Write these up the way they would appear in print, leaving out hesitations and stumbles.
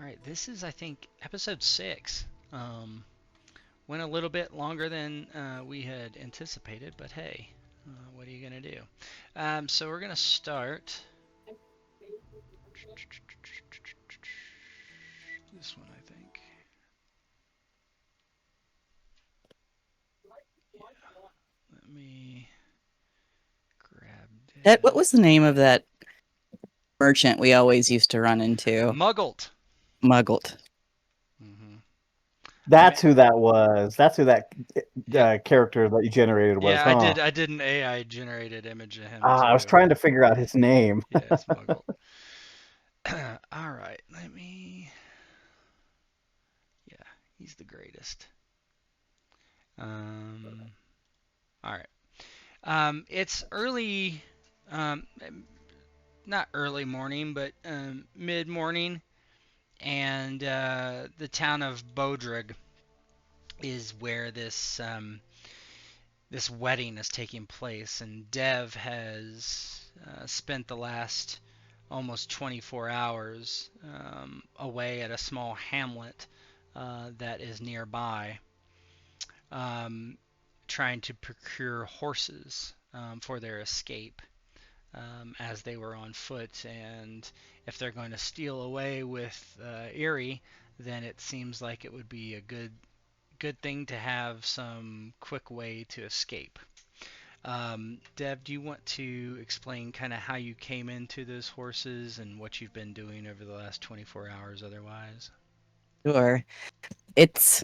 All right, this is, I think, episode 6. Um, Went a little bit longer than we had anticipated, but hey, what are you going to do? So we're going to start this one, I think. Yeah, let me grab That what was the Dev's. name of that merchant we always used to run into? Muggled. Muggled. Hmm. That's who that was. That's who that Yep. character that you generated was, Yeah, I huh? did. I did an AI generated image of him I was too. trying to figure out his name. Yeah, it's Muggled. All right, let me. Yeah, he's the greatest. Um, all right. It's early, um, not early morning, but mid morning, and the town of Bodrog is where this wedding is taking place, and Dev has spent the last almost 24 hours away at a small hamlet that is nearby, um, trying to procure horses for their escape. As they were on foot. And if they're going to steal away with Eiry, then it seems like it would be a good thing to have some quick way to escape. Deb, do you want to explain kind of how you came into those horses and what you've been doing over the last 24 hours otherwise? Sure. It's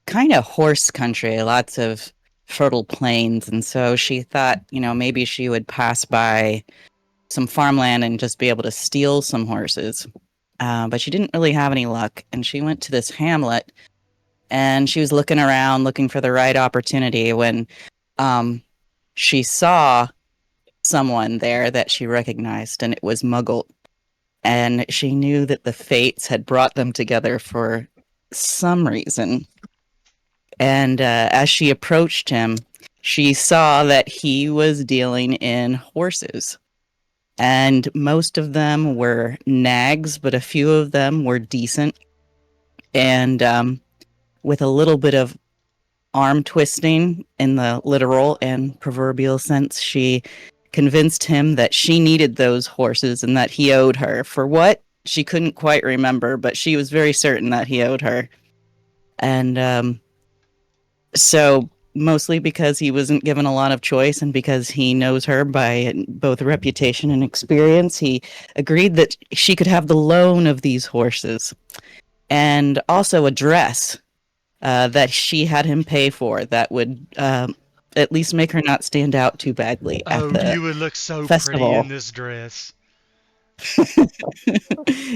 kind of horse country, lots of fertile plains. And so she thought, maybe she would pass by some farmland and just be able to steal some horses. But she didn't really have any luck. And she went to this hamlet and she was looking around, looking for the right opportunity when um, she saw someone there that she recognized, and it was Muggle. And she knew that the fates had brought them together for some reason. And as she approached him, she saw that he was dealing in horses. And most of them were nags, but a few of them were decent. And with a little bit of arm twisting in the literal and proverbial sense, she convinced him that she needed those horses and that he owed her. For what? She couldn't quite remember, but she was very certain that he owed her. And so, mostly because he wasn't given a lot of choice and because he knows her by both reputation and experience, he agreed that she could have the loan of these horses and also a dress that she had him pay for that would at least make her not stand out too badly at Oh, the you would look so pretty in festival. this dress.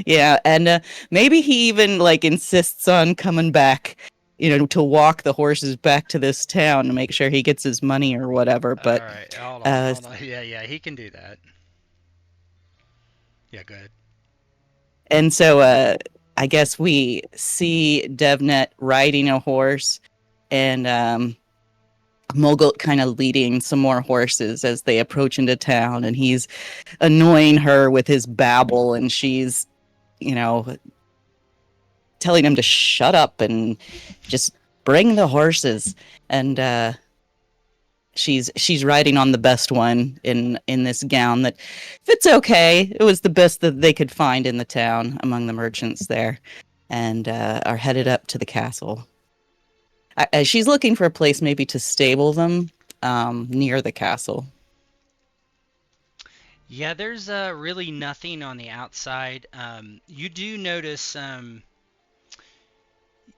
Yeah, and maybe he even like insists on coming back, to walk the horses back to this town to make sure he gets his money or whatever. All But right, hold on, uh, hold on. Yeah, yeah, he can do that. Yeah, go ahead. and so I guess we see DevNet riding a horse and Mogult kind of leading some more horses as they approach into town, and he's annoying her with his babble, and she's, you know, telling him to shut up and just bring the horses. And she's riding on the best one in this gown that fits okay. It was the best that they could find in the town among the merchants there, and are headed up to the castle. She's looking for a place maybe to stable them near the castle. Yeah, there's really nothing on the outside. You do notice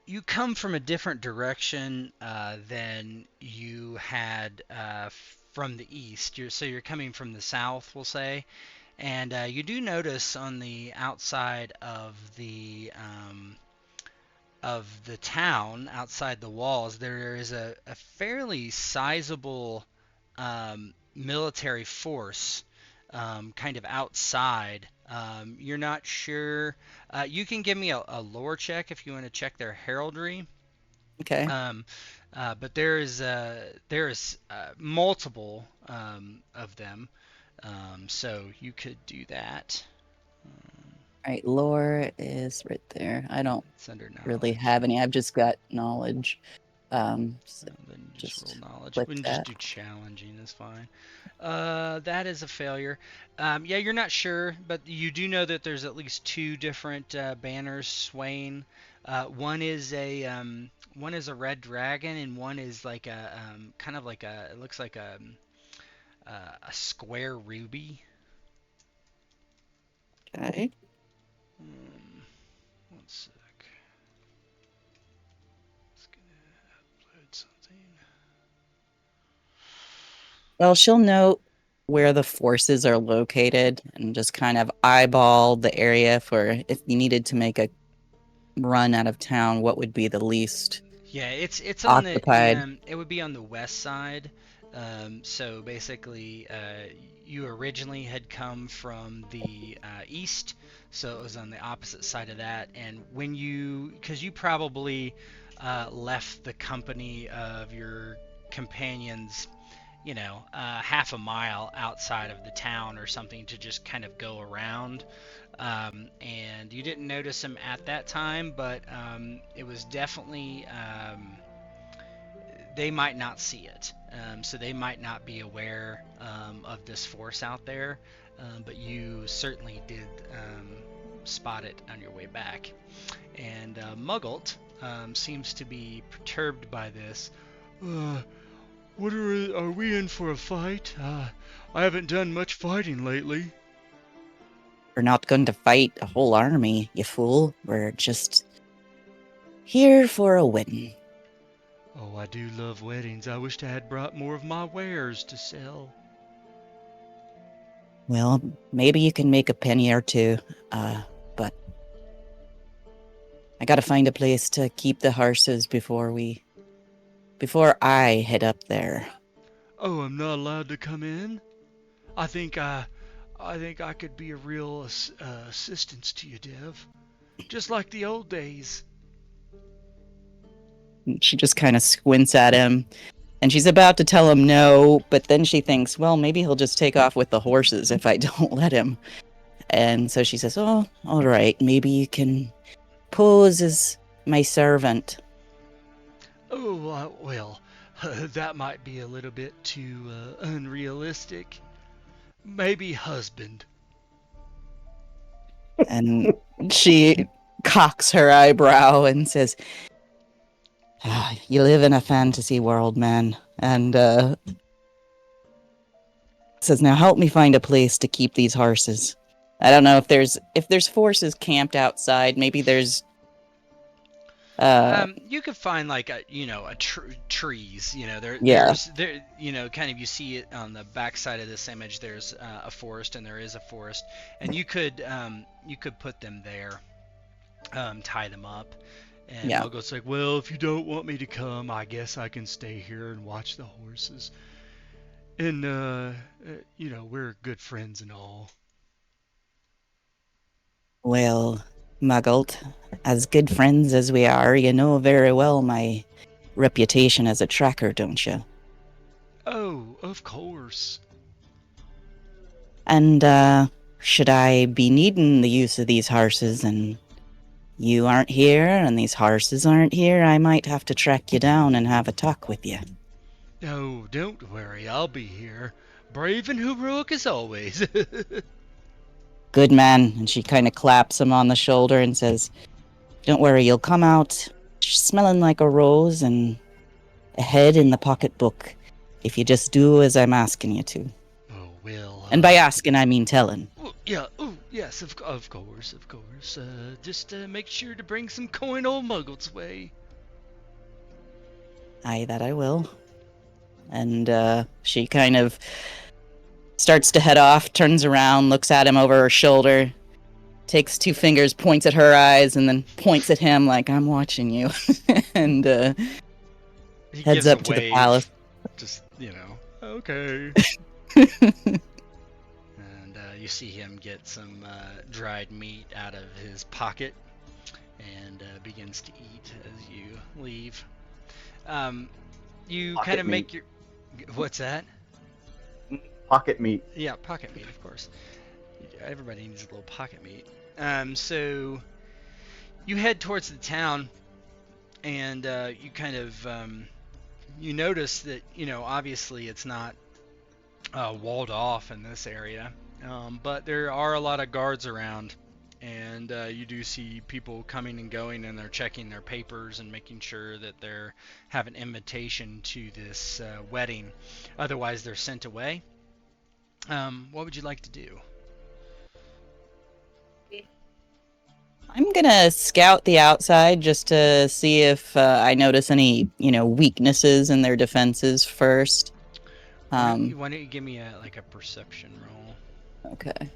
you come from a different direction than you had from the east. So you're coming from the south, we'll say, and you do notice on the outside of the town, outside the walls, there is a fairly sizable military force kind of outside. You're not sure. You can give me a lore check if you want to check their heraldry. Okay. Um, but there is multiple of them, so you could do that. All right, lore is right there. I don't It's under really knowledge. have any. I've just got knowledge. So Then you just roll just knowledge. click We can just that. do challenging. Is fine. That is a failure. Yeah, you're not sure, but you do know that there's at least two different banners swaying. One is a red dragon, and one is like a kind of like a it looks like a square ruby. Okay. One sec. Just gonna upload something. Well, she'll note where the forces are located and just kind of eyeball the area for if you needed to make a run out of town, what would be the least Yeah, it's on the occupied. it would be on the west side. So basically, you originally had come from the east, so it was on the opposite side of that. And because you probably left the company of your companions, half a mile outside of the town or something to just kind of go around. And you didn't notice him at that time, but it was definitely they might not see it, so they might not be aware of this force out there, but you certainly did spot it on your way back. And Muggles seems to be perturbed by this. Uh, are we in for a fight? I haven't done much fighting lately. We're not going to fight a whole army, you fool. We're just here for a wedding. Oh, I do love weddings. I wished I had brought more of my wares to sell. Well, maybe you can make a penny or two, but I gotta find a place to keep the horses before I head up there. Oh, I'm not allowed to come in? I think I could be a real assistance to you, Dev. Just like the old days. And she just kind of squints at him, and she's about to tell him no, but then she thinks, well, maybe he'll just take off with the horses if I don't let him. And so she says, oh, all right, maybe you can pose as my servant. Oh, well, that might be a little bit too unrealistic. Maybe husband. And she cocks her eyebrow and says, you live in a fantasy world, man. And says, now help me find a place to keep these horses. I don't know if there's forces camped outside. Maybe there's You could find like trees. Yeah. Kind of you see it on the back side of this image. There's a forest, and there is a forest, and you could put them there, tie them up. And Yeah. Muggle's like, well, if you don't want me to come, I guess I can stay here and watch the horses. And we're good friends and all. Well, Muggles, as good friends as we are, you know very well my reputation as a tracker, don't you? Oh, of course. And should I be needing the use of these horses and you aren't here and these horses aren't here, I might have to track you down and have a talk with you. Oh, don't worry, I'll be here. Brave and heroic as always. Good man. And she kind of claps him on the shoulder and says, don't worry, you'll come out smelling like a rose and a head in the pocketbook if you just do as I'm asking you to. Oh, well. And by asking, I mean telling. Yeah, oh, yes, of course, of course. Just make sure to bring some coin old Muggles' way. Aye, that I will. And she kind of starts to head off, turns around, looks at him over her shoulder, takes two fingers, points at her eyes, and then points at him like, I'm watching you. And He heads gives up a to the wave. palace. Just, okay. And you see him get some dried meat out of his pocket and begins to eat as you leave. You Pocket kind of make meat. your... What's that? Pocket meat. Yeah, pocket meat, of course. Everybody needs a little pocket meat. So you head towards the town, and you kind of you notice that obviously it's not walled off in this area, but there are a lot of guards around, and you do see people coming and going, and they're checking their papers and making sure that they have an invitation to this wedding. Otherwise, they're sent away. What would you like to do? I'm gonna scout the outside just to see if I notice any, weaknesses in their defenses first. Why don't you give me a perception roll? Okay.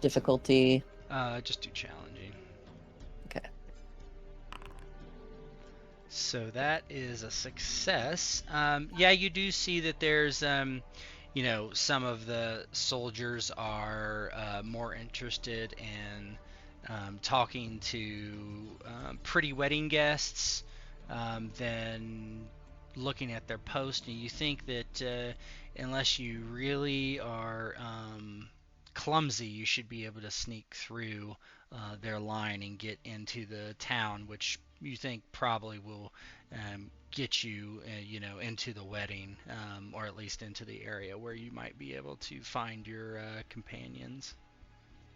Difficulty. Just too challenging. Okay. So that is a success. Yeah, you do see that there's, some of the soldiers are more interested in talking to pretty wedding guests than looking at their post. And you think that unless you really are clumsy, you should be able to sneak through their line and get into the town, which you think probably will get you, into the wedding, or at least into the area where you might be able to find your companions.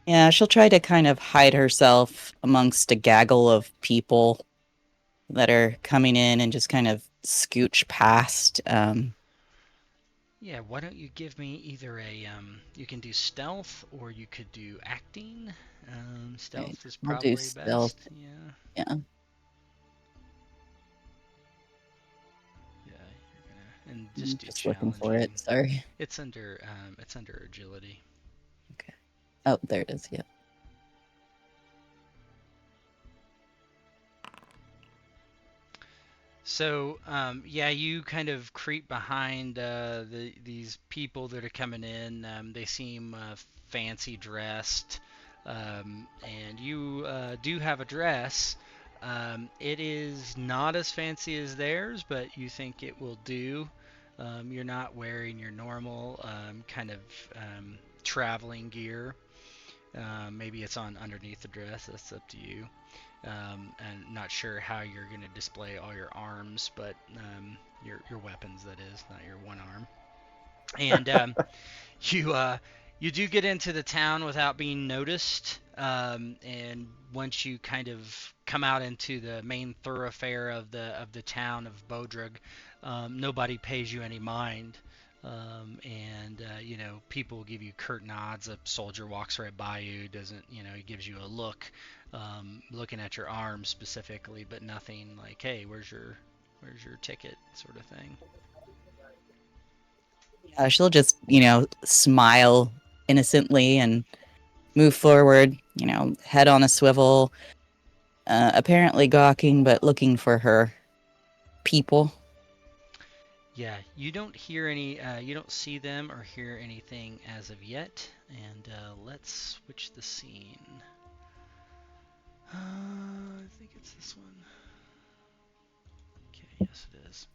Yeah, she'll try to kind of hide herself amongst a gaggle of people that are coming in and just kind of scooch past. Yeah, why don't you give me either you can do stealth or you could do acting. Right. Stealth is I'll do probably stealth. best. Yeah. Yeah. Yeah, you're gonna, and just I'm do just looking for it. challenging. Sorry. It's under agility. Okay. Oh, there it is. Yeah. So, yeah, you kind of creep behind these people that are coming in. They seem fancy dressed, and you do have a dress. It is not as fancy as theirs, but you think it will do. You're not wearing your normal kind of traveling gear. Maybe it's on underneath the dress. That's up to you. And not sure how you're going to display all your arms, but your weapons, that is, not your one arm. And you you do get into the town without being noticed. And once you kind of come out into the main thoroughfare of the town of Bodrog, nobody pays you any mind. And people give you curt nods. A soldier walks right by you, doesn't, he gives you a look, looking at your arm specifically, but nothing like, hey, where's your ticket, sort of thing. She'll just, smile innocently and move forward, head on a swivel, apparently gawking, but looking for her people. Yeah, you don't hear any, you don't see them or hear anything as of yet. And let's switch the scene. I think it's this one. Okay, yes it is.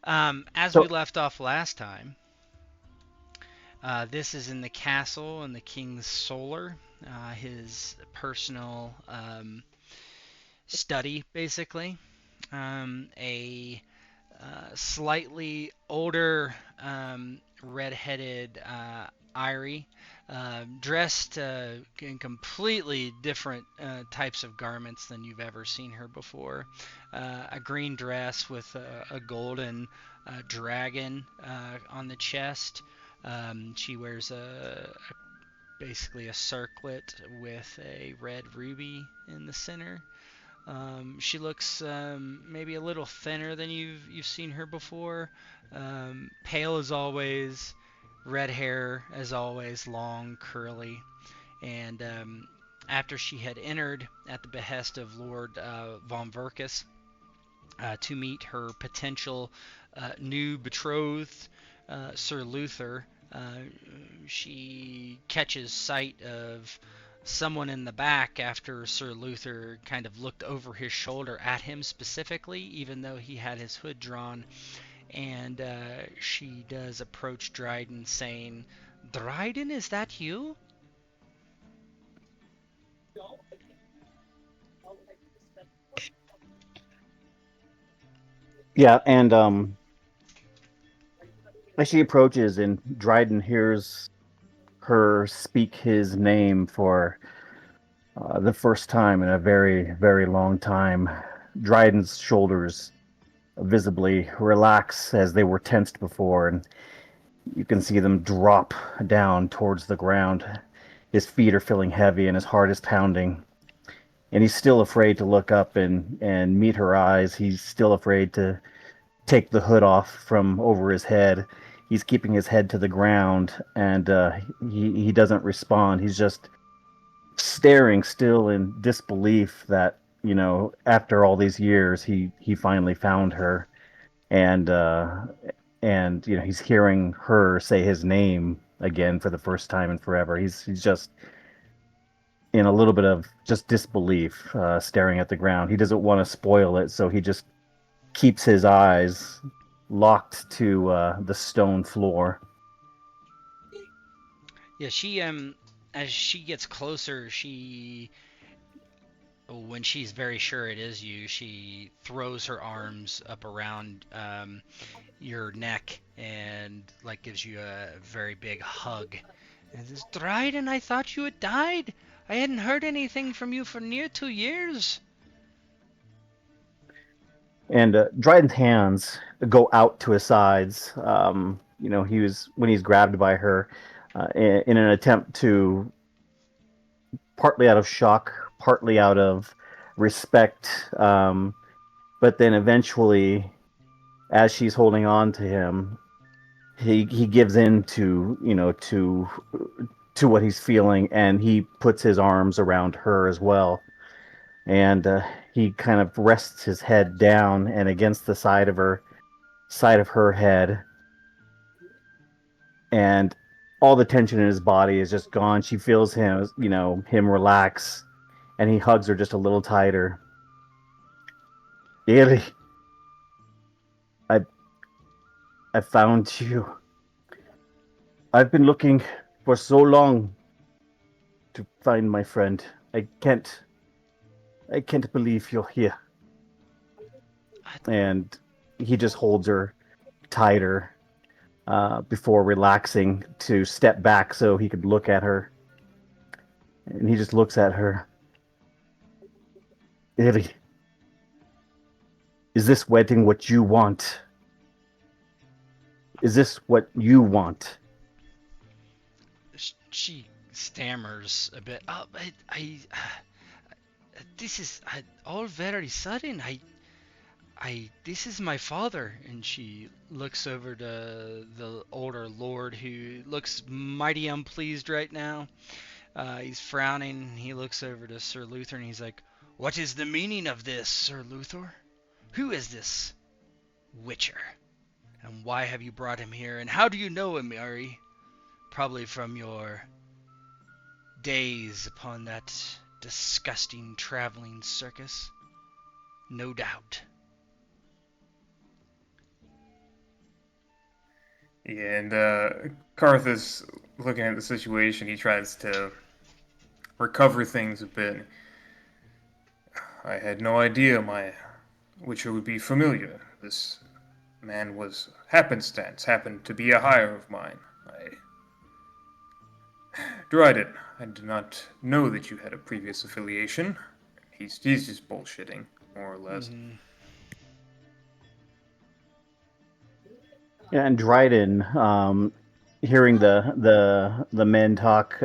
As we So left off last time, this is in the castle in the King's Solar, his personal study, basically. A slightly older, red-headed Eiry, dressed in completely different types of garments than you've ever seen her before. A green dress with a golden dragon on the chest. She wears basically a circlet with a red ruby in the center. She looks maybe a little thinner than you've seen her before. Pale as always, red hair as always, long, curly. And after she had entered at the behest of Lord von Verkus to meet her potential new betrothed, Sir Luther, she catches sight of someone in the back after Sir Luther kind of looked over his shoulder at him specifically, even though he had his hood drawn, and she does approach Dryden, saying, "Dryden, is that you?" Yeah, and as she approaches, and Dryden hears her speak his name for the first time in a very, very long time. Dryden's shoulders visibly relax as they were tensed before, and you can see them drop down towards the ground. His feet are feeling heavy, and his heart is pounding. And he's still afraid to look up and meet her eyes. He's still afraid to take the hood off from over his head. He's keeping his head to the ground, and he doesn't respond. He's just staring still in disbelief that after all these years he finally found her, and he's hearing her say his name again for the first time in forever. He's just in a little bit of just disbelief, staring at the ground. He doesn't want to spoil it, so he just keeps his eyes locked to the stone floor. Yeah, she as she gets closer, she when she's very sure it is you, she throws her arms up around your neck and like gives you a very big hug. And says, "Dryden, I thought you had died. I hadn't heard anything from you for near 2 years." And Dryden's hands go out to his sides. He was when he's grabbed by her in an attempt to, partly out of shock, partly out of respect, but then eventually, as she's holding on to him, he gives in to what he's feeling, and he puts his arms around her as well, and he kind of rests his head down and against the side of her head, and all the tension in his body is just gone. She feels him relax, and he hugs her just a little tighter. Eiry, I I found you. I've been looking for so long to find my friend. I can't I can't believe you're here. I, And he just holds her tighter before relaxing to step back so he could look at her. And he just looks at her. Eiry, is this wedding what you want? Is this what you want? she stammers a bit. "Oh, this is all very sudden. This is my father." And she looks over to the older lord, who looks mighty unpleased right now. He's frowning. He looks over to Sir Luther and he's like, "What is the meaning of this, Sir Luther? Who is this Witcher? And why have you brought him here? And how do you know him, Eiry? Probably from your days upon that disgusting traveling circus. No doubt." Yeah, and Karth is looking at the situation. He tries to recover things a bit. I had no idea my Witcher would be familiar. This man was happenstance, happened to be a hire of mine. I Dryden, I did not know that you had a previous affiliation. He's just bullshitting, more or less. Mm-hmm. Yeah, and Dryden, hearing the men talk,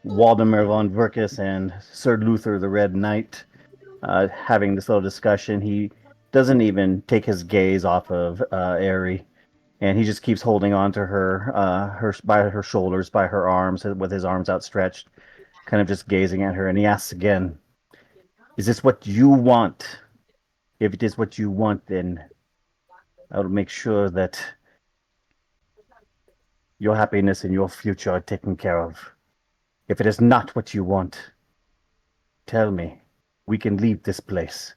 Waldemar von Verkus and Sir Luther the Red Knight, having this little discussion, he doesn't even take his gaze off of Airy, and he just keeps holding on to her, by her shoulders, by her arms, with his arms outstretched, kind of just gazing at her. And he asks again, "Is this what you want? If it is what you want, then I will make sure that your happiness and your future are taken care of. If it is not what you want, tell me. We can leave this place."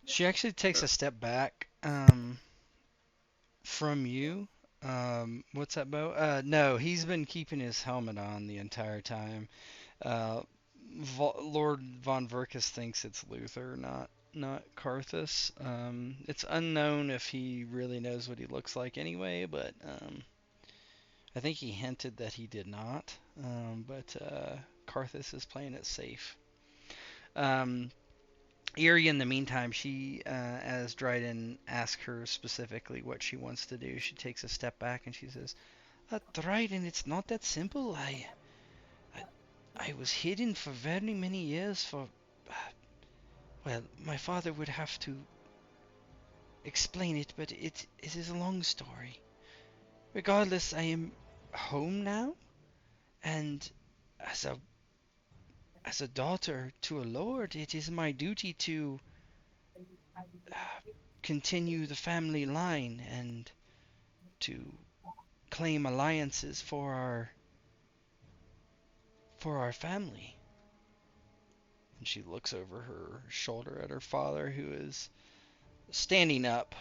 She actually takes a step back from you. What's that, Bo? No, he's been keeping his helmet on the entire time. Uh, Lord Von Verkus thinks it's Luther, not Carthus. It's unknown if he really knows what he looks like anyway, but I think he hinted that he did not. But Carthus is playing it safe. Um, Eiry, in the meantime, as Dryden asks her specifically what she wants to do, she takes a step back and she says, Dryden, it's not that simple. I, I was hidden for very many years for, well, my father would have to explain it, but it is a long story. Regardless, I am home now, and as a daughter to a lord, it is my duty to uh, continue the family line and to claim alliances for our family. And she looks over her shoulder at her father, who is standing up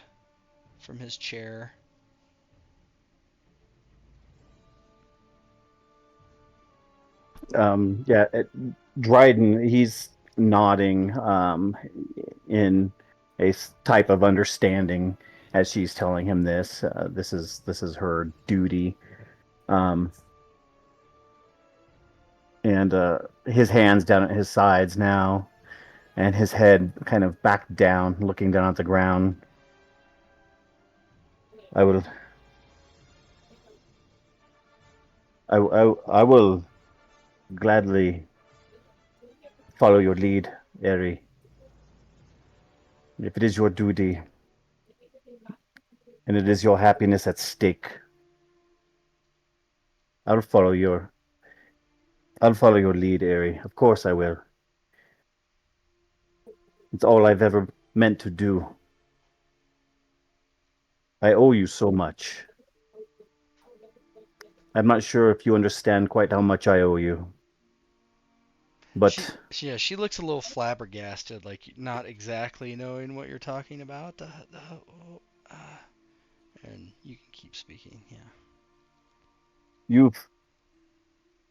from his chair. Yeah, Dryden, he's nodding in a type of understanding as she's telling him this. This is her duty. Um, and his hands down at his sides now, and his head kind of back down, looking down at the ground. I will, I will gladly follow your lead, Eiry. If it is your duty and it is your happiness at stake, I'll follow your I'll follow your lead, Eiry. Of course I will. It's all I've ever meant to do. I owe you so much. I'm not sure if you understand quite how much I owe you, but She looks a little flabbergasted, like not exactly knowing what you're talking about. And you can keep speaking. Yeah. you've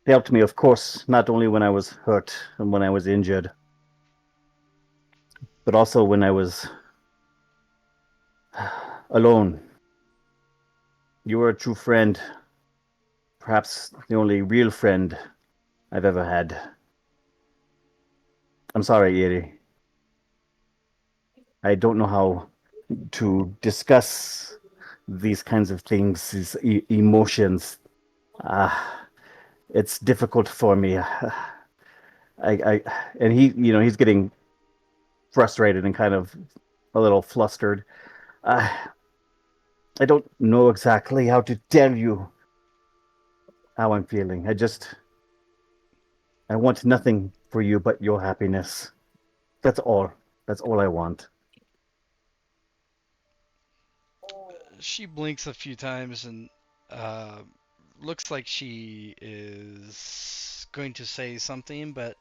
helped me, of course, not only when I was hurt and when I was injured, but also when I was alone. You were a true friend, perhaps the only real friend I've ever had. I'm sorry, Eiry. I don't know how to discuss these kinds of things, these emotions. Uh, it's difficult for me. I, and he's getting frustrated and kind of a little flustered. Uh, I don't know exactly how to tell you how I'm feeling. I want nothing for you but your happiness. That's all. That's all I want. She blinks a few times and uh, looks like she is going to say something, but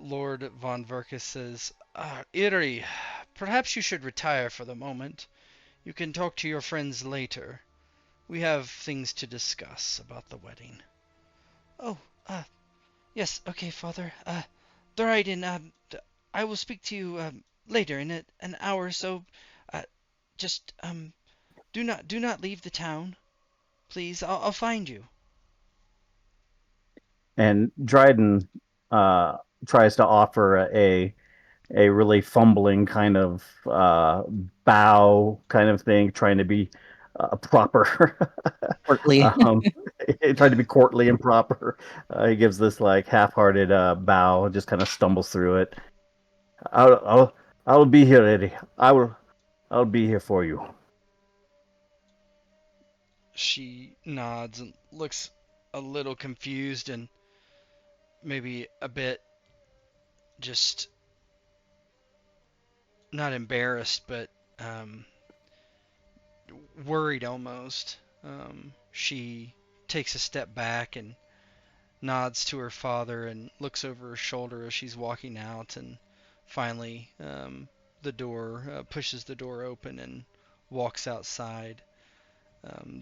Lord Von Verkus says, Iri, perhaps you should retire for the moment. You can talk to your friends later. We have things to discuss about the wedding. Oh, yes, okay, Father. Dryden, I will speak to you later in an hour or so. Uh, just do not leave the town. Please, I'll find you. And Dryden uh, tries to offer a really fumbling kind of bow kind of thing, trying to be proper, Portly. um, trying to be courtly and proper. He gives this like half-hearted bow, just kind of stumbles through it. I'll, I'll, I'll be here, Eddie. I'll be here for you. She nods and looks a little confused and maybe a bit just not embarrassed, but um, worried almost. She takes a step back and nods to her father and looks over her shoulder as she's walking out and finally the door, pushes the door open, and walks outside.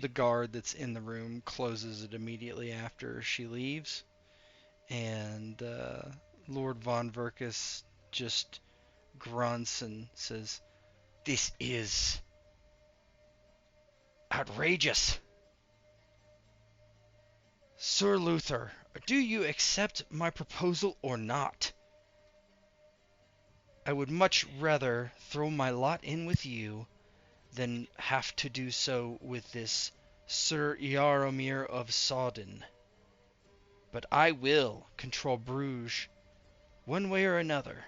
The guard that's in the room closes it immediately after she leaves, and Lord Von Verkus just grunts and says, "This is outrageous. Sir Luther, do you accept my proposal or not? I would much rather throw my lot in with you than have to do so with this Sir Jaromir of Sodden. But I will control Bruges one way or another.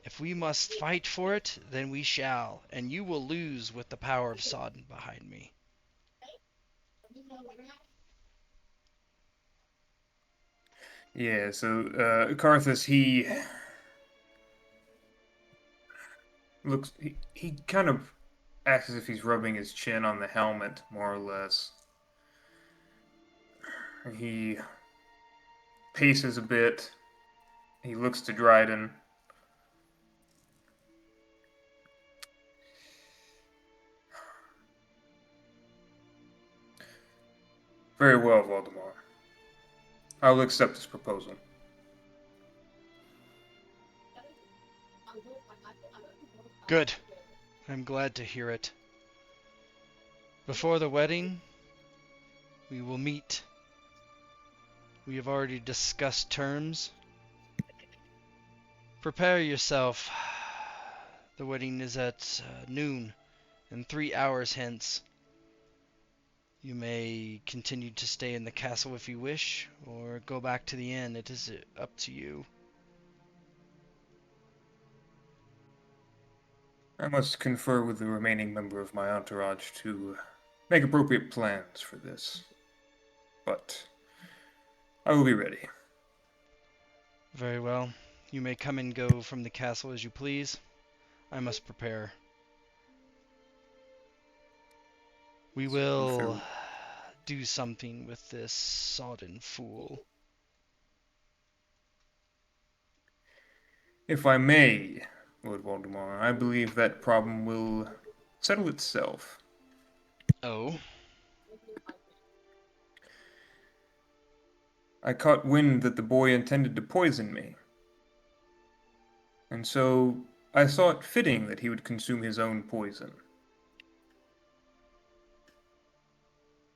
If we must fight for it, then we shall, and you will lose with the power of Sodden behind me." Yeah, so Karthus, he looks, he kind of acts as if he's rubbing his chin on the helmet, more or less. He paces a bit. He looks to Dryden. Very well, Voldemort. I will accept this proposal. Good. I'm glad to hear it. Before the wedding, we will meet. We have already discussed terms. Prepare yourself. The wedding is at noon, and 3 hours hence. You may continue to stay in the castle if you wish, or go back to the inn. It is up to you. I must confer with the remaining member of my entourage to make appropriate plans for this. But I will be ready. Very well. You may come and go from the castle as you please. I must prepare. We will do something with this sodden fool. If I may, Lord Voldemort, I believe that problem will settle itself. Oh? I caught wind that the boy intended to poison me. And so I saw it fitting that he would consume his own poison.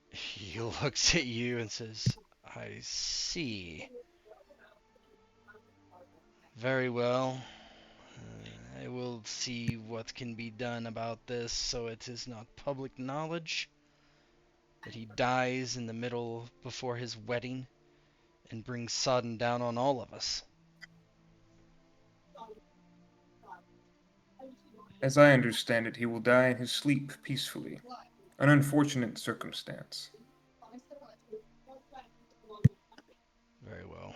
He looks at you and says, "I see. Very well. I will see what can be done about this so it is not public knowledge that he dies in the middle before his wedding and brings Sodden down on all of us." As I understand it, he will die in his sleep peacefully. An unfortunate circumstance. Very well.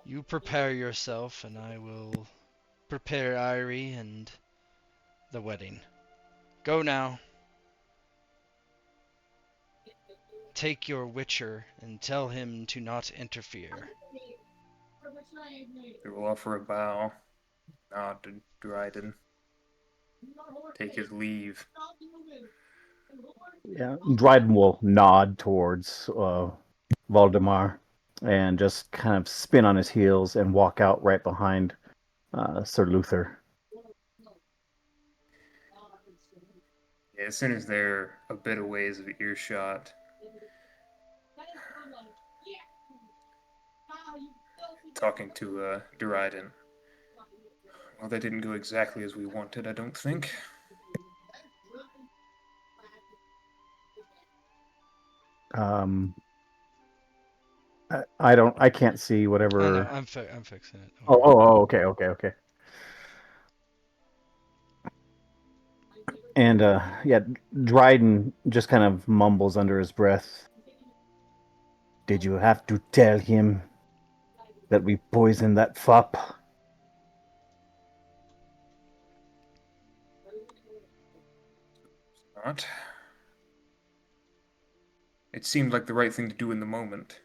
You prepare yourself, and I will prepare Eiry and the wedding. Go now. Take your Witcher and tell him to not interfere. He will offer a bow, nod to Dryden, take his leave. Yeah, Dryden will nod towards Valdemar and just kind of spin on his heels and walk out right behind Sir Luther. Yeah, as soon as they're a bit a ways of earshot, talking to Dryden. Well, that didn't go exactly as we wanted, I don't think. I can't see whatever. I know, I'm fixing it. Okay. And yeah, Dryden just kind of mumbles under his breath. Did you have to tell him that we poisoned that fop? Not. It seemed like the right thing to do in the moment.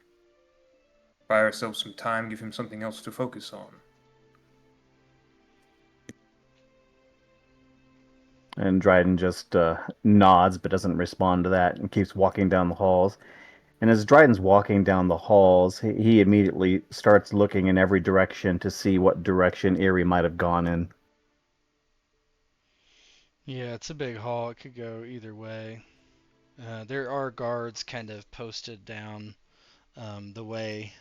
Buy ourselves some time, give him something else to focus on. And Dryden just nods but doesn't respond to that and keeps walking down the halls. And as Dryden's walking down the halls, he immediately starts looking in every direction to see what direction Eiry might have gone in. Yeah, it's a big hall. It could go either way. There are guards kind of posted down the way.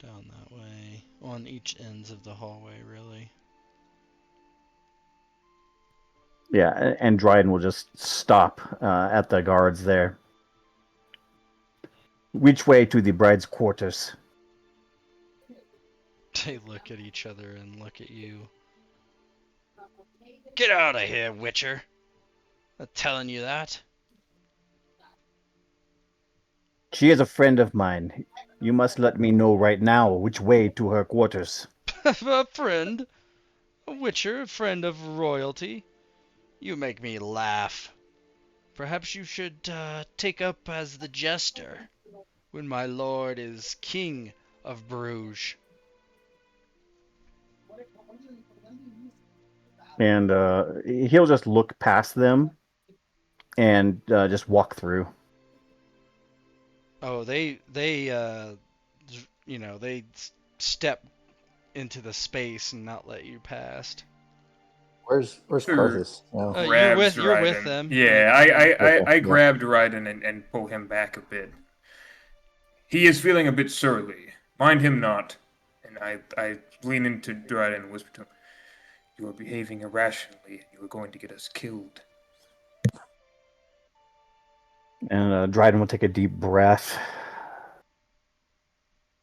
Down that way. On each ends of the hallway, really. Yeah, and Dryden will just stop at the guards there. Which way to the bride's quarters? They look at each other and look at you. Get out of here, Witcher! I'm telling you that. She is a friend of mine. You must let me know right now which way to her quarters. A friend? A Witcher, a friend of royalty? You make me laugh. Perhaps you should take up as the jester when my lord is king of Bruges. And he'll just look past them and just walk through. Oh, they they step into the space and not let you past. Where's Sure. Carthus? No. Grabs You're with Dryden. them. Yeah, Okay, I yeah. grabbed Dryden and pull him back a bit. He is feeling a bit surly. Mind him not. And I lean into Dryden and whisper to him, "You are behaving irrationally, and you are going to get us killed." And Dryden will take a deep breath.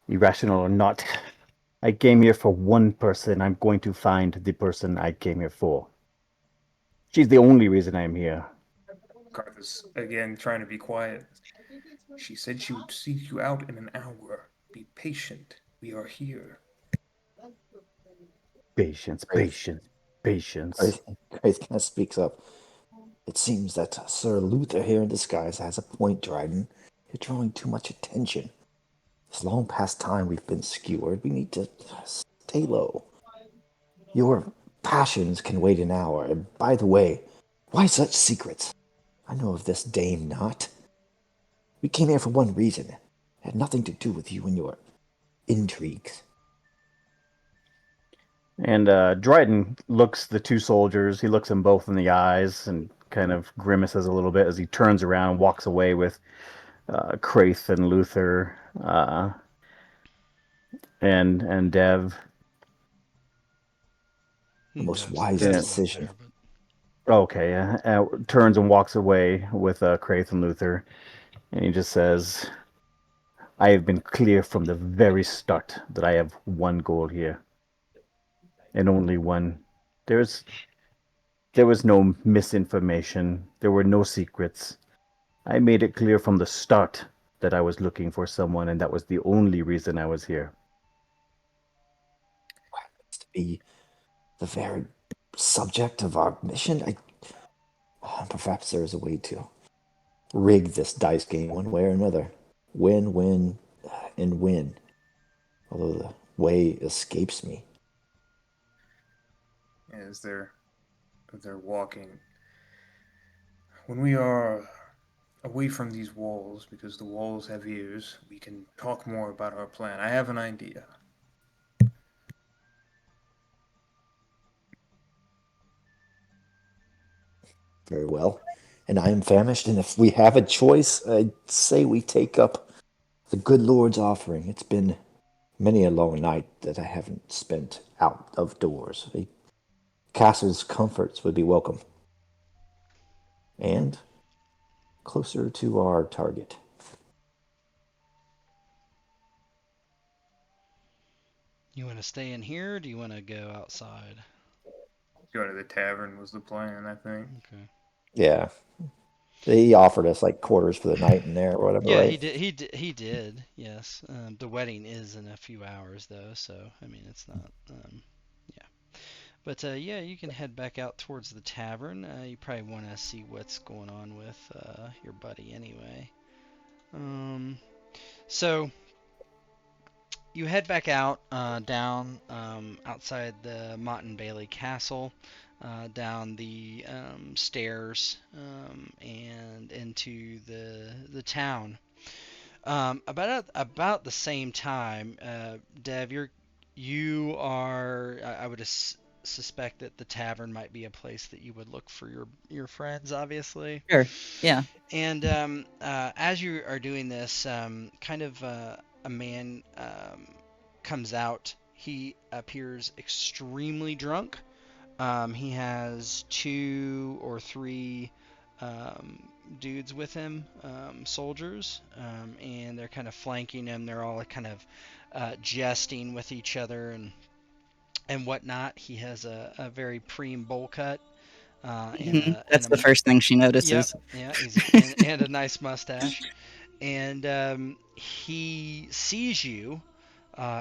Irrational or not, I came here for one person. I'm going to find the person I came here for. She's the only reason I'm here. Carthus, again, trying to be quiet. She said she would seek you out in an hour. Be patient. We are here. Patience, Grace. patience, patience. Grace kind of speaks up. It seems that Sir Luther here in disguise has a point, Dryden. You're drawing too much attention. It's long past time we've been skewered. We need to stay low. Your passions can wait an hour. And by the way, why such secrets? I know of this dame not. We came here for one reason. It had nothing to do with you and your intrigues. And Dryden looks the two soldiers. He looks them both in the eyes and kind of grimaces a little bit as he turns around and walks away with Kraith and Luther and Dev. The most Dev's wise still up decision. there, but- Okay, turns and walks away with Kraith and Luther. And he just says, I have been clear from the very start that I have one goal here. And only one. There was no misinformation. There were no secrets. I made it clear from the start that I was looking for someone, and that was the only reason I was here. Happens to be the very subject of our mission. Perhaps there is a way to rig this dice game one way or another. Win, win, and win. Although the way escapes me. As they're walking. When we are away from these walls, because the walls have ears, we can talk more about our plan. I have an idea. Very well. And I am famished, and if we have a choice, I'd say we take up the good Lord's offering. It's been many a long night that I haven't spent out of doors. A castle's comforts would be welcome. And closer to our target. You want to stay in here, or do you want to go outside? Go to the tavern was the plan, I think. Okay. Yeah. He offered us like quarters for the night in there or whatever, Yeah, right? he did. He did. Yes. The wedding is in a few hours, though, so I mean, it's not. Yeah. But yeah, you can head back out towards the tavern. You probably want to see what's going on with your buddy, anyway. So you head back out, down outside the Mott and Bailey Castle, down the stairs, and into the town. About the same time, Dev, you are. I would suspect that the tavern might be a place that you would look for your friends, obviously. Sure. Yeah. And as you are doing this, a man comes out. He appears extremely drunk. He has two or three dudes with him, soldiers, and they're kind of flanking him. They're all kind of jesting with each other and whatnot. He has a very preem bowl cut. That's the first thing she Yep, notices. yeah, and a nice mustache. And he sees you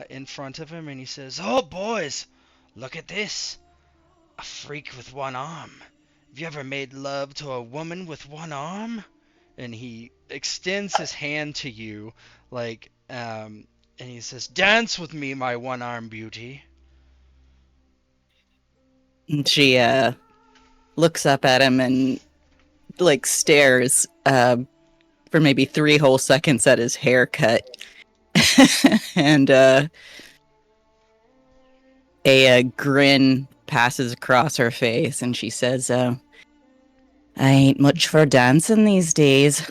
in front of him, and he says, "Oh, boys, look at this! A freak with one arm. Have you ever made love to a woman with one arm?" And he extends his hand to you, and he says, "Dance with me, my one-armed beauty." And she looks up at him and like stares for maybe 3 whole seconds at his haircut. And a grin passes across her face, and she says, I ain't much for dancing these days.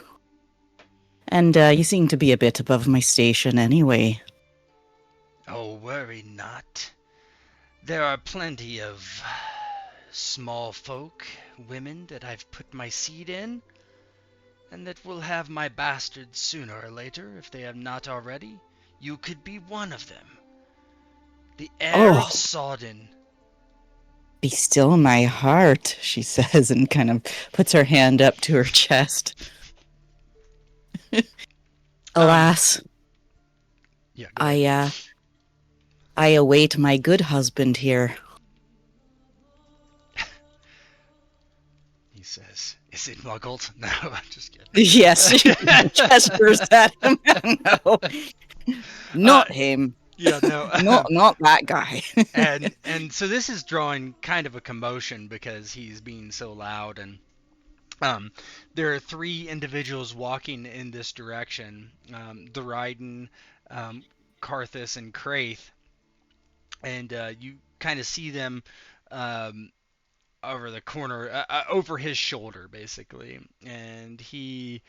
And you seem to be a bit above my station anyway. Oh, worry not. There are plenty of small folk, women that I've put my seed in, and that will have my bastards sooner or later, if they have not already. You could be one of them. The heir of Sodden. Be still my heart, she says, and kind of puts her hand up to her chest. Alas, Yeah, go ahead. I await my good husband here. He says, "Is it muggled?" No, I'm just kidding. Yes, she gestures at him. No, not him. Yeah, no. Not that guy. and so this is drawing kind of a commotion because he's being so loud, and there are 3 individuals walking in this direction: Dryden, Karthus, and Kraith, and you kind of see them over the corner, over his shoulder, basically, and he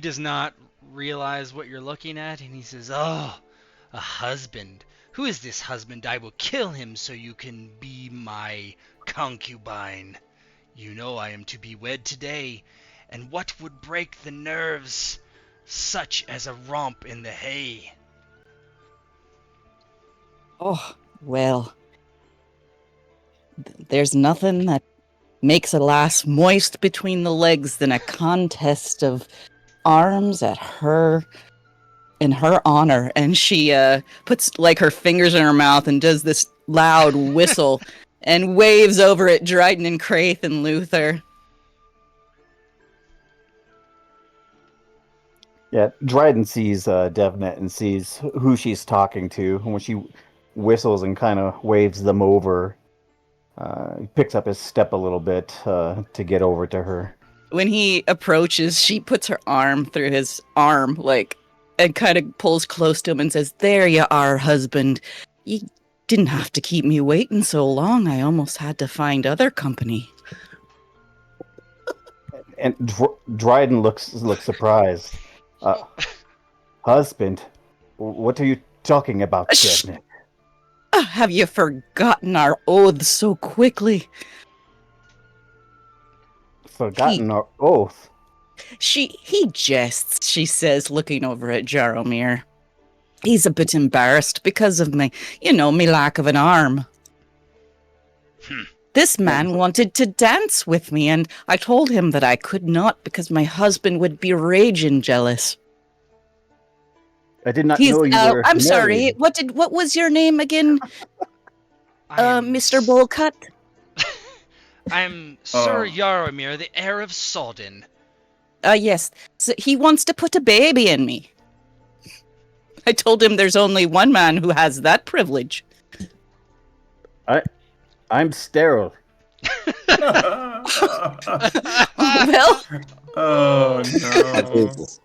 does not realize what you're looking at, and he says, "Oh, a husband. Who is this husband? I will kill him so you can be my concubine. You know I am to be wed today, and what would break the nerves such as a romp in the hay?" Oh, well. There's nothing that makes a lass moist between the legs than a contest of arms in her honor. And she puts like her fingers in her mouth and does this loud whistle and waves over at Dryden and Kraith and Luther. Yeah, Dryden sees Devnet and sees who she's talking to. And when she whistles and kind of waves them over, he picks up his step a little bit to get over to her. When he approaches, she puts her arm through his arm, and kind of pulls close to him and says, "There you are, husband. You didn't have to keep me waiting so long. I almost had to find other company." And Dryden looks surprised. Husband? What are you talking about, Devnet? Have you forgotten our oaths so quickly? Forgotten our oath? He jests, she says, looking over at Jaromir. He's a bit embarrassed because of me lack of an arm. This man wanted to dance with me, and I told him that I could not because my husband would be raging jealous. I did not know you were I'm married. sorry. What was your name again, Mr. Bullcut? I'm Sir Jaromir, the heir of Sodden. Yes. So he wants to put a baby in me. I told him there's only one man who has that privilege. I'm sterile. Well, Oh no. Jesus.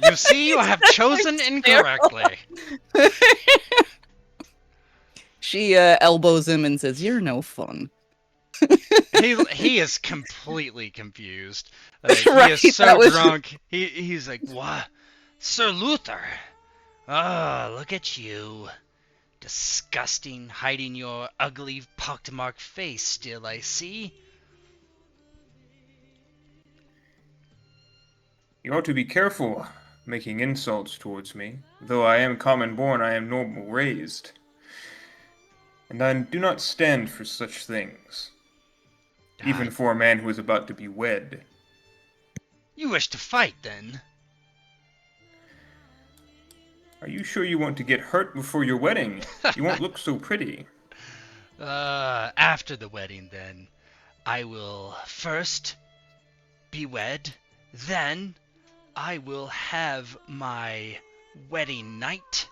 You see, you have chosen incorrectly. she elbows him and says, "You're no fun." He is completely confused. Like, Right, he is so that was- drunk. He's like, what? Sir Luther? Oh, look at you. Disgusting, hiding your ugly pockmarked face still, I see. You ought to be careful making insults towards me. Though I am common born, I am noble raised. And I do not stand for such things. Even for a man who is about to be wed. You wish to fight, then? Are you sure you want to get hurt before your wedding? You won't look so pretty. After the wedding, then. I will first be wed, then I will have my wedding night,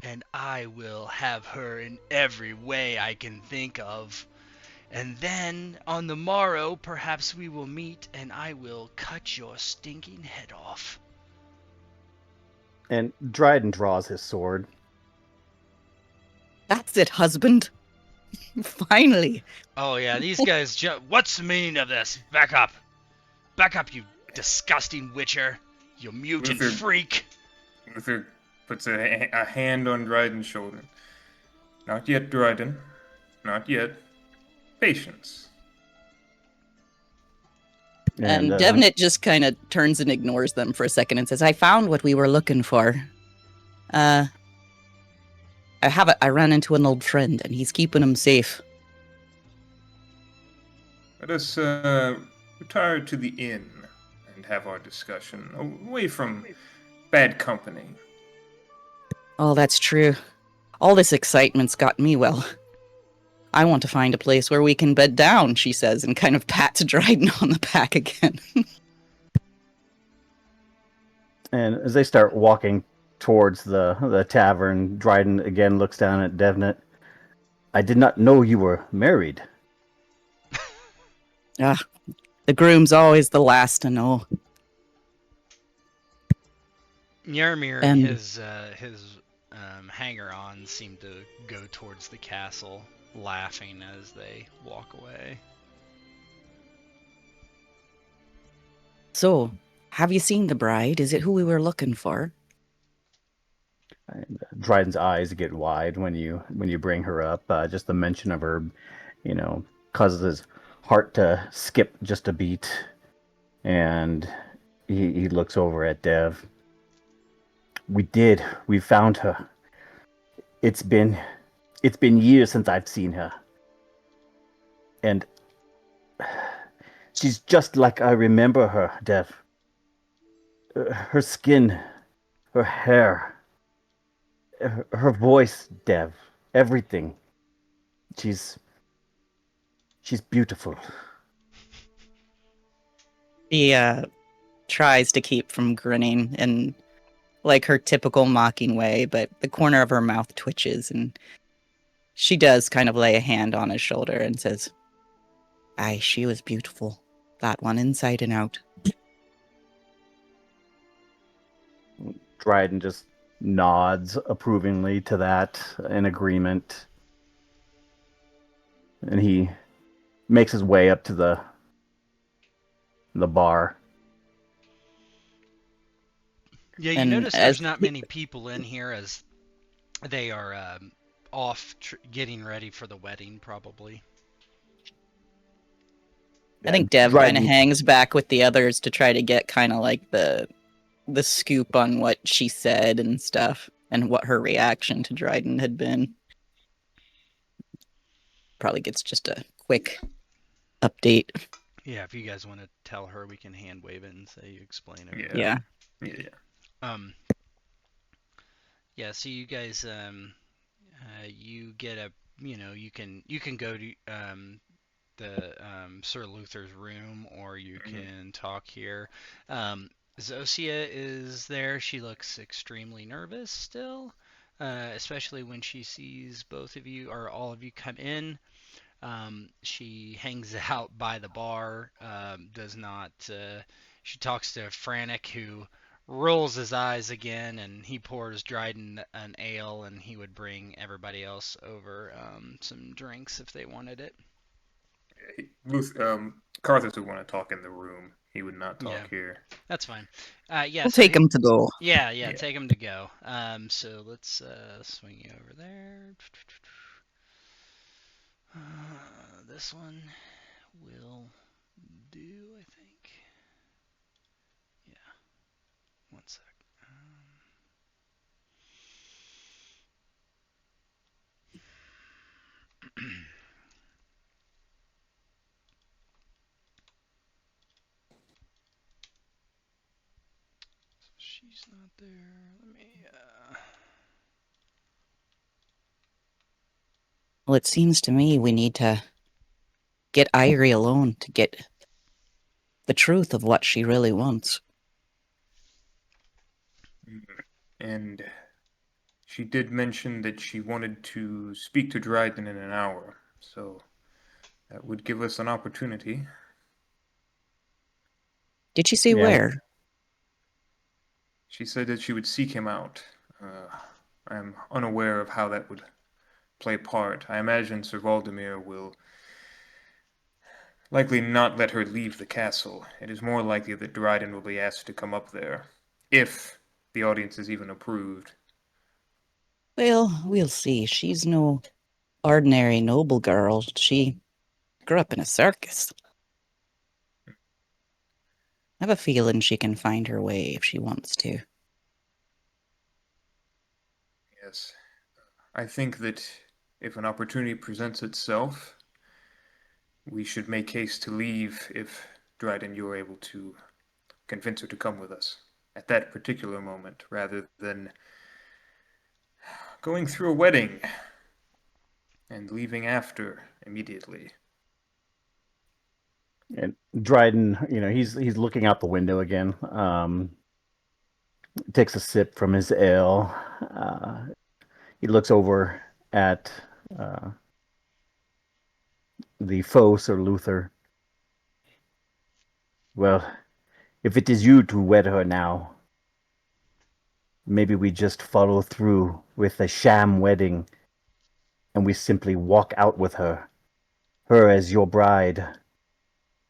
and I will have her in every way I can think of. And then, on the morrow, perhaps we will meet, and I will cut your stinking head off. And Dryden draws his sword. That's it, husband. Finally. Oh yeah, these guys what's the meaning of this? Back up. Back up, you disgusting witcher. You mutant Luther- freak. Luther puts a hand on Dryden's shoulder. Not yet, Dryden. Not yet. Patience. And Devnit just kind of turns and ignores them for a second and says, "I found what we were looking for. I ran into an old friend, and he's keeping him safe." Let us retire to the inn and have our discussion, away from bad company. Oh, that's true. All this excitement's got me, well. I want to find a place where we can bed down, she says, and kind of pats Dryden on the back again. And as they start walking towards the tavern, Dryden again looks down at Devnet. I did not know you were married. The groom's always the last to know. Yarmir And- and his hanger-ons seem to go towards the castle, laughing as they walk away. So, have you seen the bride? Is it who we were looking for? And Dryden's eyes get wide when you bring her up. Just the mention of her, causes his heart to skip just a beat. And he looks over at Dev. We found her. It's been years since I've seen her. And she's just like I remember her, Dev. Her skin, her hair, her voice, Dev, everything. She's beautiful. He tries to keep from grinning in like her typical mocking way, but the corner of her mouth twitches, and she does kind of lay a hand on his shoulder and says, "Aye, she was beautiful. That one inside and out." Dryden just nods approvingly to that in agreement. And he makes his way up to the bar. Yeah, you And notice as there's not he- many people in here as they are off getting ready for the wedding, probably. I think Dev kind of Dryden- hangs back with the others to try to get kind of like the scoop on what she said and stuff, and what her reaction to Dryden had been. Probably gets just a quick update. Yeah, if you guys want to tell her, we can hand wave it and say you explain it. Yeah. Yeah. Yeah, so you guys you get a you can go to the Sir Luther's room, or you can talk here. Zosia is there. She looks extremely nervous still, especially when she sees both of you or all of you come in. She hangs out by the bar, does not. She talks to Frantic, who rolls his eyes again, and he pours Dryden an ale, and he would bring everybody else over some drinks if they wanted it. Carthus would want to talk in the room. He would not Yeah, talk here. that's fine. Yeah, We'll so take him to go. yeah, Yeah. take him to go. So let's swing you over there. This one will do, I think. Yeah, one sec. She's not there. Let me. Well, it seems to me we need to get Eiry alone to get the truth of what she really wants. And she did mention that she wanted to speak to Dryden in an hour, so that would give us an opportunity. Did she say Yeah. where? She said that she would seek him out. I'm unaware of how that would play part. I imagine Sir Valdemir will likely not let her leave the castle. It is more likely that Dryden will be asked to come up there, if the audience is even approved. Well, we'll see. She's no ordinary noble girl. She grew up in a circus. I have a feeling she can find her way if she wants to. Yes. I think that if an opportunity presents itself, we should make haste to leave if Dryden you're able to convince her to come with us at that particular moment, rather than going through a wedding and leaving after immediately. And Dryden, he's looking out the window again. Takes a sip from his ale. He looks over at uh, the foe, Sir Luther. Well, if it is you to wed her now, maybe we just follow through with a sham wedding and we simply walk out with her as your bride,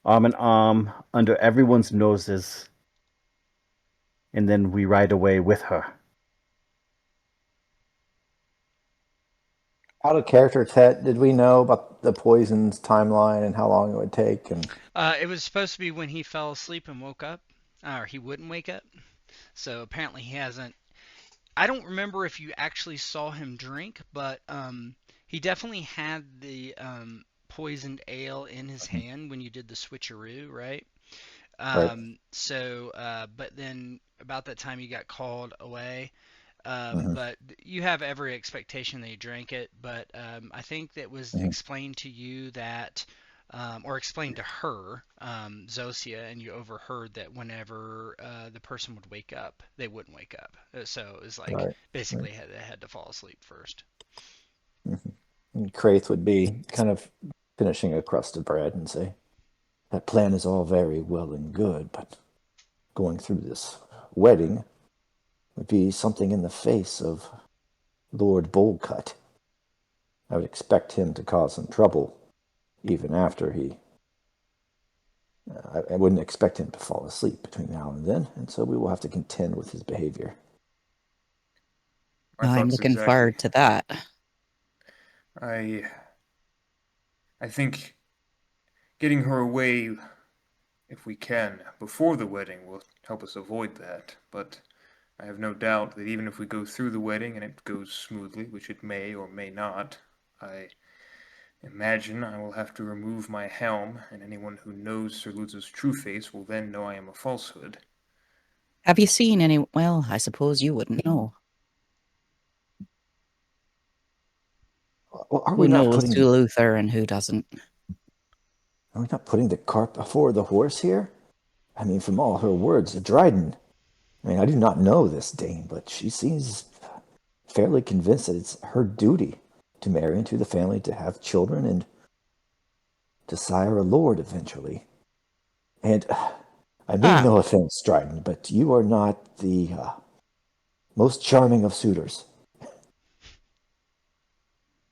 arm in arm, under everyone's noses, and then we ride away with her. Out of character, Tet, did we know about the poison's timeline and how long it would take? And It was supposed to be when he fell asleep and woke up, or he wouldn't wake up. So apparently he hasn't. I don't remember if you actually saw him drink, but he definitely had the poisoned ale in his hand when you did the switcheroo, right? right, But then about that time you got called away. hmm But you have every expectation that you drank it. But I think that was hmm explained to you that, or explained to her, Zosia, and you overheard that whenever the person would wake up, they wouldn't wake up. So it was like right, right. basically they had to fall asleep first. hmm And Kraith would be kind of finishing a crust of bread and say, "That plan is all very well and good, but going through this wedding would be something in the face of Lord Boldcut. I would expect him to cause some trouble even after he. I wouldn't expect him to fall asleep between now and then, and so we will have to contend with his behavior." My I'm thoughts looking exactly. forward to that. I I think getting her away, if we can, before the wedding will help us avoid that. But I have no doubt that even if we go through the wedding and it goes smoothly, which it may or may not, I imagine I will have to remove my helm, and anyone who knows Sir Luz's true face will then know I am a falsehood. Have you seen any? Well, I suppose you wouldn't know. Well, Who knows who Luther and who doesn't? are we not putting the cart before the horse here? I mean, from all her words, Dryden. I mean, I do not know this dame, but she seems fairly convinced that it's her duty to marry into the family, to have children, and to sire a lord eventually. And I mean Ah, no offense, Dryden, but you are not the most charming of suitors.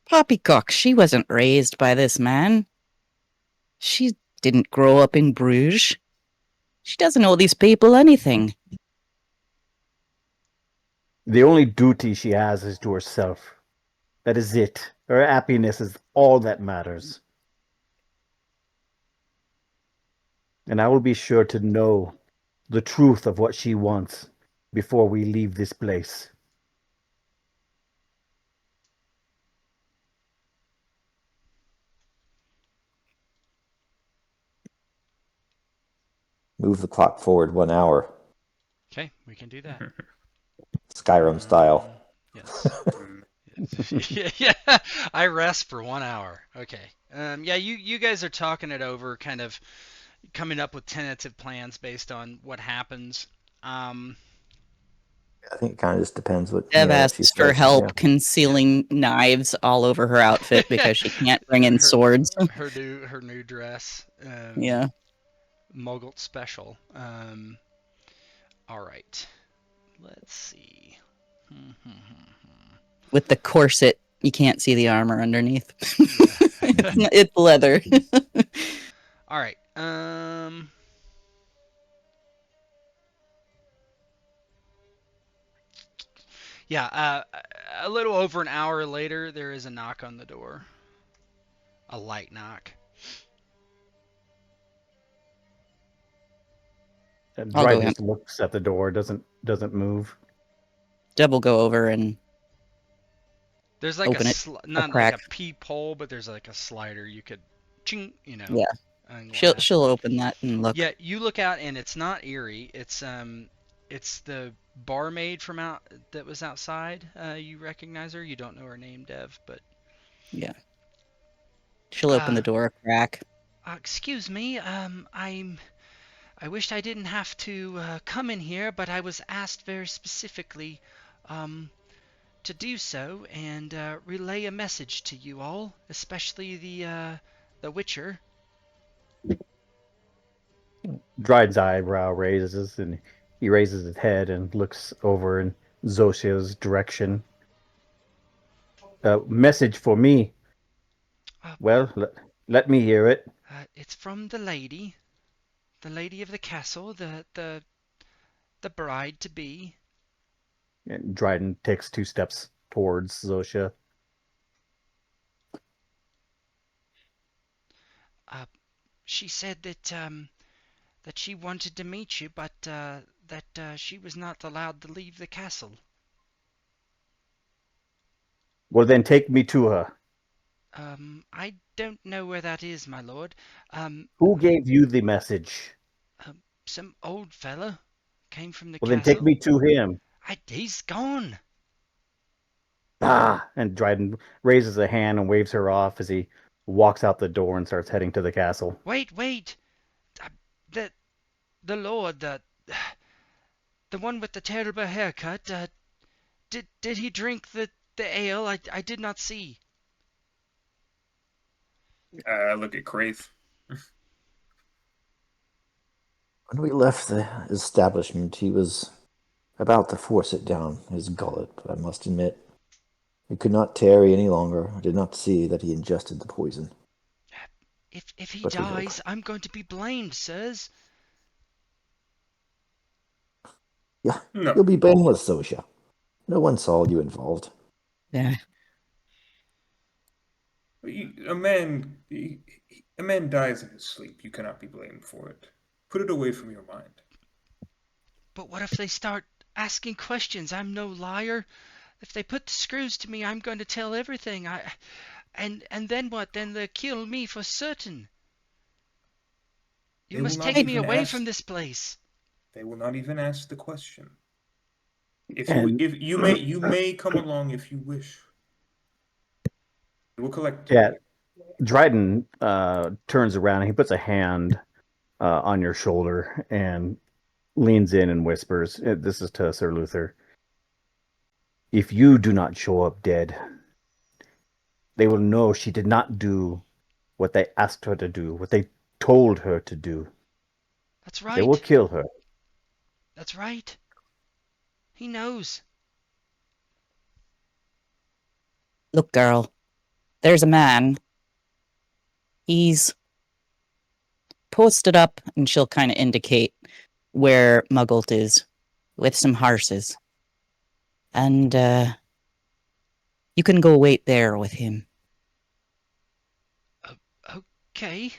Poppycock, she wasn't raised by this man. She didn't grow up in Bruges. She doesn't owe these people anything. The only duty she has is to herself. That is it. Her happiness is all that matters. And I will be sure to know the truth of what she wants before we leave this place. Move the clock forward 1 hour, Okay, we can do that. Skyrim style. Yes. Yeah, I rest for 1 hour. Okay. Yeah, you guys are talking it over, kind of coming up with tentative plans based on what happens. Um, I think it kind of just depends what Dev she asks for says. help Yeah. concealing knives all over her outfit because she can't bring in her swords. her new dress. Yeah. Mogult special. All right. Let's see. With the corset, you can't see the armor underneath. Yeah. It's leather. All right. Yeah. A little over an hour later, there is a knock on the door. A light knock. And I'll go Dryden in. just looks at the door, doesn't move. Deb will go over and There's like open it. not like Crack. a peephole, but there's like a slider you could, ching, Yeah. and She'll open that and look. Yeah, you look out and it's not Eiry. It's the barmaid from out that was outside. You recognize her. You don't know her name, Dev, but Yeah. She'll open the door a crack. excuse me. I wished I didn't have to come in here, but I was asked very specifically, um, to do so and relay a message to you all, especially the Witcher. Dryden's eyebrow raises and he raises his head and looks over in Zosha's direction. Message for me. Uh, Well, let me hear it. it's from the lady of the castle, the bride to be. And Dryden takes 2 steps towards Zosha. She said that she wanted to meet you, but that she was not allowed to leave the castle. Well, then take me to her. I don't know where that is, my lord. Who gave you the message? Some old fella came from the Well, then take castle. me to him. He's gone. Ah! And Dryden raises a hand and waves her off as he walks out the door and starts heading to the castle. Wait. Uh, the the lord, the one with the terrible haircut. Did he drink the ale? I did not see. Look at Craith. When we left the establishment, he was about to force it down his gullet, but I must admit, we could not tarry any longer. I did not see that he ingested the poison. If he But we hope. dies, I'm going to be blamed, sirs. Yeah, No. you'll be blameless, Zosha. No one saw you involved. Yeah. A man dies in his sleep. You cannot be blamed for it. Put it away from your mind. But what if they start asking questions? I'm no liar. If they put the screws to me, I'm going to tell everything. And then what? Then they'll kill me for certain. You They will must not take me even away ask. from this place. They will not even ask the question. If And you may come along if you wish. We will collect you. yeah, Dryden turns around and he puts a hand on your shoulder and leans in and whispers, this is to Sir Luther, if you do not show up dead, they will know she did not do what they asked her to do, what they told her to do. That's They will right. kill her. That's right. He knows. Look, girl, there's a man. He's posted up, and she'll kind of indicate where Muggles is with some horses. And you can go wait there with him. Okay.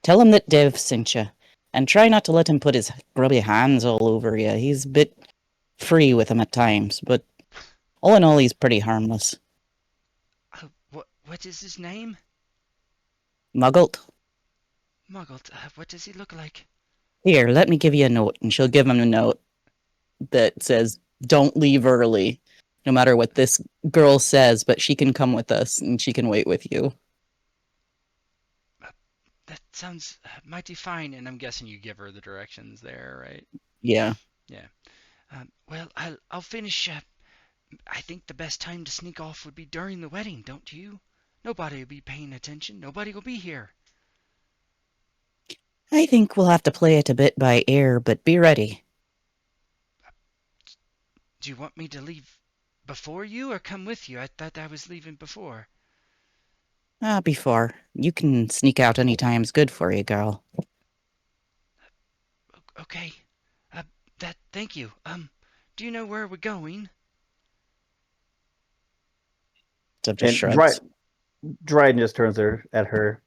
Tell him that Dev sent you, and try not to let him put his grubby hands all over you. He's a bit free with them at times, but all in all, he's pretty harmless. What is his name? Muggle, Muggle. What does he look like? here, let me give you a note. And she'll give him a note that says, don't leave early, no matter what this girl says, but she can come with us and she can wait with you. That sounds mighty fine, and I'm guessing you give her the directions there, right? Yeah. Yeah. Well, I'll finish. I think the best time to sneak off would be during the wedding, don't you? Nobody will be paying attention. Nobody will be here. I think we'll have to play it a bit by ear, but be ready. Do you want me to leave before you or come with you? I thought I was leaving before. Before. You can sneak out any time's good for you, girl. Okay. Thank you. Do you know where we're going? Dev just And shrugs. Dryden just turns at her.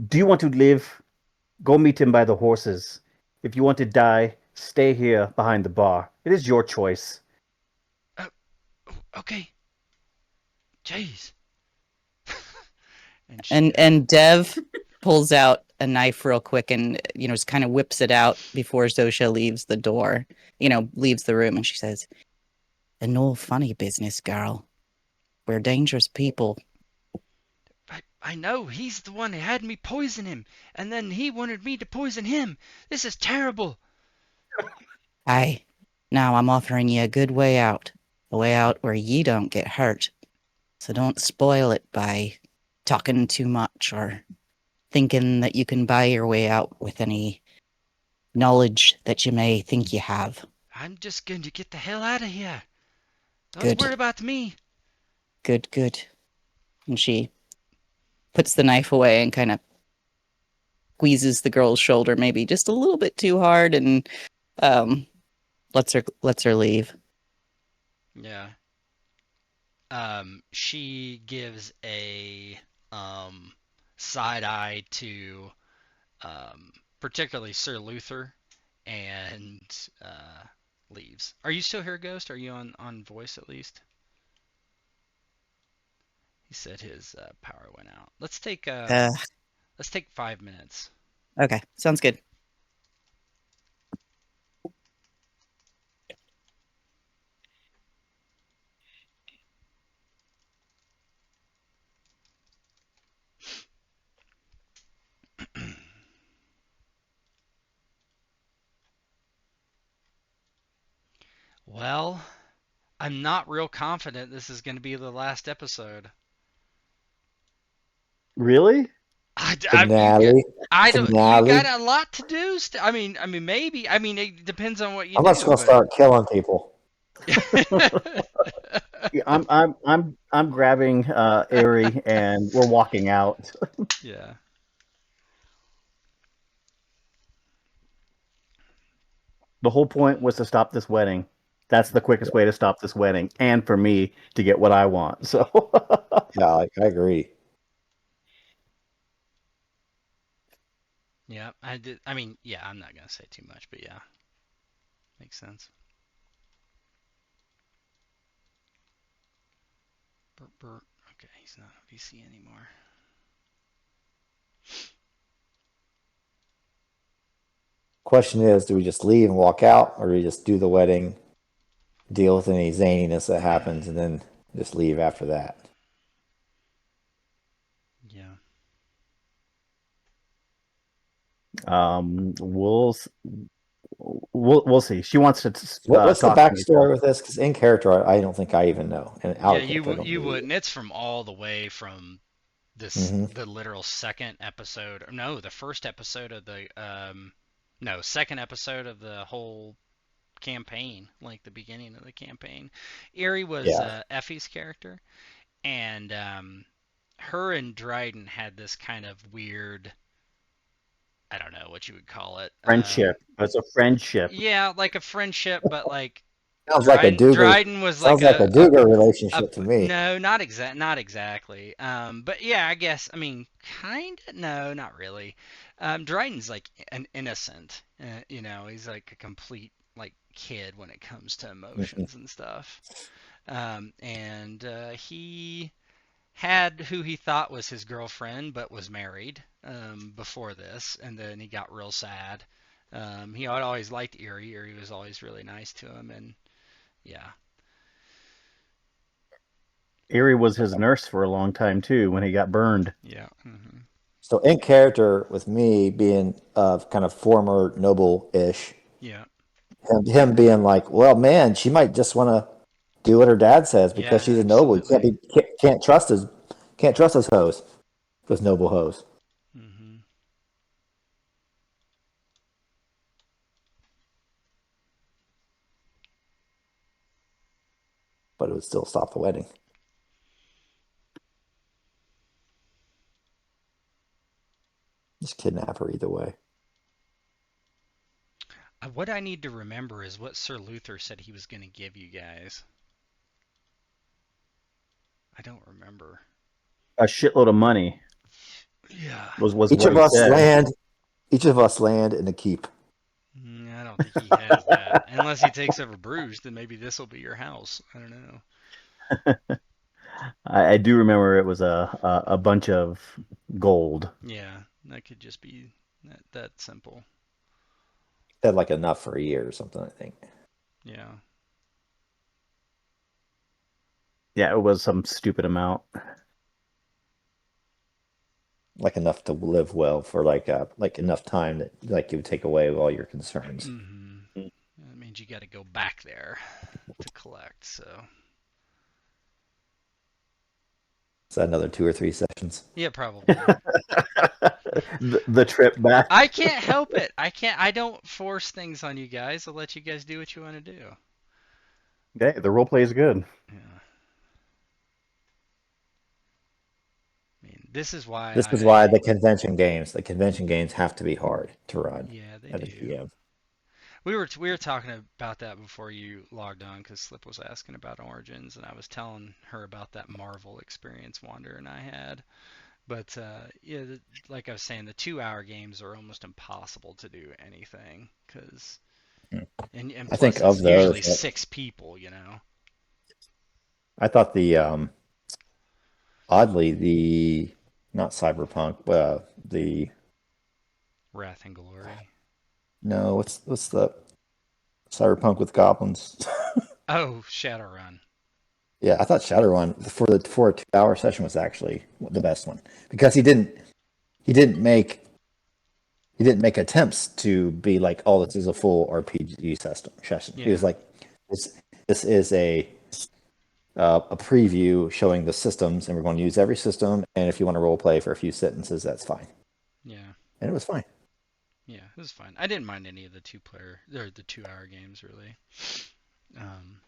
Do you want to live? Go meet him by the horses. If you want to die, stay here behind the bar. It is your choice. Okay. Jeez. And Dev pulls out a knife real quick and, just kind of whips it out before Zosha leaves the door, leaves the room. And she says, "And no funny business, girl. We're dangerous people." I know. He's the one who had me poison him, and then he wanted me to poison him. This is terrible. Aye. Now I'm offering you a good way out. A way out where ye don't get hurt. So don't spoil it by talking too much or thinking that you can buy your way out with any knowledge that you may think you have. I'm just going to get the hell out of here. Don't Good. worry about me. Good. And she puts the knife away and kind of squeezes the girl's shoulder maybe just a little bit too hard and lets her leave. Yeah. She gives a side eye to particularly Sir Luther and leaves. Are you still here, Ghost? Are you on voice at least? He said his power went out. Let's take 5 minutes. Okay, sounds good. Well, I'm not real confident this is going to be the last episode. Really? Finale. I don't. You Finale. got a lot to do. I mean, maybe. I mean, it depends on what you I'm do. just gonna start killing people. Yeah, I'm grabbing Eiry and we're walking out. Yeah. The whole point was to stop this wedding. That's the quickest way to stop this wedding, and for me to get what I want. So Yeah, I agree. Yeah. I did. I mean, yeah. I'm not gonna say too much, but yeah, makes sense. Bert. Okay, he's not on VC anymore. Question is, do we just leave and walk out, or do we just do the wedding, deal with any zaniness that happens, and then just leave after that? Yeah. We'll we'll see. She wants to What's the talk to me. backstory with this? Because in character, I don't think I even know, and out Yeah, of character, I don't you believe wouldn't. It's from all the way from this it. the literal second episode. No, the first episode of the no, second episode of the whole campaign, like the beginning of the campaign. Eiry was Yeah. Effie's character, and her and Dryden had this kind of weird, I don't know what you would call it. Friendship. It's a friendship. Yeah, like a friendship, but like Sounds like a Duger. Dryden was like Sounds like a Duger relationship to me. no, not exactly. But yeah, I guess. I mean, kind of. No, not really. Dryden's like an innocent. You know, he's like a complete like kid when it comes to Mhm. emotions and stuff. And he had who he thought was his girlfriend, but was married before this, and then he got real sad. He had always liked Eiry. Eiry was always really nice to him, and yeah, Erie was his nurse for a long time too when he got burned. yeah. Hmm. So in character, with me being kind of former noble-ish, Yeah. him being like, well, man, she might just want to do what her dad says because Yeah, she's a noble. You absolutely. can't trust his hoes, his noble hoes. Hmm. But it would still stop the wedding. Just kidnap her either way. What I need to remember is what Sir Luther said he was going to give you guys. I don't remember. A shitload of money Yeah. was Each what of he us said. land. Each of us land in a keep. I don't think he has that. Unless he takes over Bruges, then maybe this will be your house. I don't know. I do remember it was a bunch of gold. Yeah, that could just be that simple. Had like enough for a year or something, I think. Yeah. Yeah, it was some stupid amount. Like enough to live well for like enough time that like you would take away all your concerns. Hmm. That means you got to go back there to collect. So Is that another 2 or 3 sessions? yeah, probably. The trip back. I can't help it. I can't. I don't force things on you guys. I'll let you guys do what you want to do. Okay, the role play is good. Yeah. I mean, this is why This is why the convention games have to be hard to run yeah, they at a do. GM. We were talking about that before you logged on because Slip was asking about Origins, and I was telling her about that Marvel experience Wander and I had. But yeah, like I was saying, the 2 hour games are almost impossible to do anything because and I think plus of it's usually those, 6 people, you know. I thought the oddly the not cyberpunk, the Wrath and Glory. no, what's the cyberpunk with goblins? Oh, Shadowrun. Yeah, I thought Shadowrun for a 2 hour session was actually the best one because he didn't make he didn't make attempts to be like, oh, this is a full RPG system session. He Yeah, was like, this is a preview showing the systems, and we're going to use every system. And if you want to role play for a few sentences, that's fine. yeah, And it was fine. yeah. It was fine. I didn't mind any of the 2 player or the 2 hour games really. Um,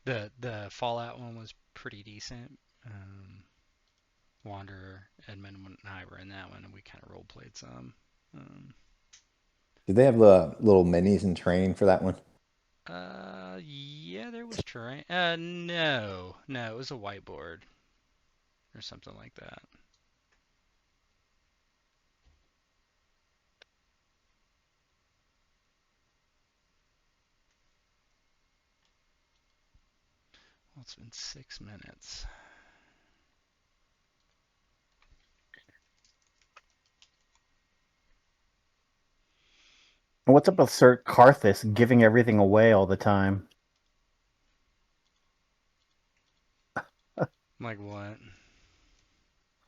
the Fallout one was pretty decent. Wanderer, Edmund, and I were in that one, and we kind of role played some. Um, Did they have the little minis in training for that one? yeah, there was terrain. No, it was a whiteboard or something like that. Well, it's been 6 minutes. And what's up with Sir Karthus giving everything away all the time? Like what?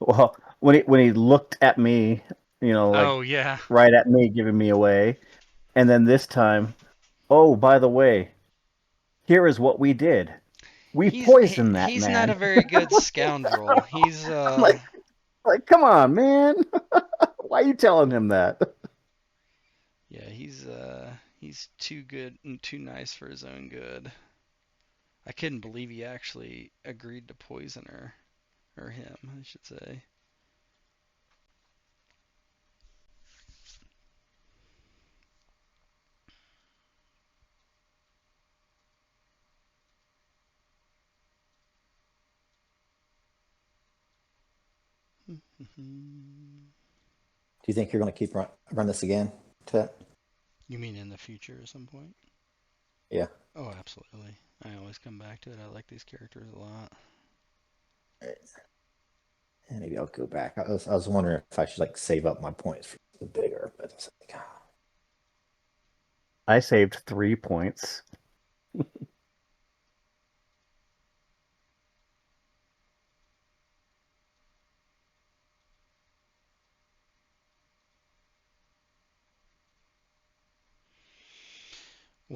Well, when he looked at me like Oh yeah. right at me, giving me away. And then this time, oh, by the way, here is what we did. We poisoned that He's not man. a very good scoundrel. He's I'm like, come on, man. Why are you telling him that? yeah, he's too good and too nice for his own good. I couldn't believe he actually agreed to poison her, or him, I should say. Do you think you're going to keep run this again, Tet? You mean in the future at some point? Yeah. Oh, absolutely. I always come back to it. I like these characters a lot. And maybe I'll go back. I was wondering if I should like save up my points for the bigger, but it's like, I saved 3 points.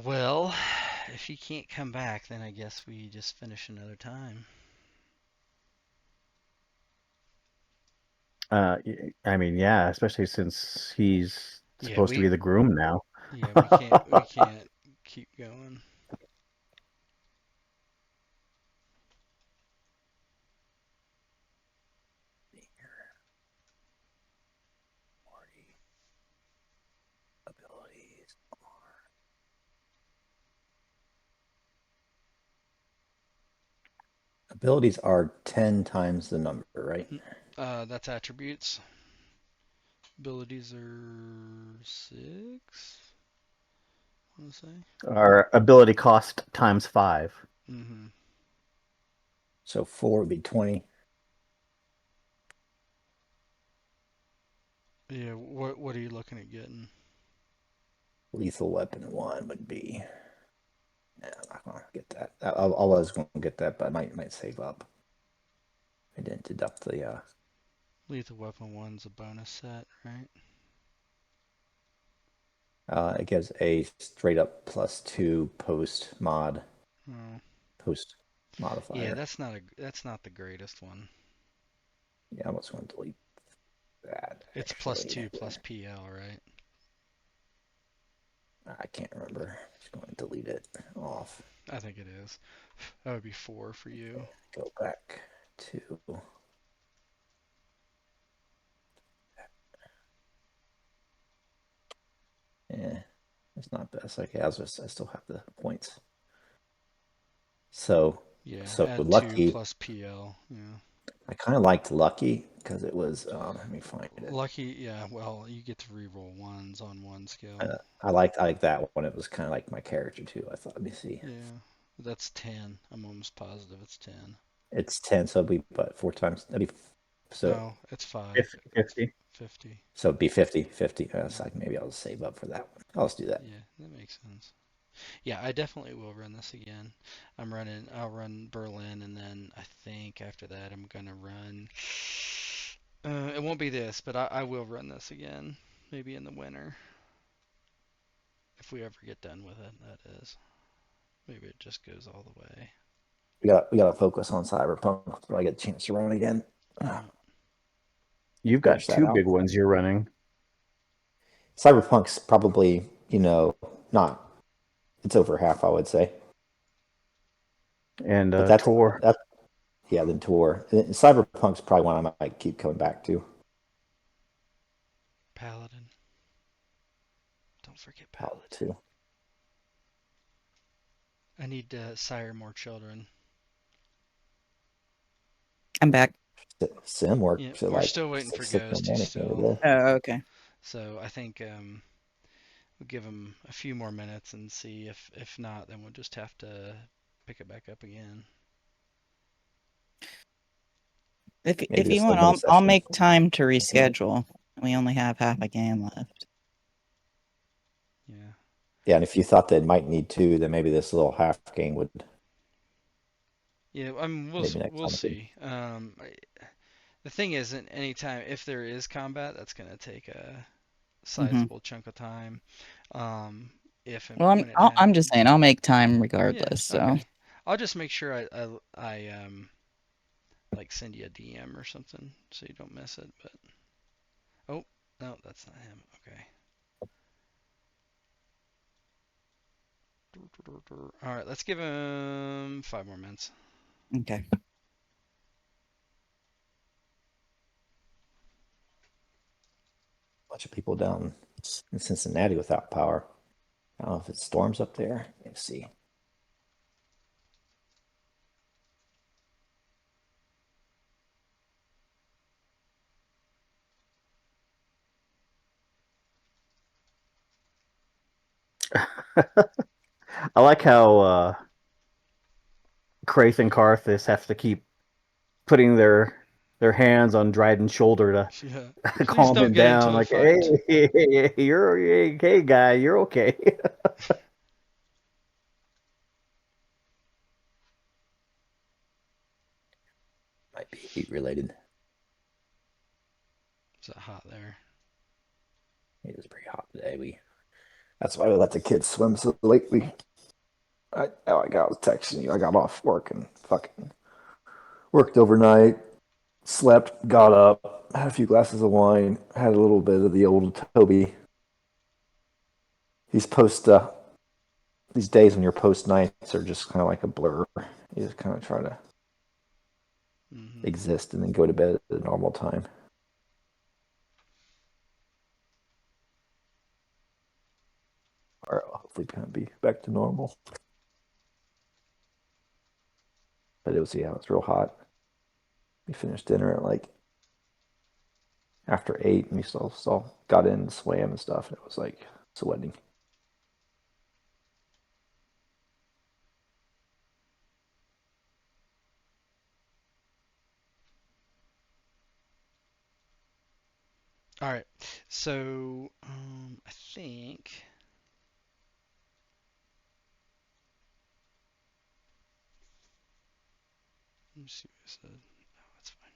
Well, if you can't come back, then I guess we just finish another time. I mean, yeah, especially since he's Yeah, supposed to be the groom now. we can't keep going. abilities. Abilities are 10 times the number, right? That's attributes. Abilities are 6. I want to say. Our ability cost times 5. Mm-hmm. So 4 would be 20. Yeah. What are you looking at getting? Lethal weapon 1 would be. Yeah, I'm not going to get that. I was going to get that, but I might save up. I didn't deduct the. Lethal weapon 1's a bonus set, right? It gives a straight up +2 post mod, Oh. post Yeah, modifier. that's not the greatest one. Yeah, I'm just going to delete that. It's +2 plus PL, right? I can't remember. I'm just going to delete it off. I think it is. That would be 4 for you. Go back to. Yeah, it's not best. Okay, I still have the points. So Yeah, so add 2 lucky. plus PL. Yeah. I kind of liked lucky because it was. Let me find it. Lucky, yeah. Well, you get to reroll ones on one skill. I liked that one. It was kind of like my character too. I thought. Let me see. Yeah, that's 10. I'm almost positive it's 10. It's 10, so it'd be but 4 times. That'd be so. No, it's 5. 50. 50. So it'd be 50. 50. So maybe I'll save up for that one. I'll just do that. Yeah, that makes sense. Yeah, I definitely will run this again. I'll run Berlin, and then I think after that I'm gonna run. It won't be this, but I will run this again, maybe in the winter, if we ever get done with it. That is, maybe it just goes all the way. We got to focus on Cyberpunk so I get a chance to run it again. Yeah. You've got 2 big ones you're running. Cyberpunk's probably, not. It's over half, I would say. And But Tor. Yeah, then Tor. Cyberpunk's probably one I might keep coming back to. Paladin. Don't forget Paladin. Too. I need to sire more children. I'm back. Sim works. Yeah, So we're still waiting for Ghost. He's still. Oh, okay. So I think we'll give him a few more minutes and see if not, then we'll just have to pick it back up again. If you want, I'll make time to reschedule. We only have half a game left. Yeah. Yeah, and if you thought they might need 2, then maybe this little half game would. Yeah, we'll see. The thing is, anytime if there is combat, that's gonna take a Hmm. sizable chunk of time. Um, if and Well, when it I'm just saying happens. I'll make time Yeah. regardless. So Okay. I'll just make sure I like send you a DM or something so you don't miss it. But oh no, that's not him. Okay. All right, let's give him 5 more minutes. okay. Bunch of people down in Cincinnati without power. I don't know if it storms up there. Let's see. I like how Kraith and Karthus have to keep putting their hands on Dryden's shoulder Yeah. to Please calm don't him get down. into a Like, hey, fight. you're okay, guy. You're okay. Might be heat related. Is it hot there? It is pretty hot today. That's why we let the kids swim so late. I was texting you. I got off work and fucking worked overnight, slept, got up, had a few glasses of wine, had a little bit of the old Toby. These days when your post nights are just kind of like a blur. You just kind of try to Mm-hmm. exist and then go to bed at a normal time. Or hopefully kind of be back to normal. But it was real hot. We finished dinner at like after 8 and we still got in and swam and stuff, and it was like sweating. All right. So I think. Let me see what I said. No, that's fine.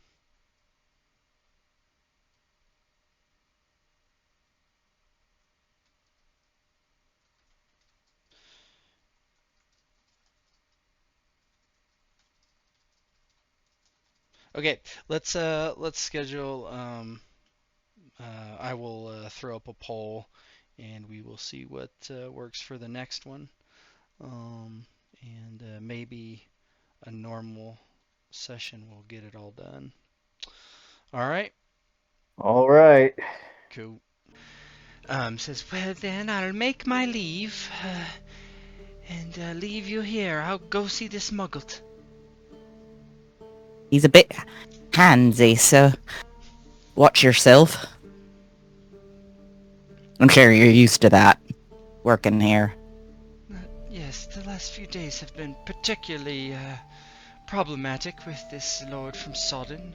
Okay, let's schedule. I will throw up a poll, and we will see what works for the next one. And maybe a normal session will get it all done. All right. All right. Cool. Says, well then I'll make my leave, and leave you here. I'll go see this Mugglet. He's a bit handsy, so watch yourself. I'm sure you're used to that, working here. Yes, the last few days have been particularly problematic with this lord from Sodden.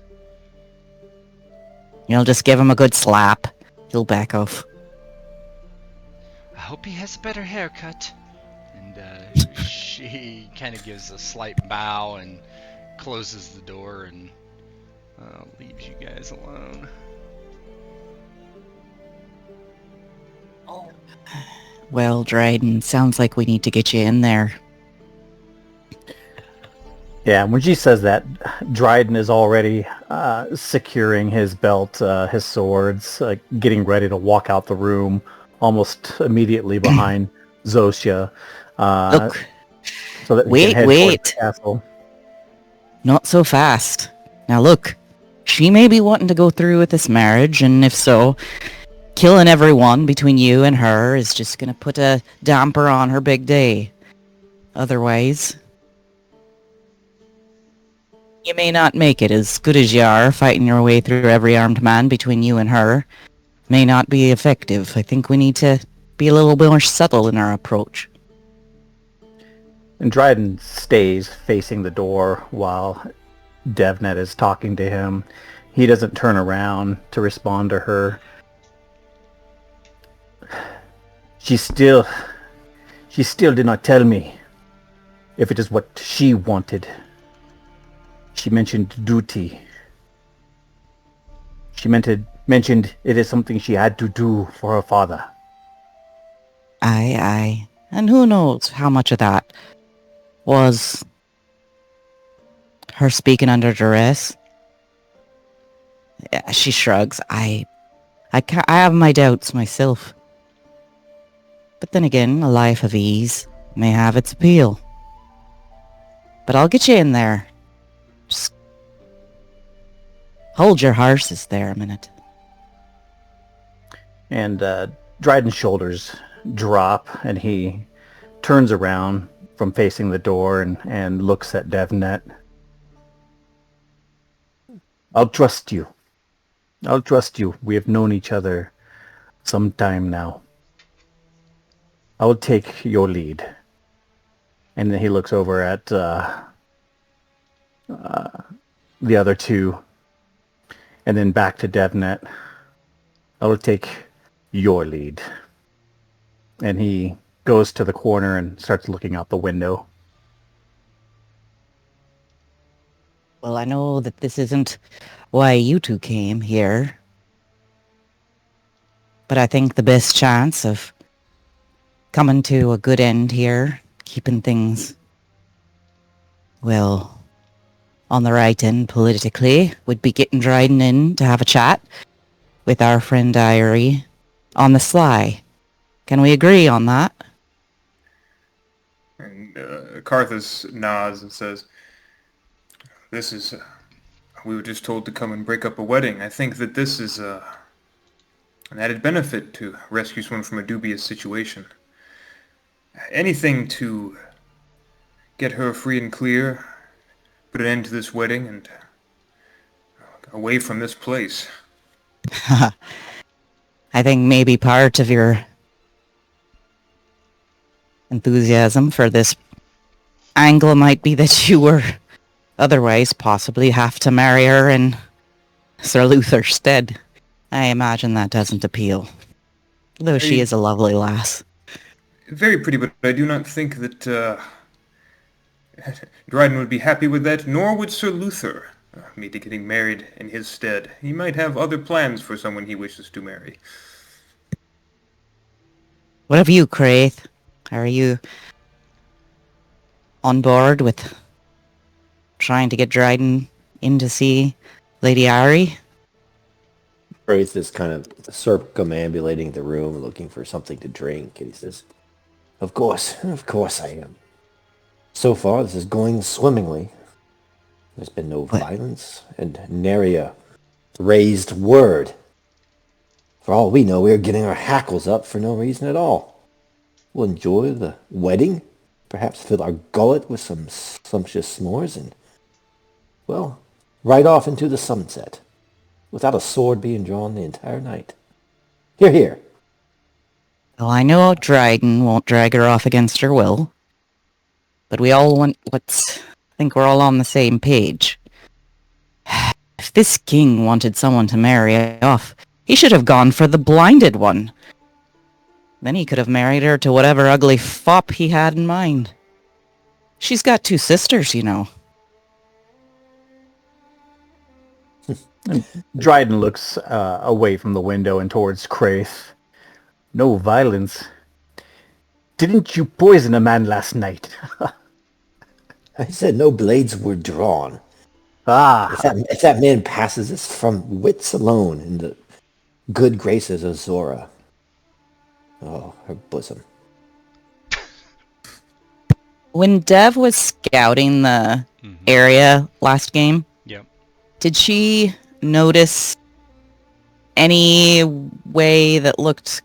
You'll just give him a good slap. He'll back off. I hope he has a better haircut. And she kind of gives a slight bow and closes the door and leaves you guys alone. Well, Dryden, sounds like we need to get you in there. Yeah, when she says that, Dryden is already securing his belt, his swords, getting ready to walk out the room, almost immediately behind Zosia, Look, so that he can head towards the wait. castle. Not so fast. Now look, she may be wanting to go through with this marriage, and if so, killing everyone between you and her is just gonna put a damper on her big day. Otherwise, you may not make it. As good as you are, fighting your way through every armed man between you and her may not be effective. I think we need to be a little bit more subtle in our approach. And Dryden stays facing the door while DevNet is talking to him. He doesn't turn around to respond to her. She still did not tell me if it is what she wanted. She mentioned duty. She mentioned it is something she had to do for her father. Aye. And who knows how much of that was her speaking under duress. Yeah, she shrugs. I have my doubts myself. But then again, a life of ease may have its appeal. But I'll get you in there. Just hold your horses there a minute. And Dryden's shoulders drop, and he turns around from facing the door and looks at Devnet. I'll trust you. I'll trust you. We have known each other some time now. I will take your lead. And then he looks over at the other two, and then back to Devnet. I will take your lead. And he goes to the corner and starts looking out the window. Well, I know that this isn't why you two came here. But I think the best chance of coming to a good end here, keeping things, well, on the right end politically, would be getting Dryden in to have a chat with our friend Eiry on the sly. Can we agree on that? And Karthus nods and says, "This is... we were just told to come and break up a wedding. I think that this is an added benefit to rescue someone from a dubious situation. Anything to get her free and clear, put an end to this wedding, and away from this place." I think maybe part of your enthusiasm for this angle might be that you were otherwise possibly have to marry her in Sir Luther's stead. I imagine that doesn't appeal. Though she is a lovely lass. Very pretty, but I do not think that Dryden would be happy with that, nor would Sir Luther, me to getting married in his stead. He might have other plans for someone he wishes to marry. What of you, Craith? Are you on board with trying to get Dryden in to see Lady Eiry? Wraith is kind of circumambulating the room looking for something to drink, and he says, of course I am. So far, this is going swimmingly. There's been no violence, and nary a raised word. For all we know, we are getting our hackles up for no reason at all. We'll enjoy the wedding, perhaps fill our gullet with some sumptuous s'mores, and, well, right off into the sunset, without a sword being drawn the entire night. Hear, hear. Well, I know Dryden won't drag her off against her will, but we all want I think we're all on the same page. If this king wanted someone to marry off, he should have gone for the blinded one. Then he could have married her to whatever ugly fop he had in mind. She's got 2 sisters, you know. Dryden looks away from the window and towards Craith. No violence. Didn't you poison a man last night? I said no blades were drawn. Ah. If that man passes us from wits alone in the good graces of Zora. Oh, her bosom. When Dev was scouting the area last game, did she notice any way that looked,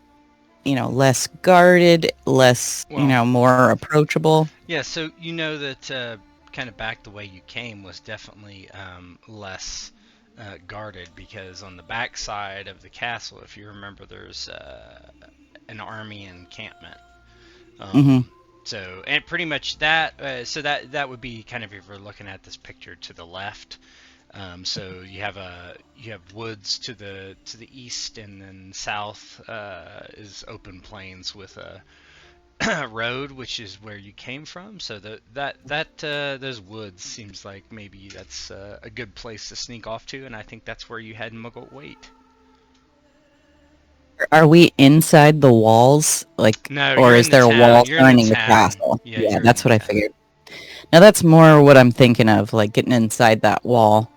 less guarded, less, more approachable? Yeah, so you know that kind of back the way you came was definitely less guarded, because on the back side of the castle, if you remember, there's an army encampment. So, and pretty much that, so that would be kind of, if you're looking at this picture to the left. So you have woods to the east, and then south is open plains with road, which is where you came from. So those woods seems like maybe that's a good place to sneak off to, and I think that's where you had Muggle wait. Are we inside the walls, like, No, or you're is in the there a town. wall You're in the surrounding the town. castle? Yeah, Yeah, you're in that's the what I town. figured. Now that's more what I'm thinking of, like getting inside that wall.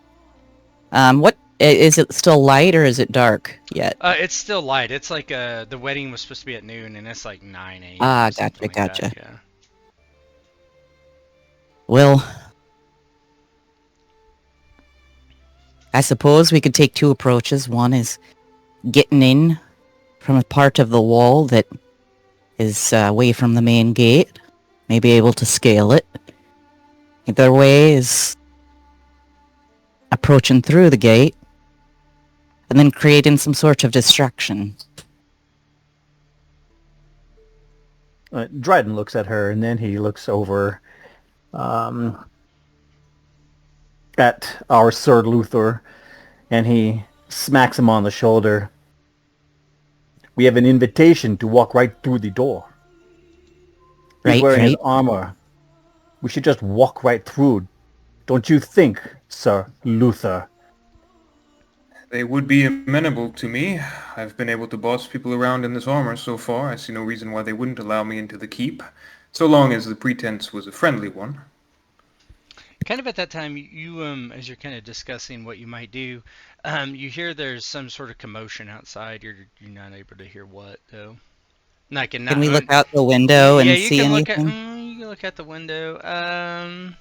Is it still light or is it dark yet? It's still light. It's like the wedding was supposed to be at noon, and it's like 9 a.m. Ah, or something gotcha, like that. gotcha. Yeah. Well, I suppose we could take two approaches. One is getting in from a part of the wall that is away from the main gate, maybe able to scale it. The other way is approaching through the gate and then creating some sort of distraction. Dryden looks at her, and then he looks over at our Sir Luther, and he smacks him on the shoulder. We have an invitation to walk right through the door. He's Right, wearing his right. armor. We should just walk right through. Don't you think, Sir Luther? They would be amenable to me. I've been able to boss people around in this armor so far. I see no reason why they wouldn't allow me into the keep, so long as the pretense was a friendly one. Kind of at that time, as you're kind of discussing what you might do, you hear there's some sort of commotion outside. You're not able to hear what though. Like, Can we look out the window yeah, and you see can look at anything? you can look at the window.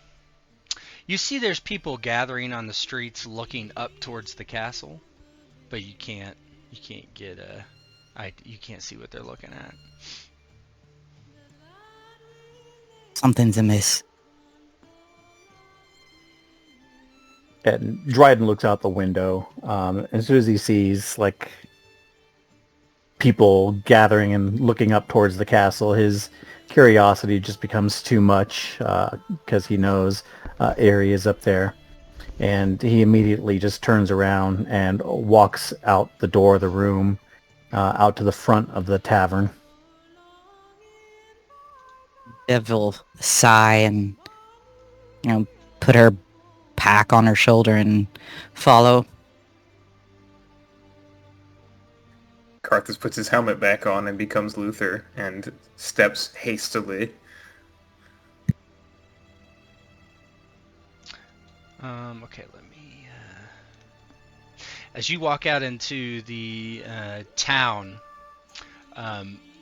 You see there's people gathering on the streets looking up towards the castle, but you can't get you can't see what they're looking at. Something's amiss. And Dryden looks out the window. As soon as he sees like people gathering and looking up towards the castle, his curiosity just becomes too much because he knows Eiry is up there, and he immediately just turns around and walks out the door of the room, out to the front of the tavern. Dev will sigh and, put her pack on her shoulder and follow. Carthus puts his helmet back on and becomes Luther and steps hastily. Okay, let me. As you walk out into the town,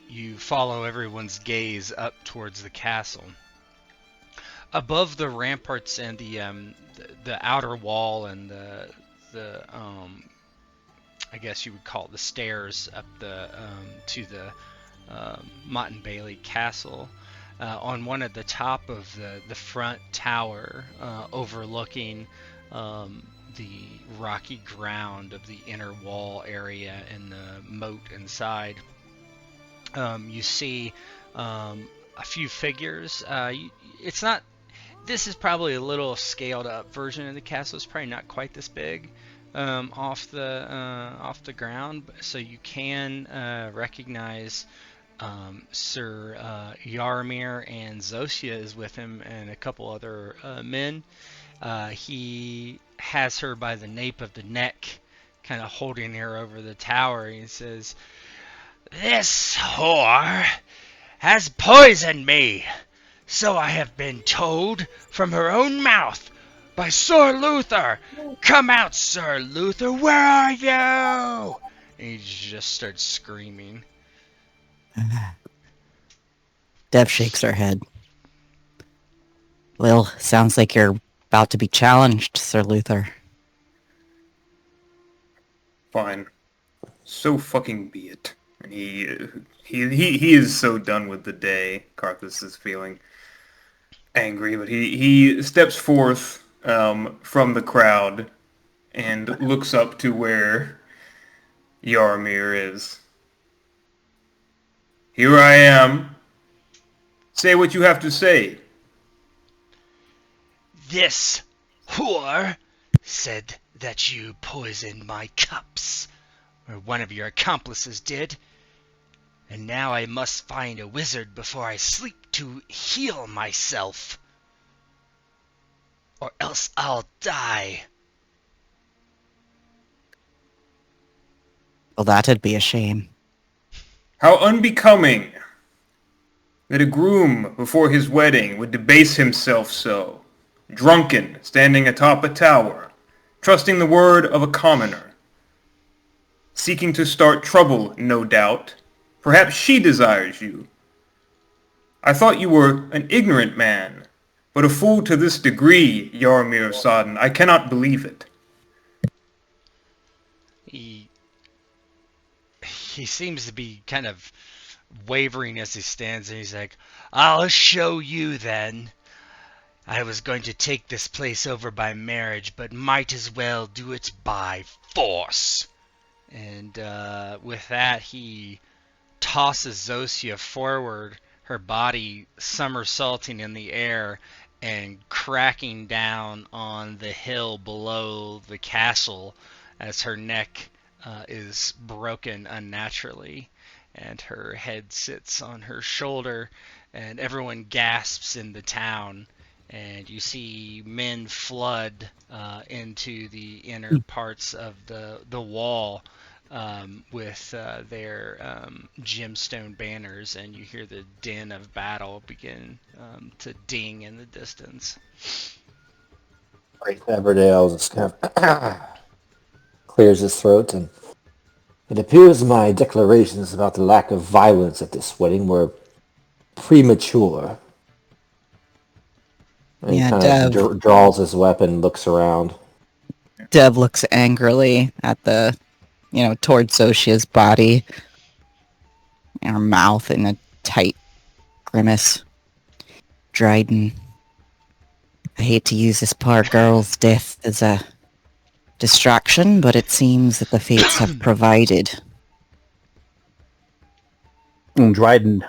you follow everyone's gaze up towards the castle. Above the ramparts and the outer wall and the I guess you would call it the stairs up to the Mott and Bailey Castle. On one at the top of the front tower, overlooking the rocky ground of the inner wall area and the moat inside, you see a few figures. It's not. This is probably a little scaled up version of the castle. It's probably not quite this big off the ground, so you can recognize Sir Yarmir, and Zosia is with him, and a couple other men. He has her by the nape of the neck, kind of holding her over the tower. He says, "This whore has poisoned me, so I have been told from her own mouth by Sir Luther. Come out, Sir Luther, where are you?" And he just starts screaming. Dev shakes her head. Well, sounds like you're about to be challenged, Sir Luther. Fine. So fucking be it. And he is so done with the day. Carthus is feeling angry, but he steps forth from the crowd and looks up to where Yarmir is. "Here I am. Say what you have to say." "This whore said that you poisoned my cups, or one of your accomplices did, and now I must find a wizard before I sleep to heal myself, or else I'll die. Well, that'd be a shame. How unbecoming that a groom before his wedding would debase himself so, drunken, standing atop a tower, trusting the word of a commoner, seeking to start trouble, no doubt. Perhaps she desires you. I thought you were an ignorant man, but a fool to this degree, Yarmir Sodden, I cannot believe it. He seems to be kind of wavering as he stands, and he's like, I'll show you then. I was going to take this place over by marriage, but might as well do it by force. And with that, he tosses Zosia forward, her body somersaulting in the air and cracking down on the hill below the castle as her neck is broken unnaturally, and her head sits on her shoulder, and everyone gasps in the town. And you see men flood into the inner parts of the wall with their gemstone banners, and you hear the din of battle begin to ding in the distance. Right, Everdale just kind of clears his throat, and it appears my declarations about the lack of violence at this wedding were premature. And he Yeah, kind Dev. of draws his weapon, looks around. Dev looks angrily at the, towards Zoshia's body, and her mouth in a tight grimace. Dryden, I hate to use this poor girl's death as a distraction, but it seems that the fates have provided. And Dryden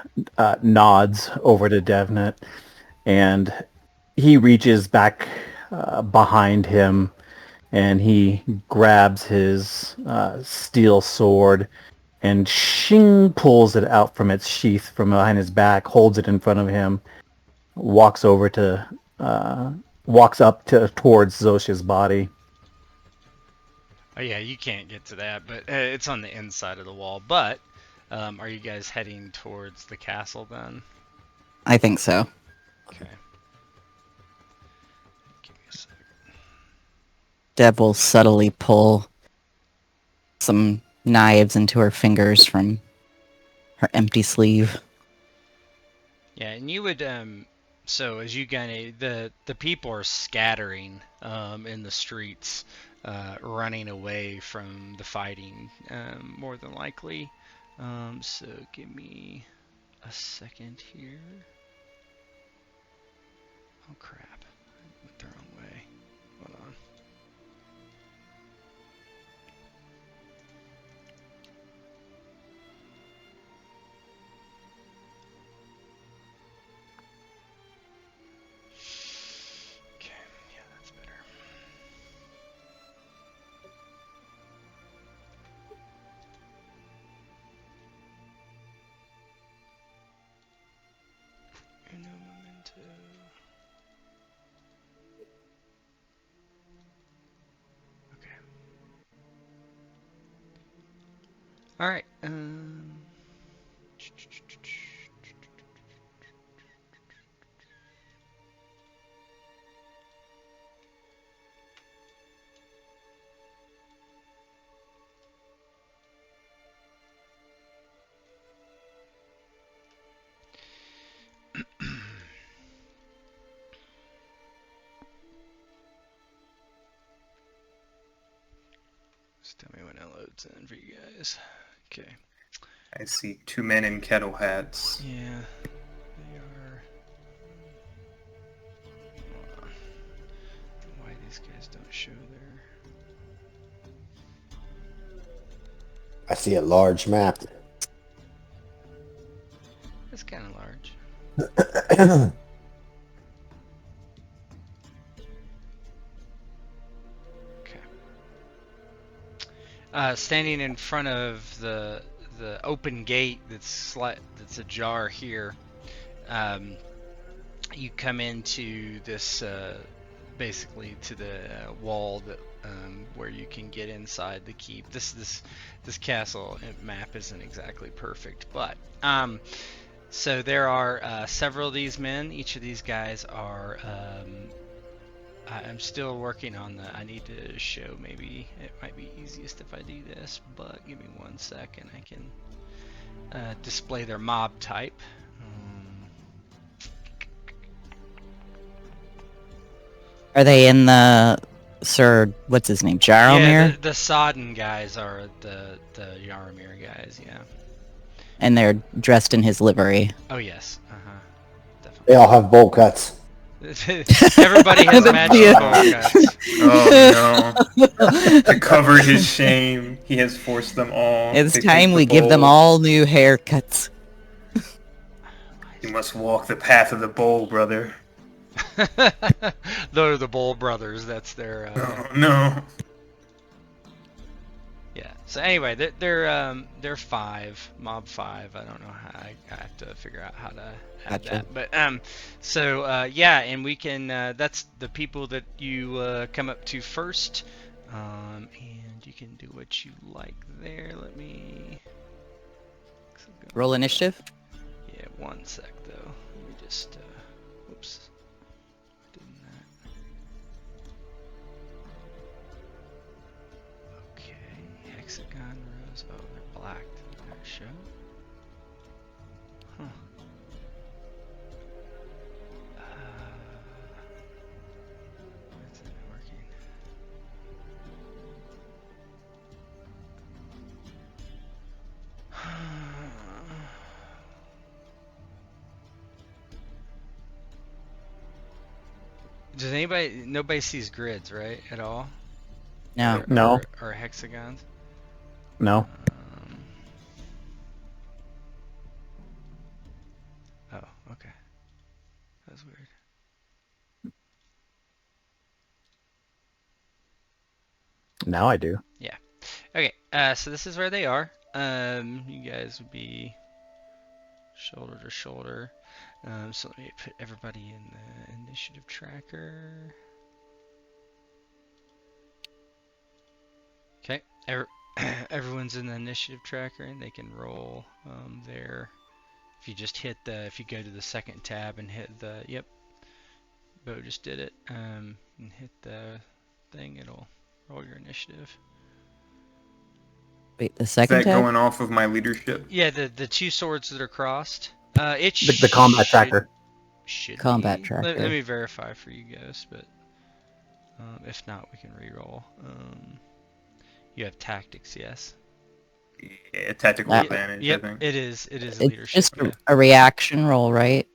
nods over to Devnet, and he reaches back behind him, and he grabs his steel sword and shing pulls it out from its sheath from behind his back, holds it in front of him, walks up towards Zoshia's body. Oh yeah, you can't get to that, but it's on the inside of the wall. But are you guys heading towards the castle then? I think so. Okay. Give me a sec. Dev will subtly pull some knives into her fingers from her empty sleeve. Yeah, and you would so as you the people are scattering in the streets, running away from the fighting, more than likely. So give me a second here. Oh crap! I went the wrong way. Hold on. Okay, yeah, that's better. Uno momento. Okay. All right. Just tell me when it loads in for you guys. Okay. I see two men in kettle hats. Yeah, they are. Hold on. Why these guys don't show their. I see a large map. It's kind of large. Okay. Standing in front of the the open gate that's ajar here, you come into this basically to the wall that where you can get inside the keep. This castle map isn't exactly perfect, but so there are several of these men. Each of these guys are. I'm still working on the. I need to show. Maybe it might be easiest if I do this, but give me 1 second. I can display their mob type. Are they in the Sir? What's his name? Yeah, Jaromir? the Sodden guys are the Yarmir guys. Yeah. And they're dressed in his livery. Oh yes. They Definitely. all have bowl cuts. Everybody has matching bowl cuts. Oh no! To cover his shame, he has forced them all. It's to time take the we give them bowl. all new haircuts. You must walk the path of the bowl, brother. They're the Bull Brothers. That's their. Oh no! Yeah. So anyway, they're 5, mob 5. I don't know how I have to figure out how to add Gotcha. that. But so yeah, and we can. That's the people that you come up to first, and you can do what you like there. Let me. Roll initiative. Yeah, 1 sec though. Let me just. Whoops. Didn't that. Okay, hexagon rows. Oh, they're black. Did that show? Huh. Why isn't it working? Does nobody sees grids, right, at all? No. No. Or hexagons? No. Um, oh, okay. That's weird. Now I do. Yeah. Okay, so this is where they are. You guys would be shoulder to shoulder. So let me put everybody in the initiative tracker. Okay, everyone's in the initiative tracker, and they can roll there. If you just if you go to the second tab and hit the, yep, Bo just did it, and hit the thing, it'll roll your initiative. Wait, the Is second that tab? going off of my leadership? Yeah, the two swords that are crossed. The combat tracker. Should Combat be. tracker. Let me verify for you guys, but if not, we can reroll. You have tactics, yes? Yeah, tactical advantage, Yep, I think. it is a It's leadership. just Yeah. a reaction roll, right?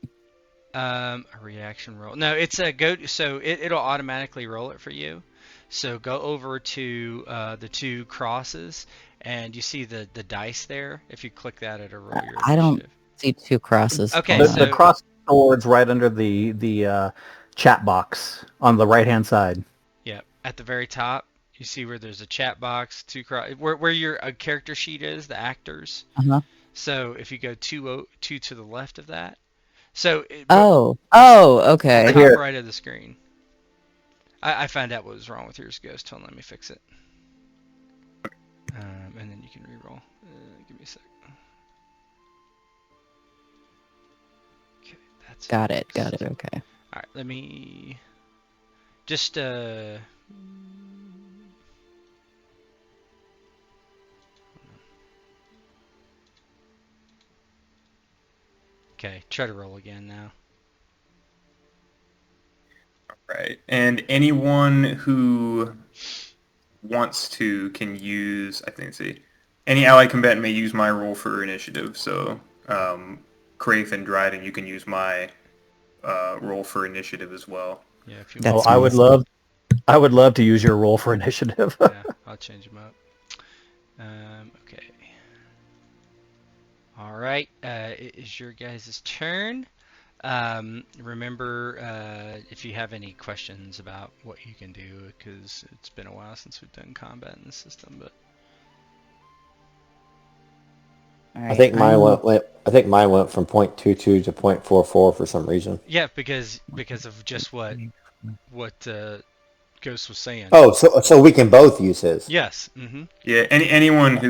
A reaction roll. No, it's a go. So it'll automatically roll it for you. So go over to the two crosses, and you see the dice there. If you click that, it'll roll your I don't initiative. see two crosses. Okay, Hold The, on. the cross swords right under the chat box on the right hand side. Yeah, at the very top, you see where there's a chat box, where your character sheet is, the actors. Uh-huh. So if you go two to the left of that, so Oh, okay. top right of the screen. I found out what was wrong with yours, Ghost. Hold on, let me fix it. And then you can reroll. Give me a sec. Okay, that's Got it. fixed. Okay. All right, let me just okay, try to roll again now. Right. And anyone who wants to can use, I think, see, any allied combatant may use my roll for initiative. So, Kraith and Dryden, you can use my roll for initiative as well. Yeah, if you That's want. I would love to use your roll for initiative. Yeah, I'll change them up. Okay. All right, it is your guys' turn. Remember, if you have any questions about what you can do, because it's been a while since we've done combat in the system, but All I right. think mine went from 0.22 to 0.44 for some reason. Yeah, because of just what Ghost was saying. Oh, so we can both use his. Yes. Mm-hmm. Yeah, anyone Oh,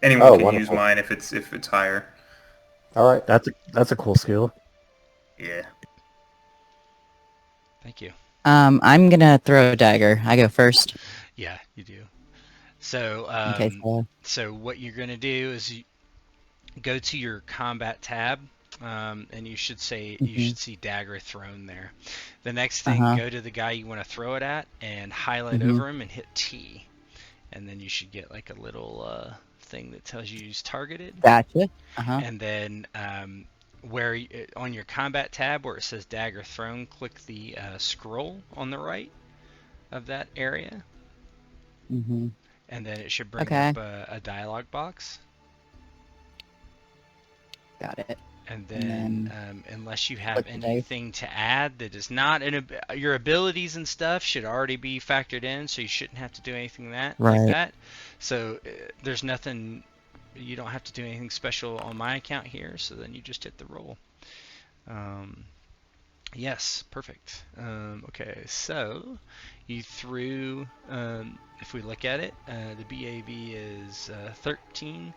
can use wonderful. mine if it's higher. All right. That's a cool skill. Yeah. Thank you. I'm gonna throw a dagger. I go first. Yeah, you do. So, Okay. so what you're gonna do is you go to your combat tab, and you should Mhm. see dagger thrown there. The next thing, Uh-huh. go to the guy you want to throw it at and highlight Mhm. over him and hit T, and then you should get like a little thing that tells you he's targeted. Gotcha. Uh-huh. And then on your combat tab where it says dagger thrown, click the scroll on the right of that area, Mhm. and then it should bring Okay. up a dialog box. Got it. And And then, then unless you have click the dice. anything to add that is not your abilities and stuff should already be factored in, so you shouldn't have to do anything like Right. that. So there's nothing. You don't have to do anything special on my account here. So then you just hit the roll. Yes, perfect. Okay, so you threw. If we look at it, the BAB is 13.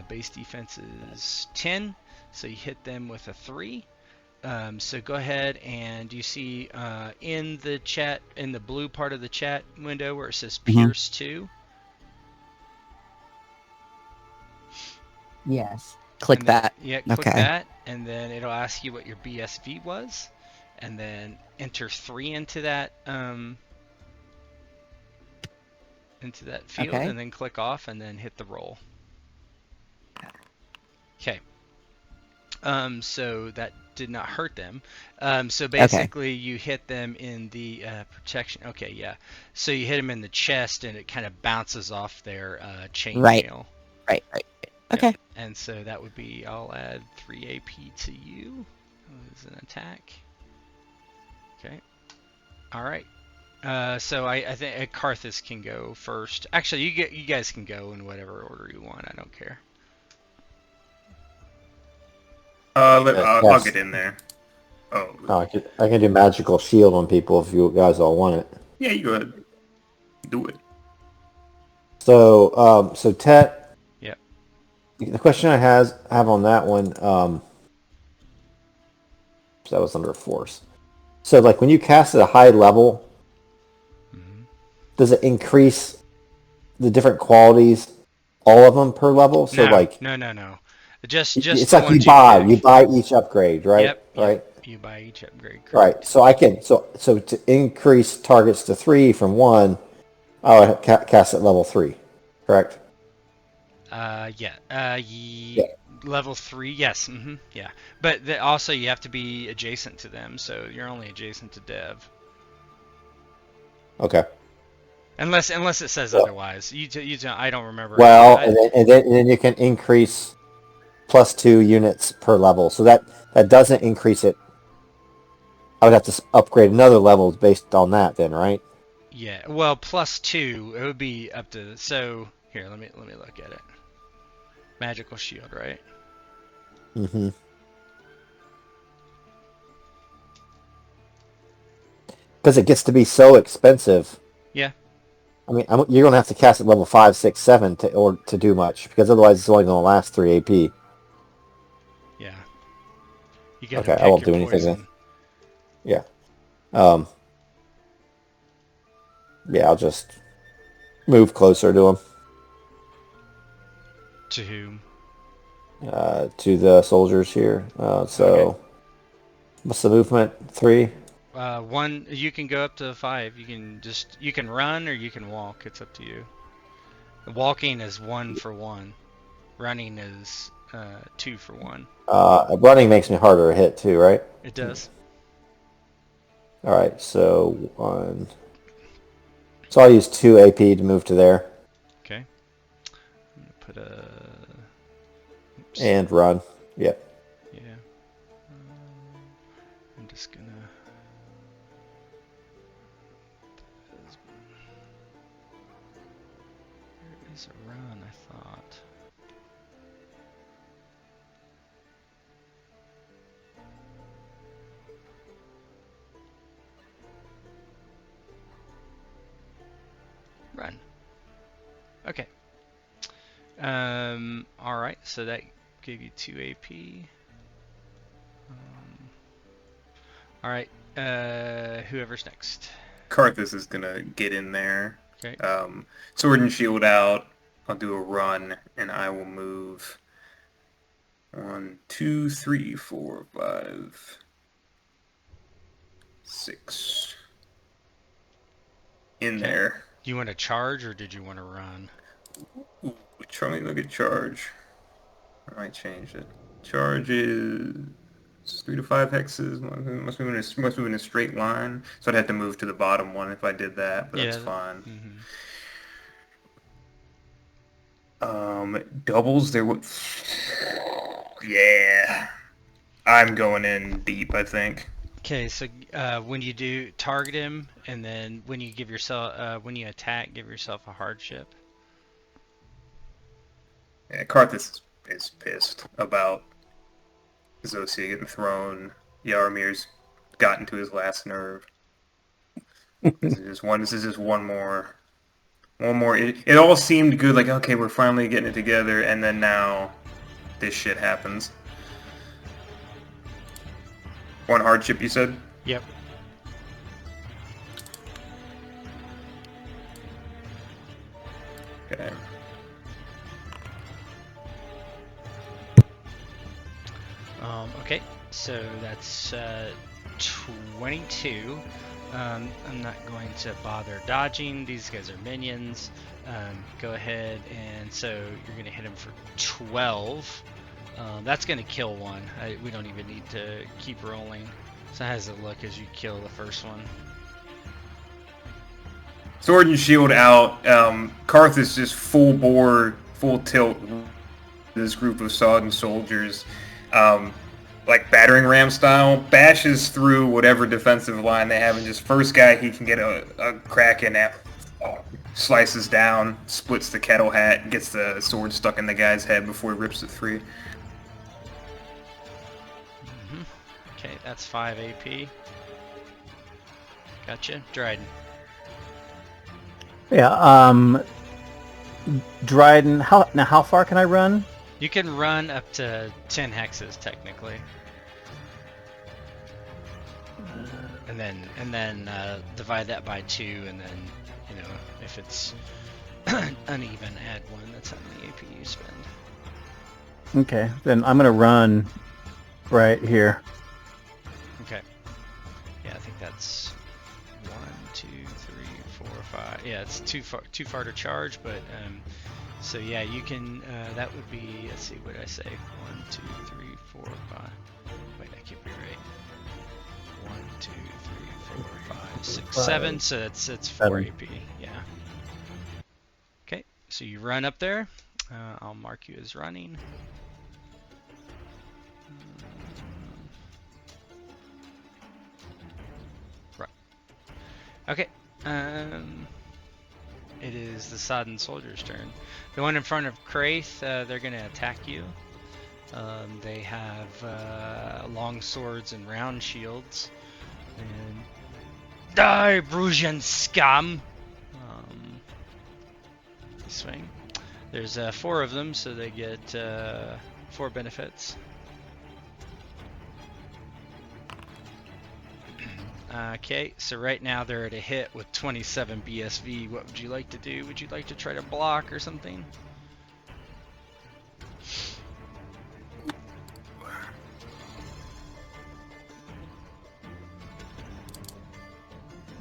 Base defense is 10. So you hit them with a 3. So go ahead and you see in the chat, in the blue part of the chat window where it says Mhm. Pierce 2. Yes. Click And then, that. yeah, click Okay. that, and then it'll ask you what your BSV was, and then enter 3 into that field, Okay. and then click off, and then hit the roll. Okay. So that did not hurt them. So basically, you hit them in the protection. Okay, yeah. So you hit them in the chest, and it kind of bounces off their chainmail. Right. Yep. Okay. And so that would be, I'll add 3 AP to you as an attack. Okay. All right. So I think Karthus can go first. Actually, you guys can go in whatever order you want. I don't care. I'll get in there. Oh, I can do magical shield on people if you guys all want it. yeah, you go ahead. Do it. So Tet. Yep. The question I have on that one, so that was under force. So like when you cast at a high level, Mm-hmm. does it increase the different qualities, all of them per level? So like No. Just it's the like ones you pick. you buy each upgrade, right? Yep. Right. You buy each upgrade, Right. correct? So I can so to increase targets to 3 from 1, I would cast at level 3, correct? Yeah. Yeah. Level 3, yes. Mm-hmm. Yeah. But also you have to be adjacent to them, so you're only adjacent to Dev. Okay. Unless it says So, otherwise. I don't remember. well, and then you can increase +2 units per level. So that doesn't increase it. I would have to upgrade another level based on that then, right? Yeah. Well, +2, it would be up to. So here, let me look at it. Magical shield, right? Mm-hmm. Because it gets to be so expensive. Yeah. I mean, you're going to have to cast at level 5, 6, 7 to do much, because otherwise it's only going to last 3 AP. Yeah. You got to Okay, I pick won't your do anything then. poison. Yeah. Yeah, I'll just move closer to him. To whom? To the soldiers here. Okay. What's the movement? 3? One. You can go up to 5. You can run or you can walk. It's up to you. Walking is 1 for 1. Running is 2 for 1. Running makes me harder to hit too, right? It does. All right, so 1. So I'll use 2 AP to move to there. Okay. I'm gonna put a. Oops. And run. Yep. Yeah. I'm just gonna. There is a run, I thought. All right, so that gave you 2 AP. All right, whoever's next. Karthus is gonna get in there. Okay. Sword and shield out. I'll do a run, and I will move 1, 2, 3, 4, 5, 6 in Okay. there. Do you want to charge or did you want to run? Ooh, try me look at charge. I might change it. Charge is 3 to 5 hexes. Must move in a straight line. So I'd have to move to the bottom one if I did that, but that's fine. Doubles there would. Yeah, I'm going in deep, I think. Okay, so when you do target him, and then when you give yourself when you attack, give yourself a hardship. Yeah, Karthus is pissed about Zosia getting thrown. Yaromir's gotten to his last nerve. This is just one more. It all seemed good, like, okay, we're finally getting it together, and then now this shit happens. 1 hardship, you said? Yep. Okay. Okay, so that's 22. I'm not going to bother dodging. These guys are minions. Go ahead, and so you're going to hit him for 12. That's going to kill one. We don't even need to keep rolling. So how does it look as you kill the first one? Sword and shield out. Karthus just full bore, full tilt. This group of sodden soldiers, like battering ram style, bashes through whatever defensive line they have, and just first guy he can get a crack in at, slices down, splits the kettle hat, gets the sword stuck in the guy's head before he rips it free. Okay, that's 5 AP. Gotcha. Dryden. Yeah. Dryden. How far can I run? You can run up to 10 hexes technically, and then divide that by 2, and then if it's uneven, add 1. That's how many AP you spend. Okay, then I'm gonna run right here. Okay. Yeah, I think that's 1, 2, 3, 4, 5. Yeah, it's too far to charge, but so yeah, you can. That would be. Let's see, what did I say? 1, 2, 3, 4, 5. Wait, I can't be right. 1, 2, 3, 4, 5, 6, 7. So it's 4 AP. Yeah. Okay, so you run up there. I'll mark you as running. Right. Okay. It is the sodden soldier's turn. The one in front of Kraith, they're going to attack you. They have long swords and round shields. And die, Brusian scum! They swing. There's 4 of them, so they get 4 benefits. Okay, so right now they're at a hit with 27 BSV. What would you like to do? Would you like to try to block or something?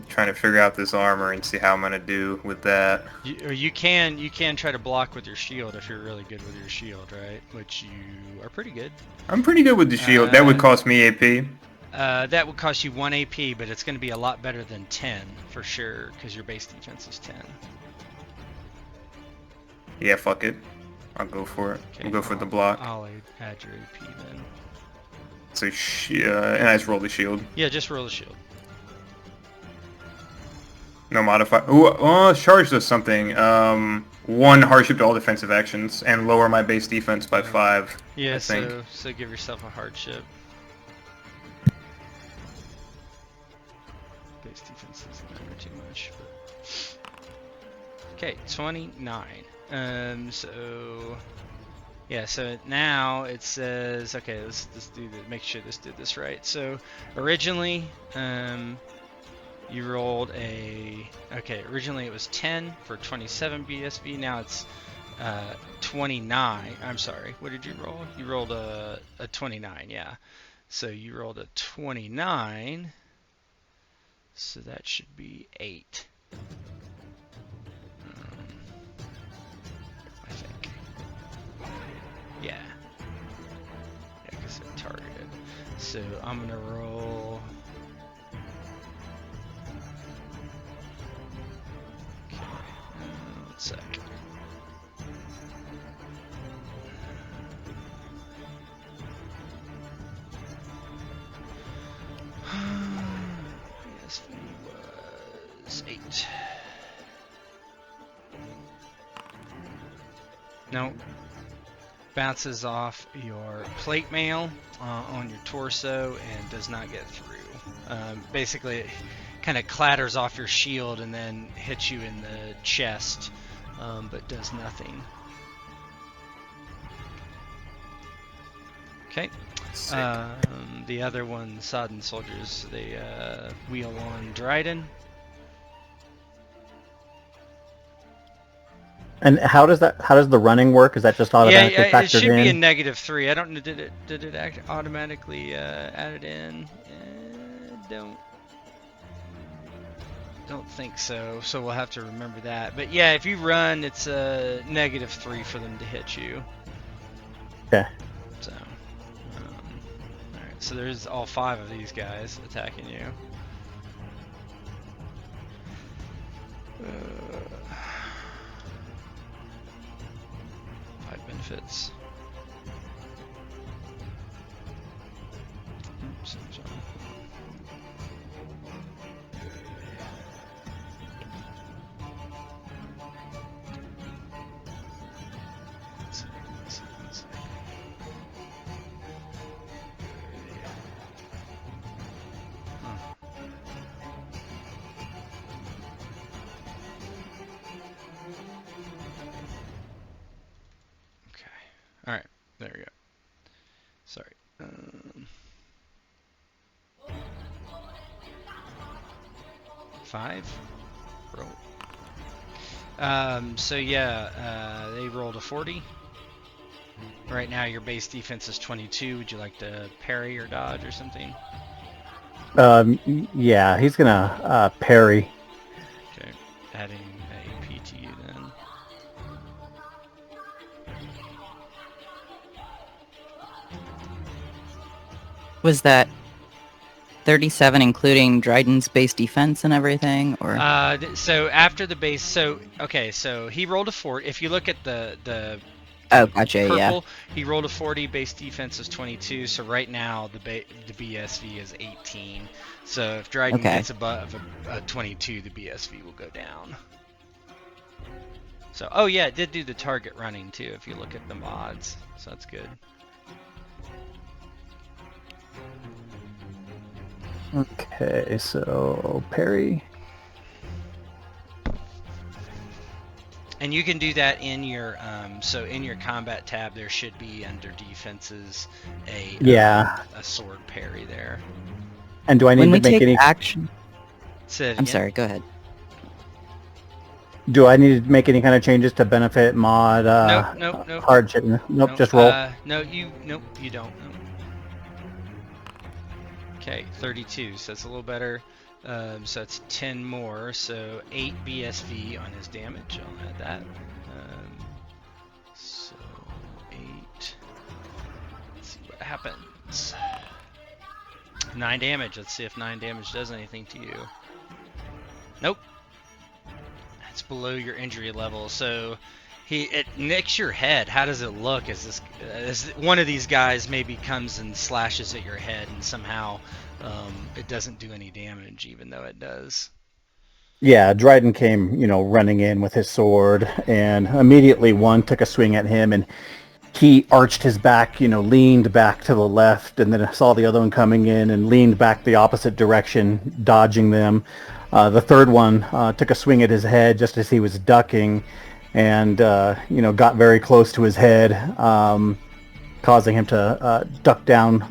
Trying to figure out this armor and see how I'm gonna do with that. You can try to block with your shield if you're really good with your shield, right? Which you are pretty good. I'm pretty good with the shield. That would cost me AP. That would cost you 1 AP, but it's going to be a lot better than 10 for sure, because your base defense is 10. Yeah, fuck it. I'll go for it. Okay, We'll go for the block. I'll add your AP then. So, and I just roll the shield. Yeah, just roll the shield. No modifier. Ooh, charge does something. 1 hardship to all defensive actions, and lower my base defense by 5. Yeah, I think. so give yourself a hardship. Base defense doesn't matter too much. But... Okay, 29. So yeah, so now it says, okay, let's do this, make sure this did this right. So originally, you rolled originally it was 10 for 27 BSV. Now it's 29. I'm sorry, what did you roll? You rolled a 29, yeah. So you rolled a 29, so that should be 8. I think. Yeah. Yeah, because they're targeted. So I'm gonna roll. Okay. 1 sec. BSV was 8. No. Bounces off your plate mail on your torso and does not get through. Basically, it kind of clatters off your shield and then hits you in the chest, but does nothing. Okay. The other one, Sodden Soldiers, they wheel on Dryden. And how does the running work? Is that just automatically Yeah, factored it should in? be a -3. I don't know. Did it automatically add it in? Don't think so. So we'll have to remember that. But yeah, if you run, it's a -3 for them to hit you. Okay. So, all right. So there's all 5 of these guys attacking you. Benefits. Oops, I'm sorry. Let's see. All right, there we go. Sorry. 5. Roll. So yeah, they rolled a 40. Right now, your base defense is 22. Would you like to parry or dodge or something? Yeah, he's gonna parry. Okay, adding AP to you then. Was that 37 including Dryden's base defense and everything, or? So after the base, so he rolled a 40. If you look at the Oh, gotcha. purple, Yeah. he rolled a 40. Base defense is 22. So right now the BSV is 18. So if Dryden gets above a 22, the BSV will go down. So oh yeah, it did do the target running too. If you look at the mods, so that's good. Okay, so parry. And you can do that in your so in your combat tab there should be under defenses a sword parry there. And do I need when we to make take any action? I'm sorry, go ahead. Do I need to make any kind of changes to benefit mod? Nope. Hardship. Nope. Just roll. Nope, you don't. Nope. Okay, 32. So that's a little better. So it's 10 more. So 8 BSV on his damage. I'll add that. So 8. Let's see what happens. 9 damage. Let's see if 9 damage does anything to you. Nope. That's below your injury level. So it nicks your head. How does it look as one of these guys maybe comes and slashes at your head and somehow it doesn't do any damage even though it does? Yeah, Dryden came, running in with his sword, and immediately one took a swing at him, and he arched his back, leaned back to the left, and then saw the other one coming in and leaned back the opposite direction, dodging them. The third one took a swing at his head just as he was ducking, and got very close to his head, causing him to duck down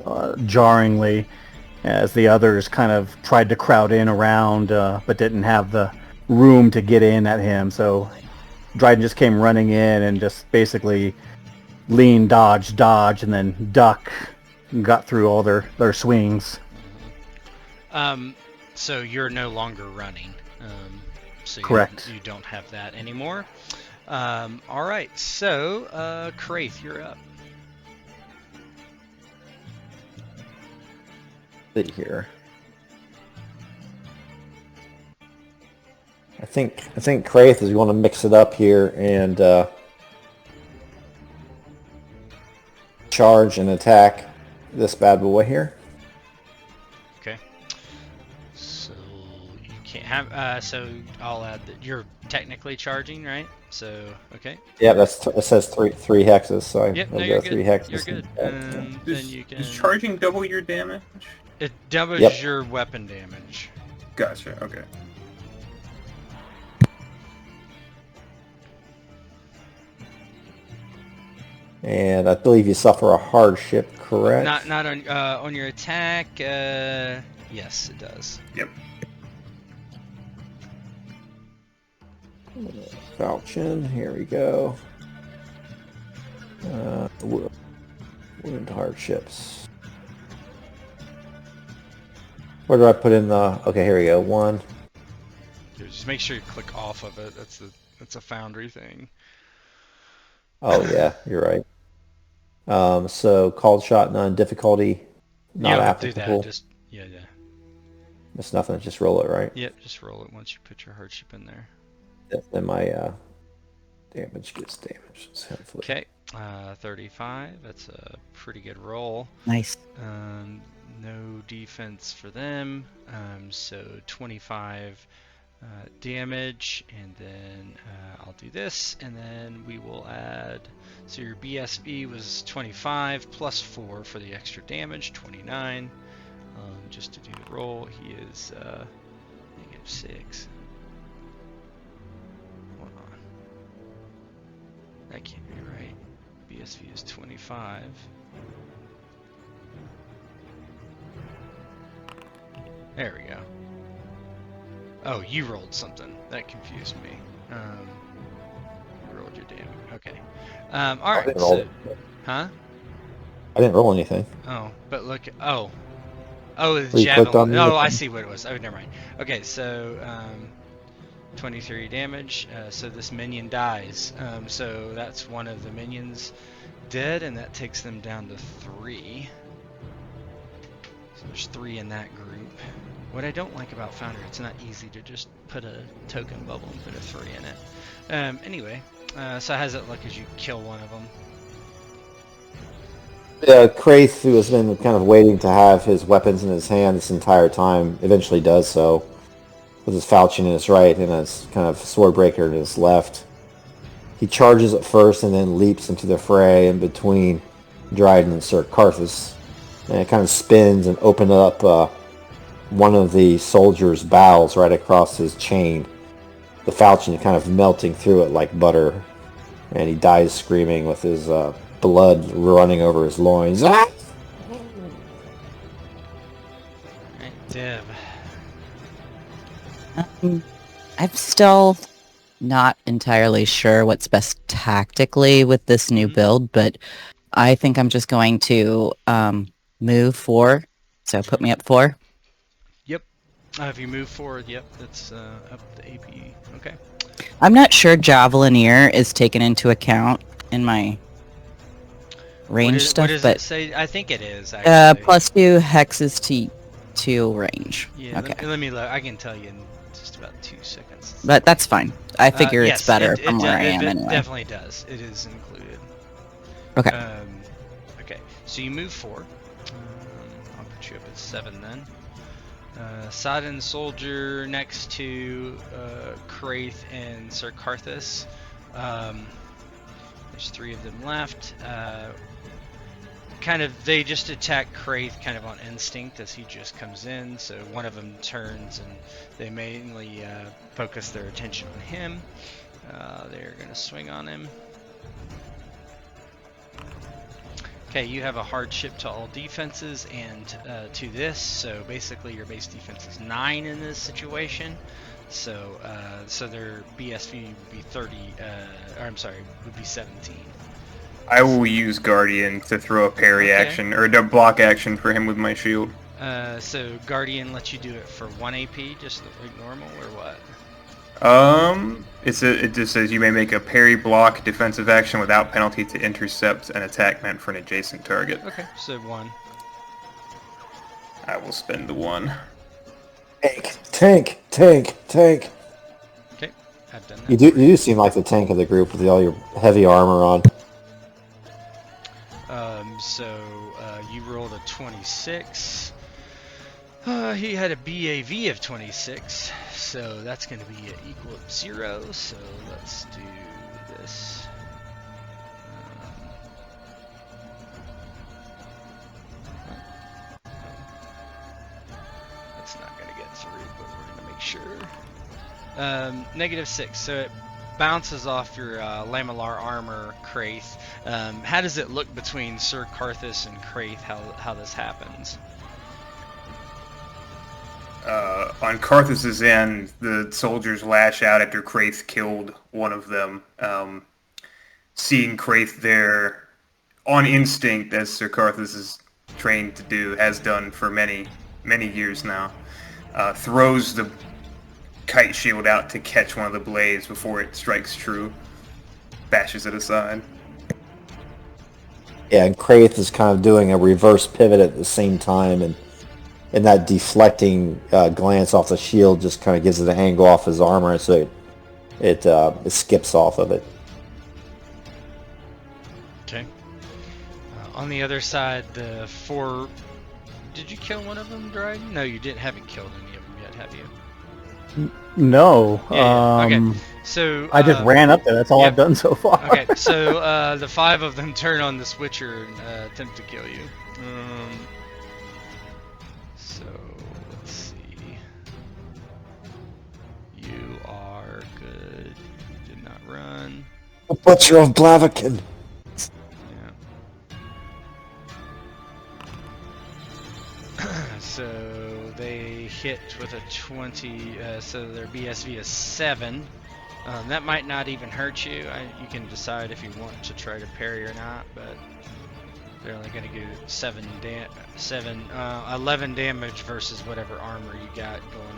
jarringly as the others kind of tried to crowd in around, but didn't have the room to get in at him. So Dryden just came running in and just basically lean, dodge, and then duck, and got through all their swings. So you're no longer running. So Correct. You don't have that anymore. All right. So, Kraith, you're up. See here. I think Kraith is going to mix it up here and charge and attack this bad boy here. Okay. So you can't have. So I'll add that you're technically charging, right? So okay. Yeah, it says three hexes, so Yep. I'll No, go you're 3 good. hexes. You're good. Then you can. Is charging double your damage? It doubles Yep. your weapon damage. Gotcha. Okay. And I believe you suffer a hardship, correct? Not on your attack. Yes, it does. Yep. Falchion, here we go. Wound hardships. Where do I put in the? Okay, here we go. 1. Just make sure you click off of it. That's a Foundry thing. Oh yeah, you're right. So called shot, none, difficulty, not Do that. applicable. Just yeah. It's nothing. Just roll it, right? Yep. Just roll it once you put your hardship in there. Then my damage gets damaged. So hopefully. Okay. 35. That's a pretty good roll. Nice. No defense for them. So 25 damage, and then I'll do this, and then we will add. So your BSB was 25 plus 4 for the extra damage, 29. Just to do the roll, he is -6. Hold on. That can't be right. BSV is 25. There we go. Oh, you rolled something. That confused me. You rolled your damage. Okay. All right. didn't roll So, it. huh? I didn't roll anything. Oh, but look. Oh, the You clicked on javelin. the Oh, I thing. see what it was. Oh, never mind. Okay, so 23 damage. So this minion dies. So that's one of the minions dead, and that takes them down to 3. So there's 3 in that group. What I don't like about Foundry, it's not easy to just put a token bubble and put a 3 in it. Anyway, so how's it look as you kill one of them? Yeah, Kraith, who has been kind of waiting to have his weapons in his hand this entire time, eventually does so with his falchion in his right and his kind of swordbreaker in his left. He charges at first and then leaps into the fray in between Dryden and Sir Carthus, and it kind of spins and opens up one of the soldiers' bowels right across his chain. The falchion kind of melting through it like butter, and he dies screaming with his blood running over his loins. Alright, Dev. I'm still not entirely sure what's best tactically with this new build, but I think I'm just going to move 4. So put me up 4. Yep. If you move forward, yep, that's up the AP. Okay. I'm not sure Javelineer is taken into account in my range stuff, what does but it say? I think it is, actually. +2 hexes to range. Yeah, Okay. let me look. I can tell you in just about 2 seconds. But that's fine. I figure Yes, it's better it from where I am it anyway. definitely does. It is included. Okay. Okay, so you move 4. I'll put you up at 7 then. Sodden soldier next to Kraith and Sir Carthus. There's 3 of them left. They just attack Kraith kind of on instinct as he just comes in. So one of them turns and they mainly focus their attention on him. They're going to swing on him. Okay, you have a hardship to all defenses and to this, so basically your base defense is 9 in this situation. So so their BSV would be 30, or I'm sorry, would be 17. I will use Guardian to throw a parry action, or a block action for him with my shield. So Guardian lets you do it for 1 AP, just like normal, or what? It just says you may make a parry block defensive action without penalty to intercept an attack meant for an adjacent target. Okay, so 1. I will spend the 1. Tank. Okay, I've done that. You do seem like the tank of the group with all your heavy armor on. So you rolled a 26. He had a BAV of 26, so that's going to be equal to 0. So let's do this. That's not going to get through, but we're going to make sure. -6, so it bounces off your lamellar armor, Kraith. How does it look between Sir Karthus and Kraith, how this happens? On Karthus's end, the soldiers lash out after Kraith killed one of them. Seeing Kraith there on instinct, as Sir Karthus is trained to do, has done for many, many years now, throws the kite shield out to catch one of the blades before it strikes true, bashes it aside. Yeah, and Kraith is kind of doing a reverse pivot at the same time, and that deflecting glance off the shield just kind of gives it an angle off his armor, and so it skips off of it. Okay. On the other side, the 4... Did you kill one of them, Dryden? No, you haven't killed any of them yet, have you? No. Yeah. Okay. So I just ran up there. That's all I've done so far. Okay. So the 5 of them turn on the Switcher and attempt to kill you. So let's see. You are good. You did not run. A butcher of Blaviken. Yeah. So they hit with a 20. So their BSV is 7. That might not even hurt you. You can decide if you want to try to parry or not, but they're only going to do 11 damage versus whatever armor you got going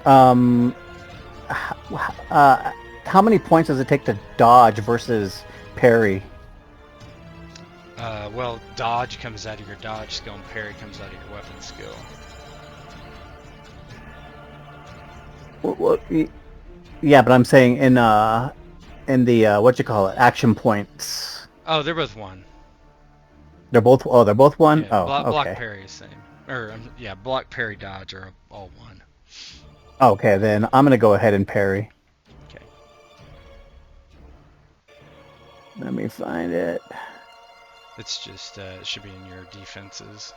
on. How many points does it take to dodge versus parry? Well, dodge comes out of your dodge skill, and parry comes out of your weapon skill. Yeah, but I'm saying in the what you call it, action points. Oh, they're both 1. They're both 1. Yeah, oh, block okay. parry is the same. Or block, parry, dodge are all 1. Okay, then I'm gonna go ahead and parry. Okay. Let me find it. It's just it should be in your defenses.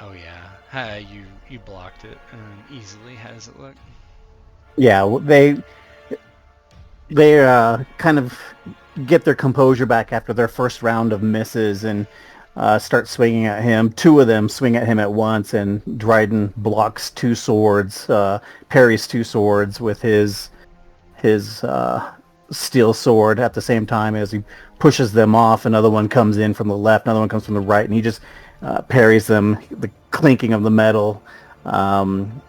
Oh yeah, hi, you blocked it easily. How does it look? Yeah, they kind of get their composure back after their first round of misses and start swinging at him. 2 of them swing at him at once, and Dryden blocks 2 swords, parries 2 swords with his steel sword at the same time as he pushes them off. Another one comes in from the left, another one comes from the right, and he just parries them, the clinking of the metal, and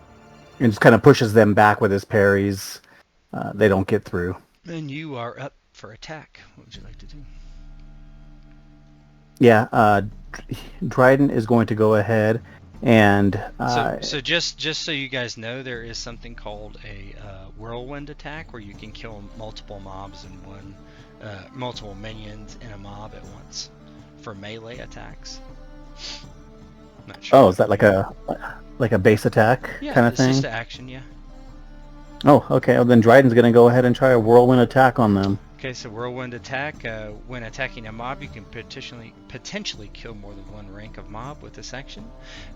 just kind of pushes them back with his parries. They don't get through. And you are up for attack. What would you like to do? Yeah, Dryden is going to go ahead and... So just so you guys know, there is something called a whirlwind attack, where you can kill multiple mobs in multiple minions in a mob at once for melee attacks. Not sure. Oh, is that like a base attack kind of thing? Yeah, it's just action, yeah. Oh, okay. Well, then Dryden's going to go ahead and try a whirlwind attack on them. Okay, so whirlwind attack. When attacking a mob, you can potentially kill more than one rank of mob with this action.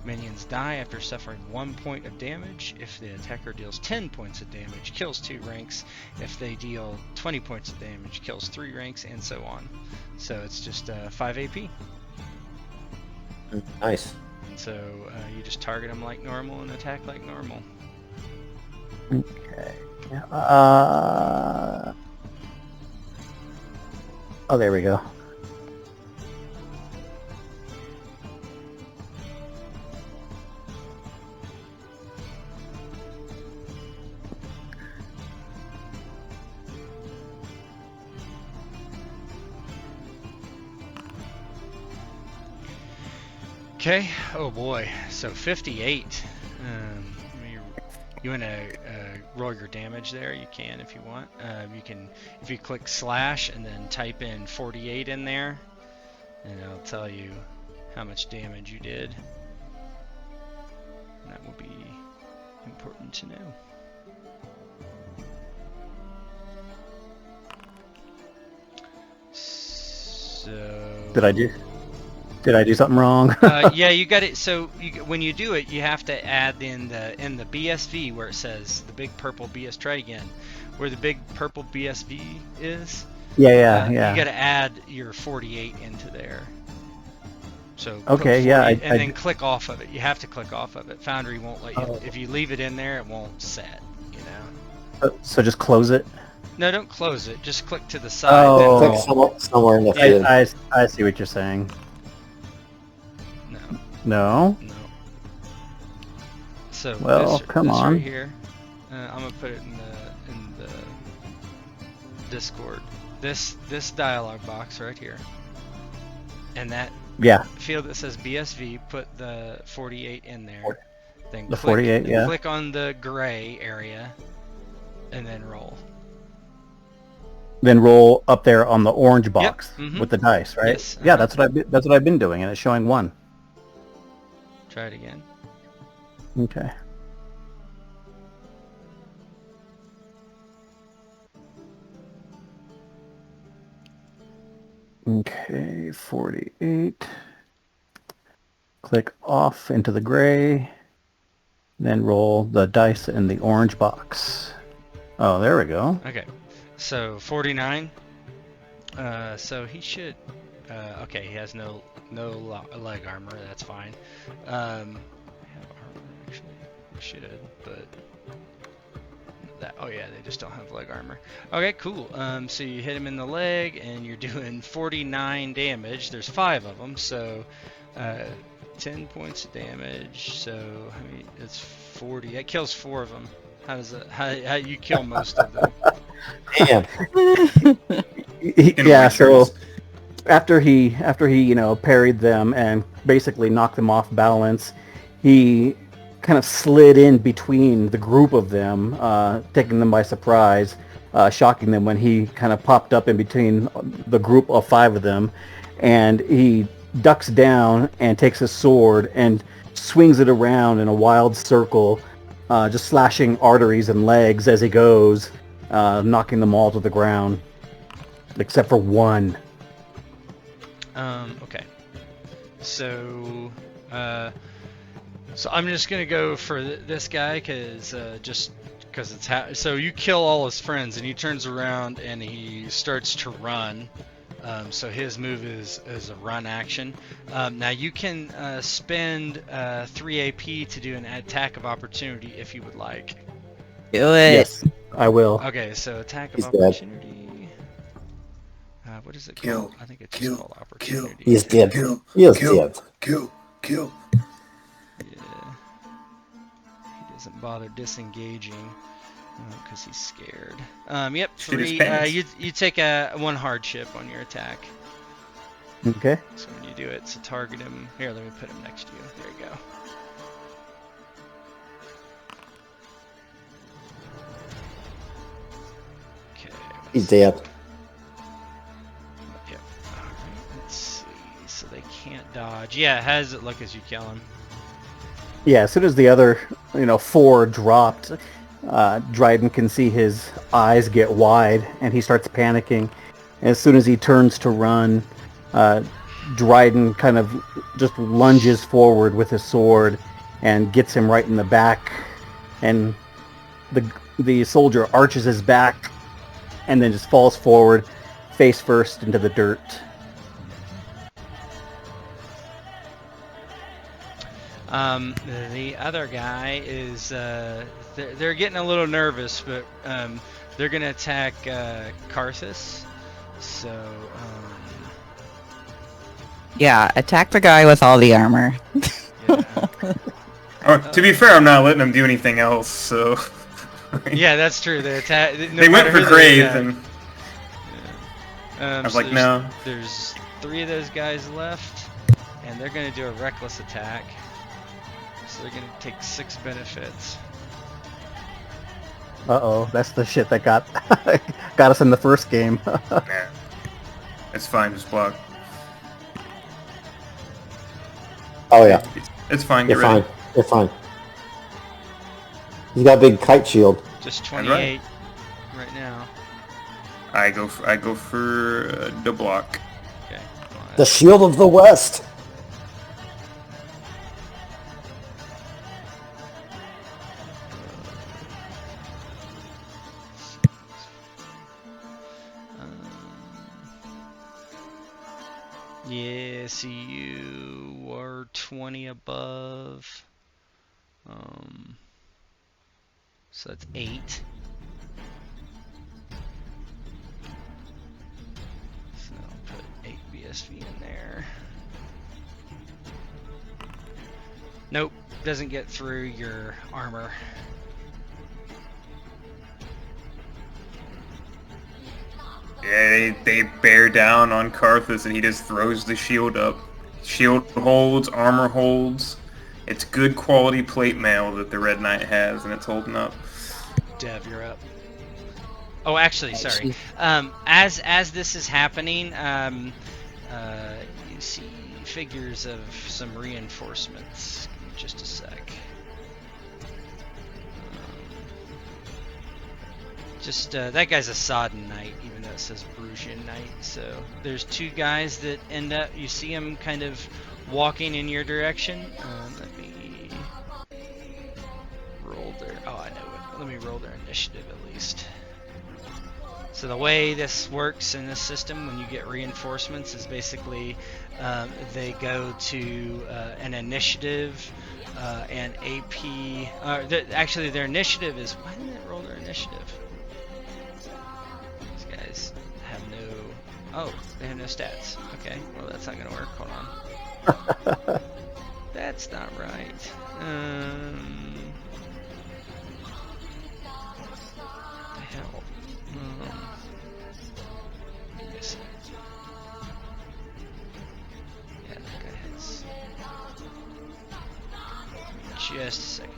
Minions die after suffering 1 point of damage. If the attacker deals 10 points of damage, kills 2 ranks. If they deal 20 points of damage, kills 3 ranks, and so on. So it's just 5 AP. Nice. And so you just target them like normal and attack like normal. Okay. Oh, there we go. Okay. Oh boy. So 58. You want to roll your damage there? You can if you want. You can if you click slash and then type in 48 in there, and it'll tell you how much damage you did. And that will be important to know. So. Did I do something wrong? Yeah, you got it. So when you do it, you have to add in the BSV where it says the big purple BS. Try it again. Where the big purple BSV is. Yeah. You got to add your 48 into there. So put Okay, 40, yeah, and then click off of it. You have to click off of it. Foundry won't let you. Oh. If you leave it in there, it won't set. You know. So just close it. No, don't close it. Just click to the side. Oh. Then It's like somewhere in the field. I see what you're saying. no. No. No. So Well, this, come this on. right here. I'm gonna put it in the Discord. This dialog box right here, and that Yeah. field that says BSV. Put the 48 in there. Then The click, 48, yeah. Click on the gray area, and then roll. Then roll up there on the orange box mhm. with the dice, right? Yes, Yeah, uh-huh. that's what I've been doing, and it's showing 1. Try it again. Okay. Okay, 48. Click off into the gray. Then roll the dice in the orange box. Oh, there we go. Okay, so 49. So he should. Okay, he has no leg armor. That's fine. Have armor actually. He should, but that. Oh yeah, they just don't have leg armor. Okay, cool. So you hit him in the leg, and you're doing 49 damage. There's 5 of them, so 10 points of damage. So I mean, it's 40. That kills 4 of them. How does that? How you kill most of them? Damn. Yeah, so after he parried them and basically knocked them off balance, he kind of slid in between the group of them, taking them by surprise, shocking them when he kind of popped up in between the group of 5 of them, and he ducks down and takes his sword and swings it around in a wild circle, just slashing arteries and legs as he goes, knocking them all to the ground, except for 1. Okay. So, so I'm just gonna go for this guy because it's so you kill all his friends and he turns around and he starts to run. So his move is a run action. Now you can spend 3 AP to do an attack of opportunity if you would like. Do it. Yes, I will. Okay, so attack of He's dead. opportunity. What is it Kill, called? I think it's kill, just called opportunity. He's dead. Kill, He is kill, dead. kill. Yeah. He doesn't bother disengaging because he's scared. Yep. Shit his 3. pants. You take a 1 hardship on your attack. Okay. So when you do it, so target him. Here, let me put him next to you. There you go. Okay. He's dead. Yep. Alright, let's see. So they can't dodge. Yeah, how does it look as you kill him? Yeah, as soon as the other, 4 dropped, Dryden can see his eyes get wide, and he starts panicking. As soon as he turns to run, Dryden kind of just lunges forward with his sword and gets him right in the back. And the soldier arches his back and then just falls forward, face first into the dirt. The other guy is they're getting a little nervous, but they're gonna attack Karthus. So Yeah, attack the guy with all the armor. yeah. To be fair, I'm not letting them do anything else, so... Yeah, that's true. They attack. They went for Grave, and... I was like, no. There's 3 of those guys left, and they're gonna do a reckless attack. So they're gonna take 6 benefits. Uh-oh, that's the shit that got got us in the first game. Nah. It's fine, just block. Oh yeah, It's fine, you're get ready. fine. You're fine. He's got a big kite shield. Just 28 right now. I go for the block. Okay. The shield of the West. Yeah, see you are 20 above. So that's 8. So I'll put 8 BSV in there. Nope, doesn't get through your armor. Yeah, they bear down on Karthus, and he just throws the shield up. Shield holds, armor holds. It's good quality plate mail that the Red Knight has, and it's holding up. Dev, you're up. Oh, actually, sorry. As this is happening, you see figures of some reinforcements. Give me just a sec. That guy's a Sodden Knight, even though it says Brugian Knight. So there's 2 guys that end up. You see them kind of walking in your direction. Let me roll their. Oh, I know it. Let me roll their initiative at least. So the way this works in this system, when you get reinforcements, is basically they go to an initiative and AP. Actually, their initiative is. Why didn't it roll their initiative? These guys have no. Oh, they have no stats. Okay, well that's not gonna work. Hold on. That's not right. The hell. Give me a sec. Yeah, that guy has. Just a second.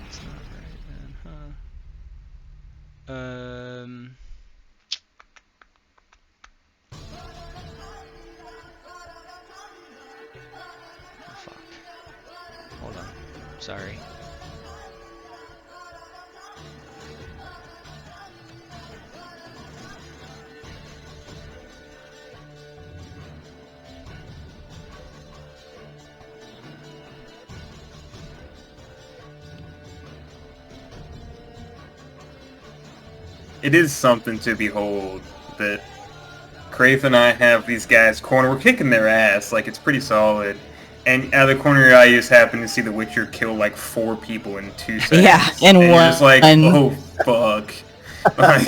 That's not right then, huh? Oh, fuck. Hold on. Sorry. It is something to behold that Kraith and I have these guys cornered. We're kicking their ass, like it's pretty solid. And out of the corner of your eye, you just happen to see the Witcher kill like 4 people in 2 seconds. Yeah, in and one. You're just like, oh fuck. Like,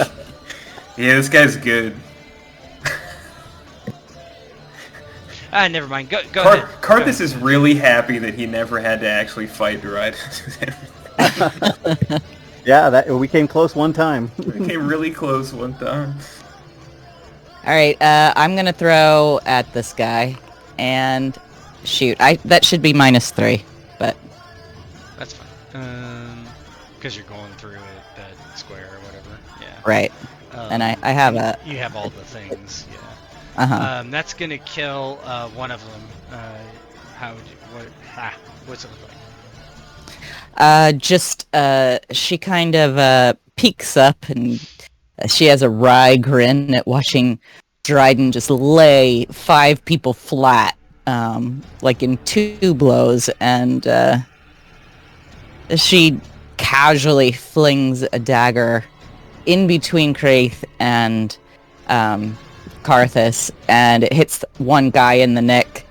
yeah, this guy's good. Never mind. Go ahead. Karthus is really happy that he never had to actually fight Dryden. Yeah, we came close one time. We came really close one time. All right, I'm gonna throw at this guy, and Shoot, that should be -3, but That's fine. Because you're going through that square or whatever. Yeah. right. And I have a You have all the things. Yeah. That's gonna kill one of them. How would you? What's it look like? she kind of peeks up and she has a wry grin at watching Dryden just lay 5 people flat, like in 2 blows, and she casually flings a dagger in between Kraith and Karthus, and it hits one guy in the neck.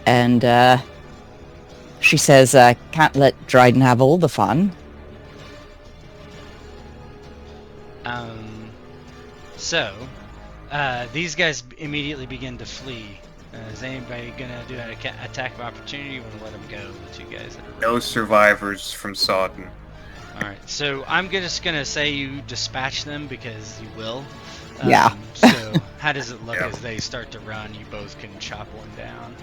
And she says, can't let Dryden have all the fun. So, these guys immediately begin to flee. Is anybody gonna do an attack of opportunity? You want to let them go, the 2 guys that are... No survivors from Sodden. Alright, so I'm just gonna say you dispatch them because you will. Yeah. So, how does it look Yep. as they start to run? You both can chop one down.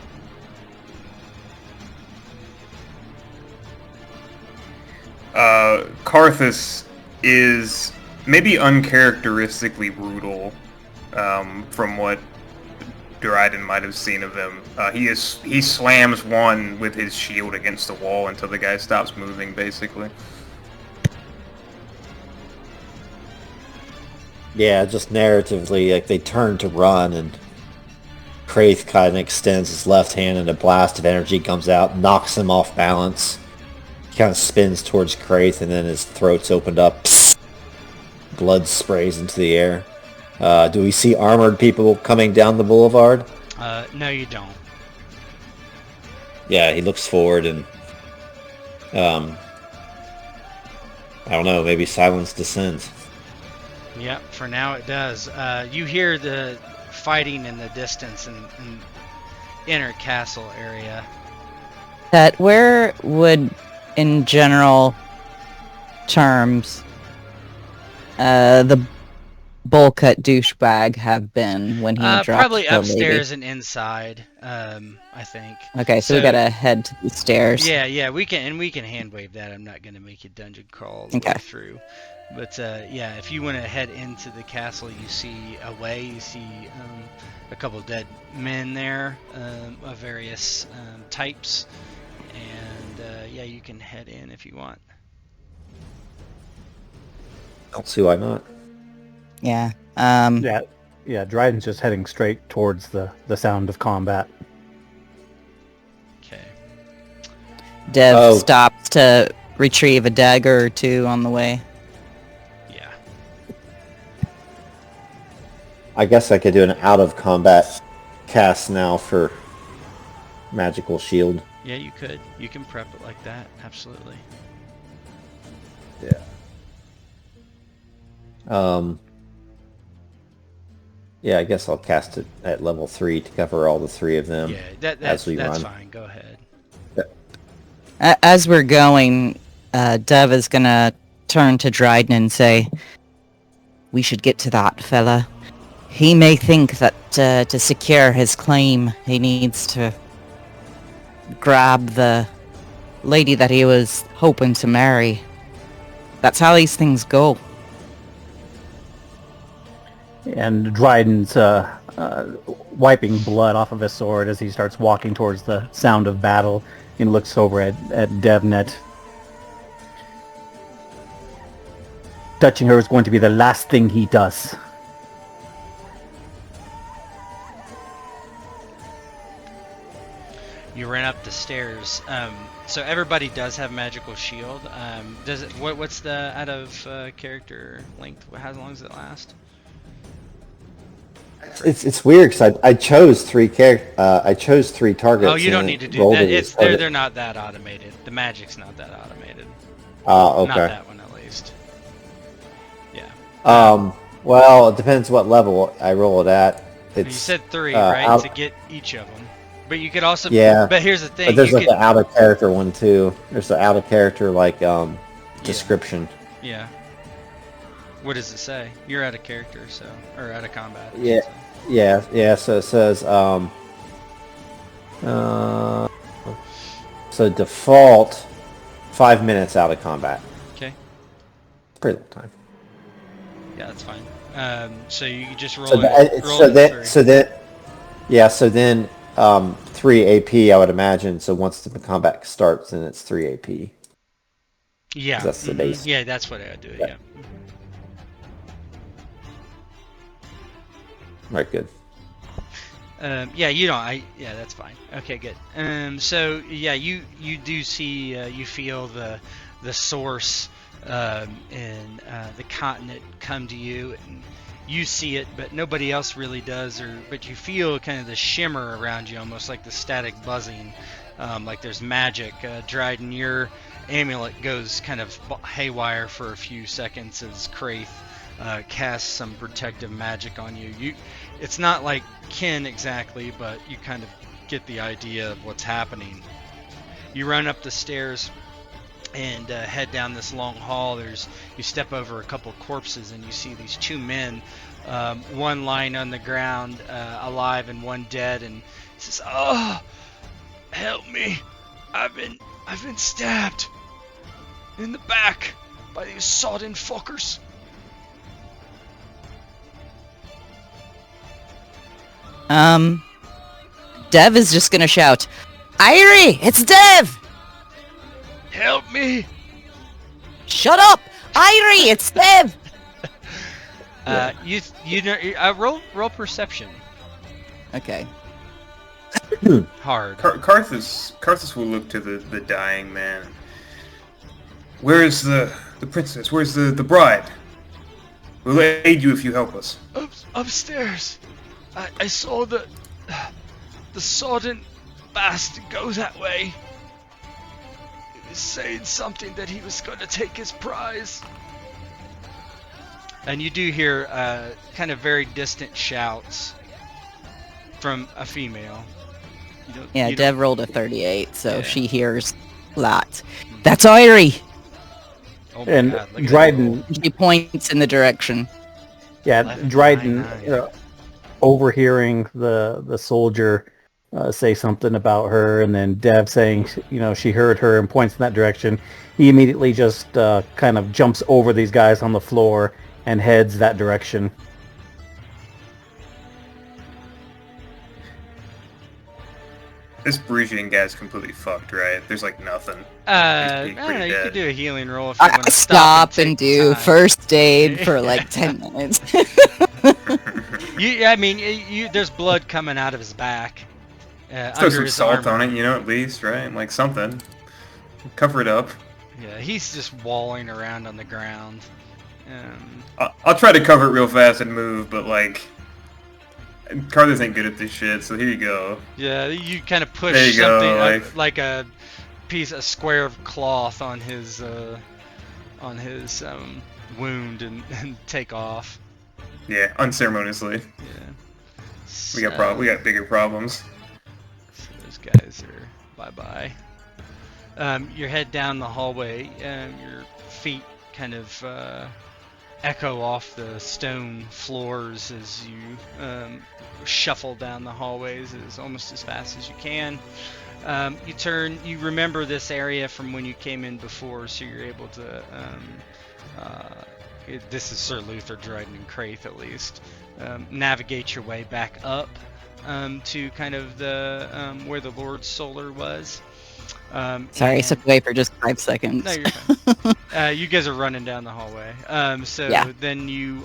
Karthus is maybe uncharacteristically brutal from what Dryden might have seen of him. He slams one with his shield against the wall until the guy stops moving, basically. Yeah, just narratively, like they turn to run, and Kraith kind of extends his left hand, and a blast of energy comes out, knocks him off balance. He kind of spins towards Kraith, and then his throat's opened up. Psst. Blood sprays into the air. Do we see armored people coming down the boulevard? No, you don't. Yeah, he looks forward, and I don't know, maybe silence descends. Yep, for now it does. You hear the fighting in the distance in inner castle area. That where would, in general terms, the bowl cut douchebag have been when he dropped Probably the upstairs and inside, I think. lady? Okay, so we gotta head to the stairs. Yeah, we can hand wave that. I'm not gonna make you dungeon crawl all the way through. But yeah, if you want to head into the castle, you see a couple dead men there of various types, and yeah, you can head in if you want. Don't see why not. Yeah. Yeah, Dryden's just heading straight towards the sound of combat. Okay. Dev stops to retrieve a dagger or 2 on the way. Yeah. I guess I could do an out-of-combat cast now for Magical Shield. Yeah, you could. You can prep it like that. Absolutely. Yeah. Yeah, I guess I'll cast it at level 3 to cover all the 3 of them. Yeah, that's run. fine. Go ahead. As we're going, Dev is gonna turn to Dryden and say, "We should get to that fella. He may think that to secure his claim, he needs to grab the lady that he was hoping to marry. That's how these things go." And Dryden's wiping blood off of his sword as he starts walking towards the sound of battle and looks over at DevNet. Touching her is going to be the last thing he does. You ran up the stairs. So everybody does have magical shield. Does it? What's the out of character length? How long does it last? It's weird because I chose 3 I chose 3 targets. Oh, you don't need to do that. They're not that automated. The magic's not that automated. Okay. Not that one, at least. Yeah. Well, it depends what level I roll it at. You said 3, right? To get each of them. But you could also. Yeah. But here's the thing. But there's like the out of character one too. There's the out of character description. Yeah. What does it say? You're out of character, or out of combat. Yeah. Yeah. So it says So default, 5 minutes out of combat. Okay. Pretty long time. Yeah, that's fine. So you just roll So it. Roll it at 3. So then 3 AP, I would imagine. So once the combat starts, then it's 3 AP. Yeah. That's the base. Yeah, that's what I would do. Yeah. Yeah. Right, good. Yeah, you don't. Yeah, that's fine. Okay, good. So yeah, you do see, you feel the source in the continent come to you, and you see it, but nobody else really does. But you feel kind of the shimmer around you, almost like the static buzzing, like there's magic. Dryden, your amulet goes kind of haywire for a few seconds as Kraith casts some protective magic on you. It's not like Kin exactly, but you kind of get the idea of what's happening. You run up the stairs and head down this long hall. You step over a couple corpses and you see these 2 men, one lying on the ground alive and one dead, and he says, "Oh, help me! I've been stabbed in the back by these sodden fuckers." Dev is just gonna shout, "Eiry, it's Dev! Help me! Shut up! Eiry, it's Dev!" You know, roll perception. Okay. Hard. Karthus will look to the dying man. Where is the princess? Where's the bride? We'll aid you if you help us. Upstairs. I saw the sodden bastard go that way. He was saying something that he was going to take his prize. And you do hear kind of very distant shouts from a female. Yeah, Dev rolled a 38, so Yeah. she hears lots. That's Eiry! Oh my And God, look at Dryden, She points in the direction. yeah, 11, Dryden, 9. overhearing the soldier say something about her, and then Dev saying, she heard her and points in that direction. He immediately just kind of jumps over these guys on the floor and heads that direction. This Parisian guy's completely fucked, right? There's like nothing. I He's don't pretty know, you dead. could do a healing roll if you I want to stop and take do time. first aid for like 10 minutes. I mean, there's blood coming out of his back. Throw Under some his salt armor. on it, at least, right? Like something. Cover it up. Yeah, he's just walling around on the ground. I'll try to cover it real fast and move, but like, Carlos ain't good at this shit. So here you go. Yeah, you kind of push There you go, something like a square of cloth on his wound and take off. Yeah, unceremoniously. Yeah. We got bigger problems. So those guys are bye-bye. You head down the hallway, your feet kind of echo off the stone floors as you shuffle down the hallways almost as fast as you can. You remember this area from when you came in before, so you're able to, this is Sir Luther, Dryden, and Kraith at least, navigate your way back up to kind of the where the Lord Solar was. Sorry, I stepped away for just 5 seconds. No, you're fine. You guys are running down the hallway. Yeah. Then you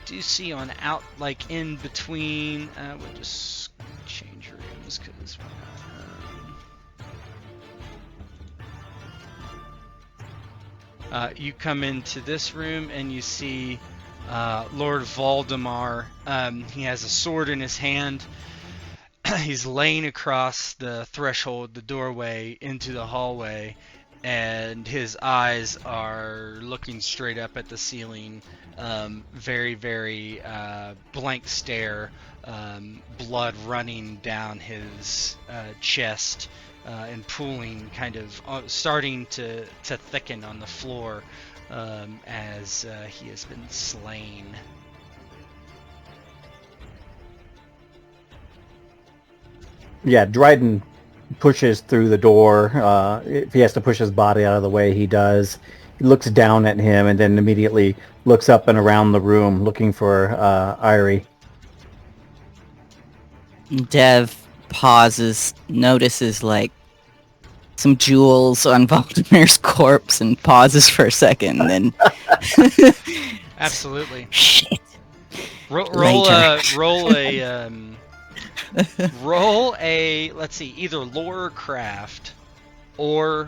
do see on out, like in between, we'll just change rooms because you come into this room and you see Lord Valdemar. He has a sword in his hand. He's laying across the threshold, the doorway into the hallway, and his eyes are looking straight up at the ceiling. Very, very blank stare, blood running down his chest and pooling, kind of starting to thicken on the floor as he has been slain. Dryden pushes through the door. If he has to push his body out of the way, he does. He looks down at him and then immediately looks up and around the room looking for Eiry. Dev pauses, notices like some jewels on Valdemir's corpse, and pauses for a second, and then Absolutely. shit. Roll Later. roll a let's see, either lore or craft, or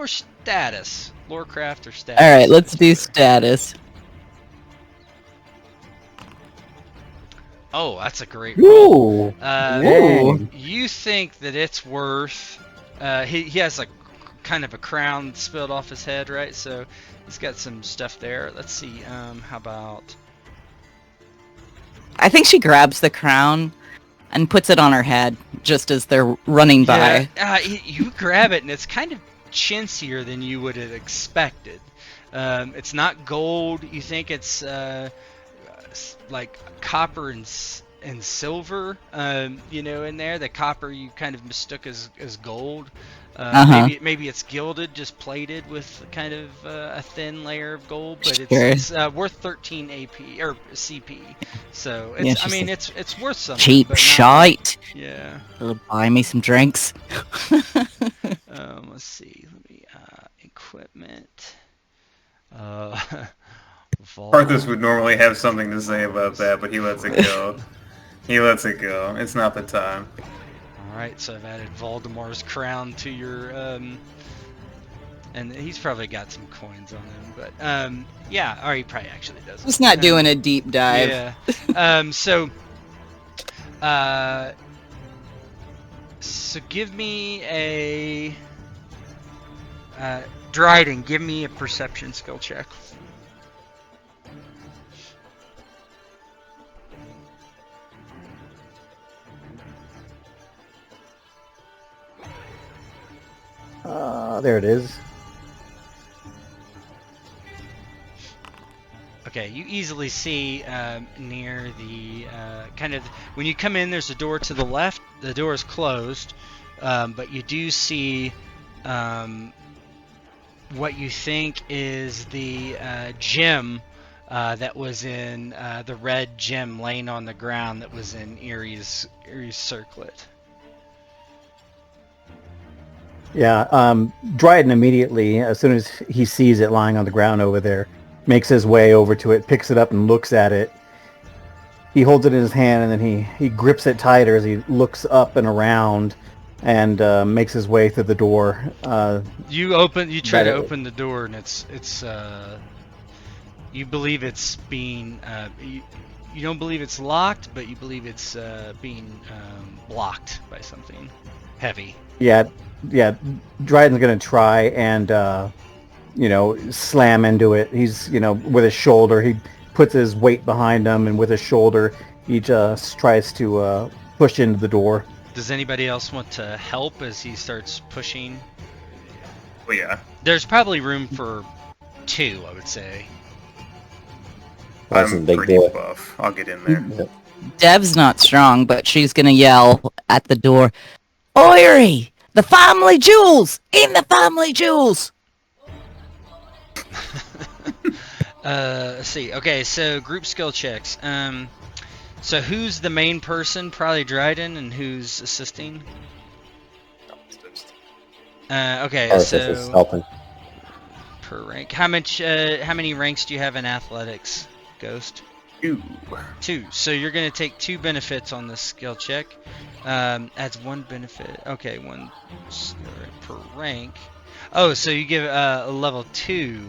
status. Lore, craft, or status. All right, let's do status. Oh, that's a great roll. Ooh! Ooh. You think that it's worth? He has like kind of a crown spilled off his head, right? So he's got some stuff there. Let's see. How about? I think she grabs the crown and puts it on her head just as they're running by. Yeah, you grab it, and it's kind of chintzier than you would have expected. It's not gold. You think it's like copper and silver. In there, the copper you kind of mistook as gold. Maybe it's gilded, just plated with kind of a thin layer of gold, but it's worth 13 AP or CP. So it's it's worth something. Cheap but shite. Yeah. It'll buy me some drinks. Let's see. Let me equipment. Arthas would normally have something to say about that, but he lets it go. It's not the time. Alright, so I've added Valdemar's crown to your, and he's probably got some coins on him, but, or he probably actually does. He's not doing a deep dive. Yeah. So give me a, Dryden, give me a perception skill check. There it is. Okay, you easily see near the kind of when you come in, there's a door to the left. The door is closed, but you do see what you think is the gem that was in the red gem laying on the ground that was in Eiry's circlet. Yeah, Dryden immediately, as soon as he sees it lying on the ground over there, makes his way over to it, picks it up and looks at it. He holds it in his hand and then he grips it tighter as he looks up and around and makes his way through the door. You try to open the door and it's you believe it's being you don't believe it's locked, but you believe it's being blocked by something heavy. Yeah, Dryden's gonna try and slam into it. He's with his shoulder, he puts his weight behind him, and with his shoulder, he just tries to push into the door. Does anybody else want to help as he starts pushing? Well, yeah. There's probably room for 2, I would say. That's a I'm big pretty boy. buff. I'll get in there. Yep. Dev's not strong, but she's gonna yell at the door, "Eiry! The family jewels! In the family jewels!" Let's see. Okay, so group skill checks. So who's the main person? Probably Dryden, and who's assisting? Okay, Arthas is so helping. per rank. How many ranks do you have in athletics, Ghost? 2. 2. So you're gonna take 2 benefits on this skill check. Adds 1 benefit. Okay, 1 per rank. Oh, so you give a level 2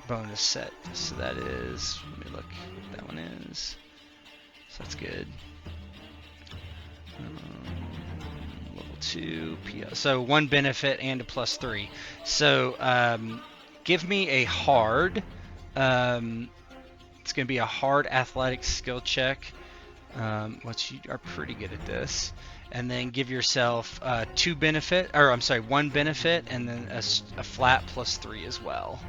bonus set. So that is. Let me look. That one is. So that's good. Level 2 PL. So 1 benefit and a +3. So give me a hard. It's gonna be a hard athletics skill check. Which you are pretty good at this, and then give yourself 1 benefit, and then a flat +3 as well.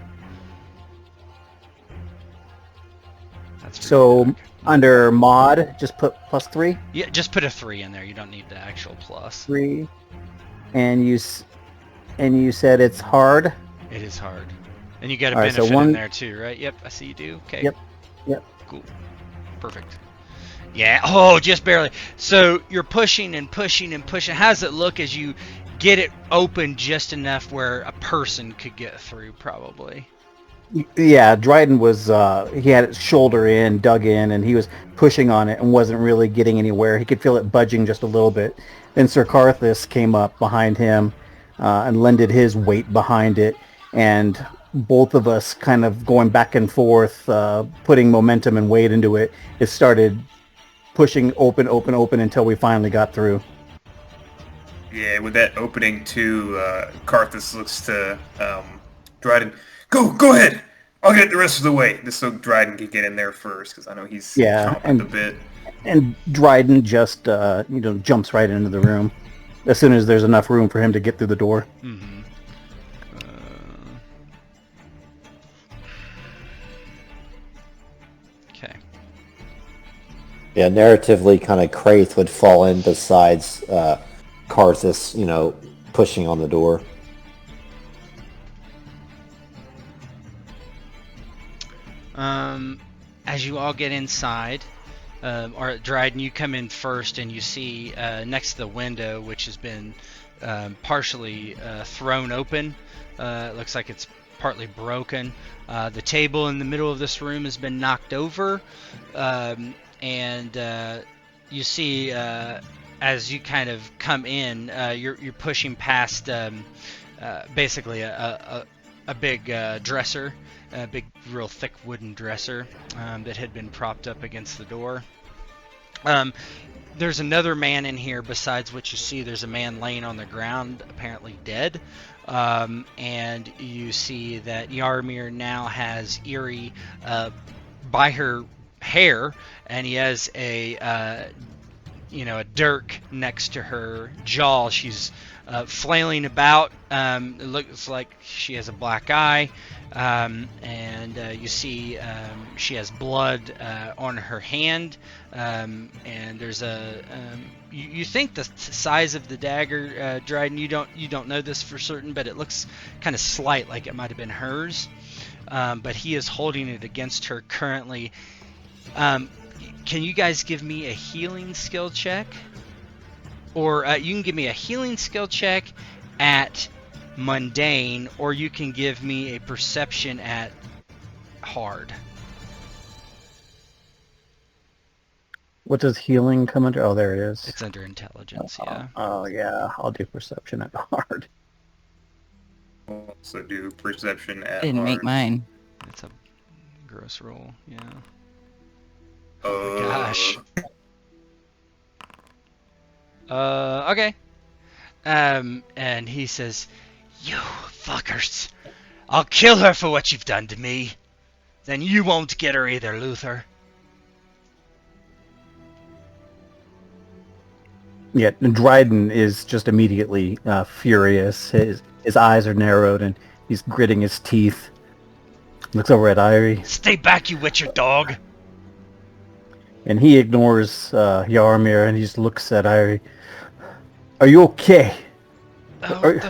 That's for you, So Doc. under mod, just put +3. Yeah, just put a 3 in there. You don't need the actual plus. 3, and you said it's hard. It is hard. And you got a All right, so benefit in one- there too, right? Yep, I see you do. Okay. Yep. Cool. Perfect. Yeah. Oh, just barely. So you're pushing and pushing and pushing. How does it look as you get it open just enough where a person could get through, probably? Yeah, Dryden was he had his shoulder in, dug in, and he was pushing on it and wasn't really getting anywhere. He could feel it budging just a little bit. Then Sir Carthus came up behind him and lended his weight behind it, and both of us kind of going back and forth, putting momentum and weight into it. It started pushing open until we finally got through. Yeah, with that opening too, Carthus looks to Dryden. Go ahead. I'll get the rest of the way. Just so Dryden can get in there first, because I know he's chomping a bit. And Dryden just jumps right into the room as soon as there's enough room for him to get through the door. Mm-hmm. Okay. Yeah, narratively, kind of Kraith would fall in besides Carthus, pushing on the door. As you all get inside, or Dryden, you come in first and you see next to the window, which has been partially thrown open. It looks like it's partly broken. The table in the middle of this room has been knocked over, and you see as you kind of come in, you're pushing past basically a big dresser. A big, real thick wooden dresser that had been propped up against the door. There's another man in here besides what you see. There's a man laying on the ground, apparently dead. And you see that Yarmir now has Eiry by her hair, and he has a dirk next to her jaw. She's flailing about. It looks like she has a black eye. And you see she has blood on her hand, and there's you think the size of the dagger, Dryden, you don't know this for certain, but it looks kind of slight, like it might have been hers, but he is holding it against her currently. Can you guys give me a healing skill check, or you can give me a healing skill check at mundane, or you can give me a perception at hard. What does healing come under? Oh, there it is. It's under intelligence, yeah. Oh, yeah. I'll do perception at hard. I'll also do perception at I didn't make hard. mine. It's a gross roll, yeah. Oh Gosh. Okay. And he says, "You fuckers. I'll kill her for what you've done to me. Then you won't get her either, Luther." Yeah, and Dryden is just immediately furious. His eyes are narrowed, and he's gritting his teeth. Looks over at Eiry, "Stay back, you witcher dog." and he ignores Yarmir, and he just looks at Eiry. Are you okay? Are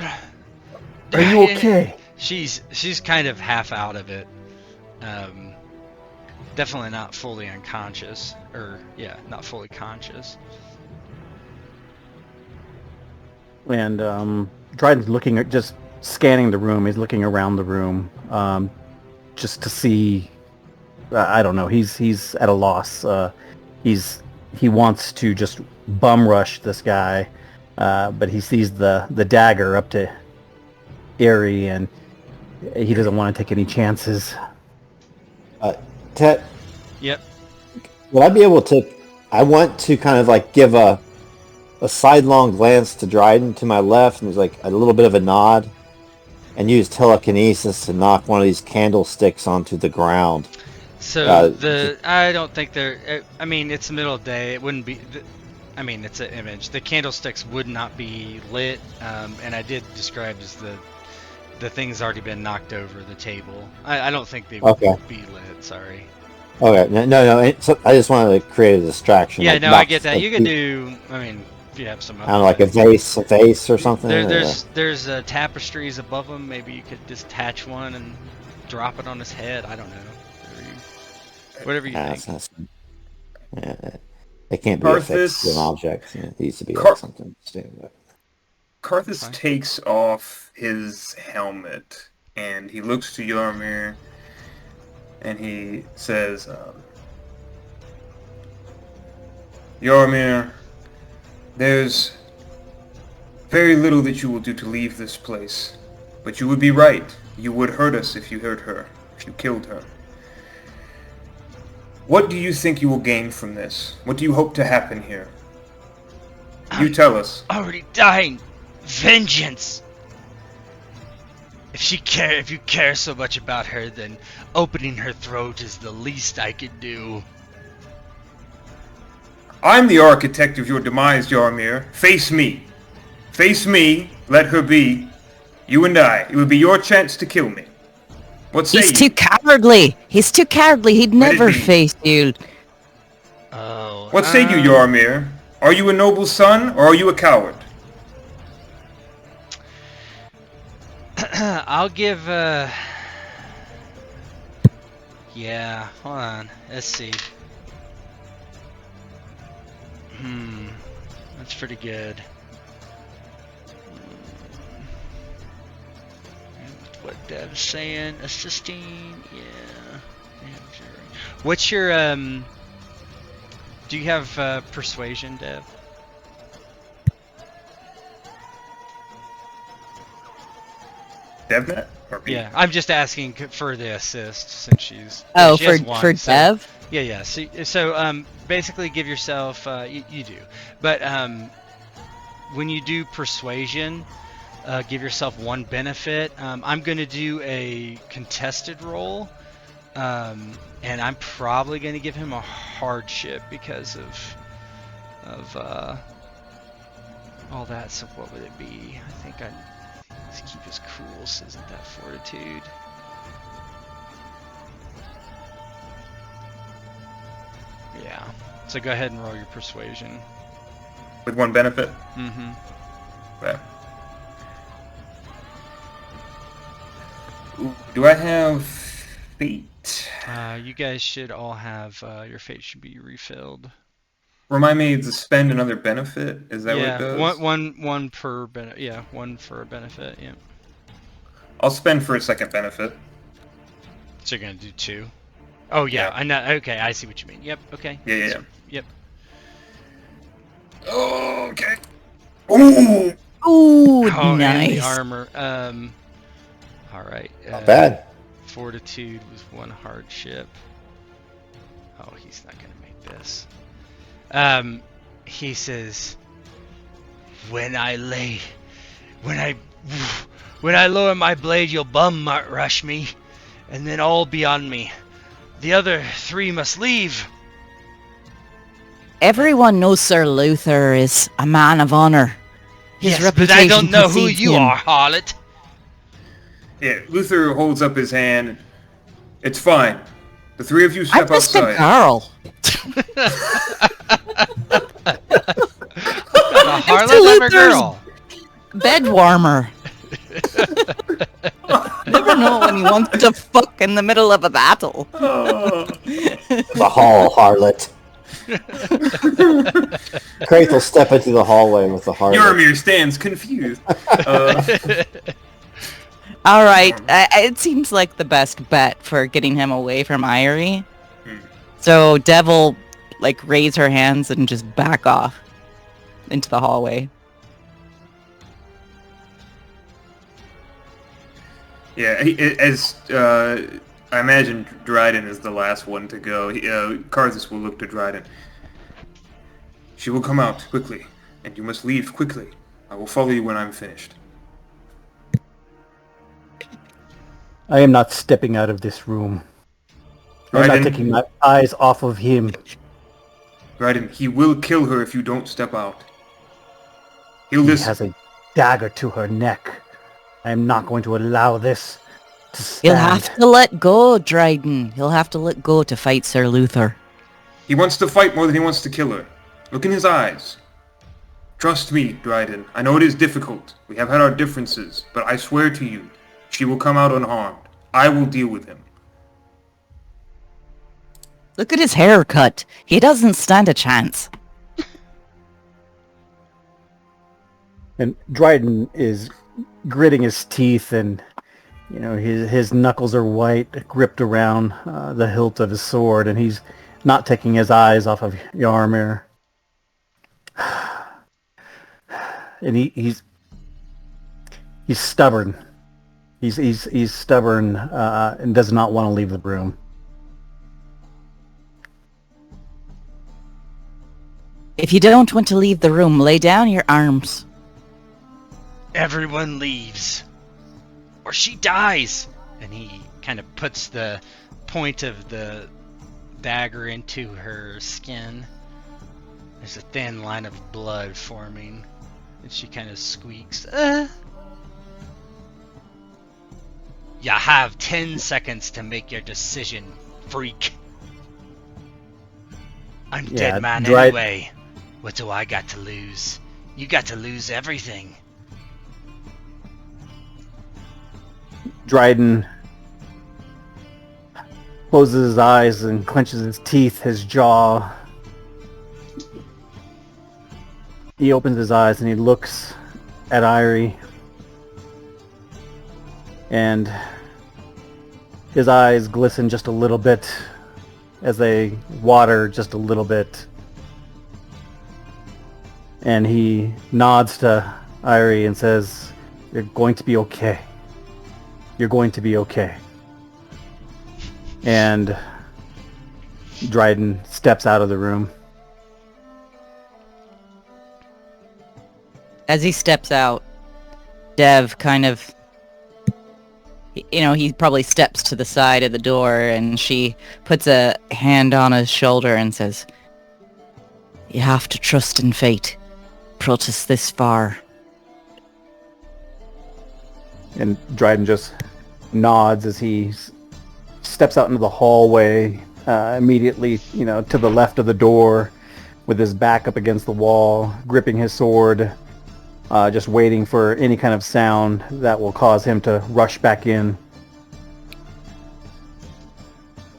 you okay? She's kind of half out of it. Definitely not fully unconscious. Not fully conscious. And Dryden's looking at, just scanning the room. He's looking around the room, just to see. I don't know. He's at a loss. He wants to just bum rush this guy, but he sees the dagger up to Eiry, and he doesn't want to take any chances. Tet, Yep. would I be able to? I want to kind of like give a sidelong glance to Dryden to my left, and there's like a little bit of a nod, and use telekinesis to knock one of these candlesticks onto the ground. So I don't think they're. I mean, it's the middle of the day. It wouldn't be. I mean, it's an image. The candlesticks would not be lit, and I did describe as the thing's already been knocked over the table. I don't think they would be lit. Sorry. Okay, no. So I just wanted to create a distraction. Yeah, like no, I knock get that. some You can people- do. I mean, if you have some. I don't know, like a vase or something. There's tapestries above him. Maybe you could detach one and drop it on his head. I don't know. Whatever you think. Yeah, it can't be affixed to an Karthus, object. It needs to be Kar- like something. Karthus Fine. takes off his helmet and he looks to Yarmir and he says, Yarmir, there's very little that you will do to leave this place. But you would be right. You would hurt us if you hurt her, if you killed her. What do you think you will gain from this? What do you hope to happen here? You tell us. Already dying. Vengeance. If you care so much about her, then opening her throat is the least I could do. I'm the architect of your demise, Yarmir. Face me. Face me. Let her be. You and I. It would be your chance to kill me. What say He's you? too cowardly. He's too cowardly. He'd Let it never be. face you. Oh. What say you, Yarmir? Are you a noble son, or are you a coward? I'll give. Yeah. Hold on. Let's see. That's pretty good. What Dev's saying, assisting, yeah. What's your do you have persuasion, Dev? DevNet? Or me? Yeah, I'm just asking for the assist since she's Oh, she has for one, so- Dev? Yeah. So basically give yourself you do, but when you do persuasion, give yourself one benefit. I'm going to do a contested roll, and I'm probably going to give him a hardship because of all that. So what would it be? I think I let's keep his cool. So isn't that fortitude? Yeah. So go ahead and roll your persuasion. With one benefit? Mm-hmm. Okay. Ooh, do I have fate? You guys should all have your fate should be refilled. Remind me to spend another benefit? Is that what it does? one per benefit. Yeah, one for a benefit. Yeah. I'll spend for a second benefit. So you're gonna do two. Oh yeah, Yeah. I know. Okay, I see what you mean. Yep. Okay. Yeah. Yep. Oh, okay. Ooh! Ooh, Oh, and the nice. armor. All right. Not bad. Fortitude was one hardship. Oh, he's not gonna make this. He says, when I lower my blade, you'll bum rush me, and then all be on me. The other three must leave. Everyone knows Sir Luther is a man of honor. His Yes, but reputation I don't know who precedes you him. are, harlot. Yeah, Luther holds up his hand. It's fine. The three of you I'm step just outside. a girl. A harlot and a Luther's girl. Bed warmer. Never know when he wants to fuck in the middle of a battle. The hall harlot. Kraith will step into the hallway with the harlot. Yarmir stands confused. All right, it seems like the best bet for getting him away from Eiry. So Devil, raise her hands and just back off into the hallway. Yeah, as I imagine Dryden is the last one to go. Karthus will look to Dryden. She will come out quickly, and you must leave quickly. I will follow you when I'm finished. I am not stepping out of this room. I'm not Dryden, taking my eyes off of him. Dryden, he will kill her if you don't step out. He'll He listen. has a dagger to her neck. I am not going to allow this. to He'll stand. have to let go, Dryden. He'll have to let go to fight Sir Luther. He wants to fight more than he wants to kill her. Look in his eyes. Trust me, Dryden. I know it is difficult. We have had our differences, but I swear to you, she will come out unharmed. I will deal with him. Look at his haircut. He doesn't stand a chance. And Dryden is gritting his teeth, and his knuckles are white, gripped around the hilt of his sword, and he's not taking his eyes off of Yarmir. And he's stubborn. He's stubborn and does not want to leave the room. If you don't want to leave the room, lay down your arms. Everyone leaves, or she dies. And he kind of puts the point of the dagger into her skin. There's a thin line of blood forming, and she kind of squeaks. You have 10 seconds to make your decision, freak. I'm dead man anyway. What do I got to lose? You got to lose everything. Dryden closes his eyes and clenches his teeth, his jaw. He opens his eyes and he looks at Eiry. And his eyes glisten just a little bit as they water just a little bit. And he nods to Eiry and says, "You're going to be okay. You're going to be okay." And Dryden steps out of the room. As he steps out, Dev kind of, he probably steps to the side of the door, and she puts a hand on his shoulder and says, "You have to trust in fate. Brought us this far." And Dryden just nods as he steps out into the hallway, immediately, to the left of the door, with his back up against the wall, gripping his sword, just waiting for any kind of sound that will cause him to rush back in.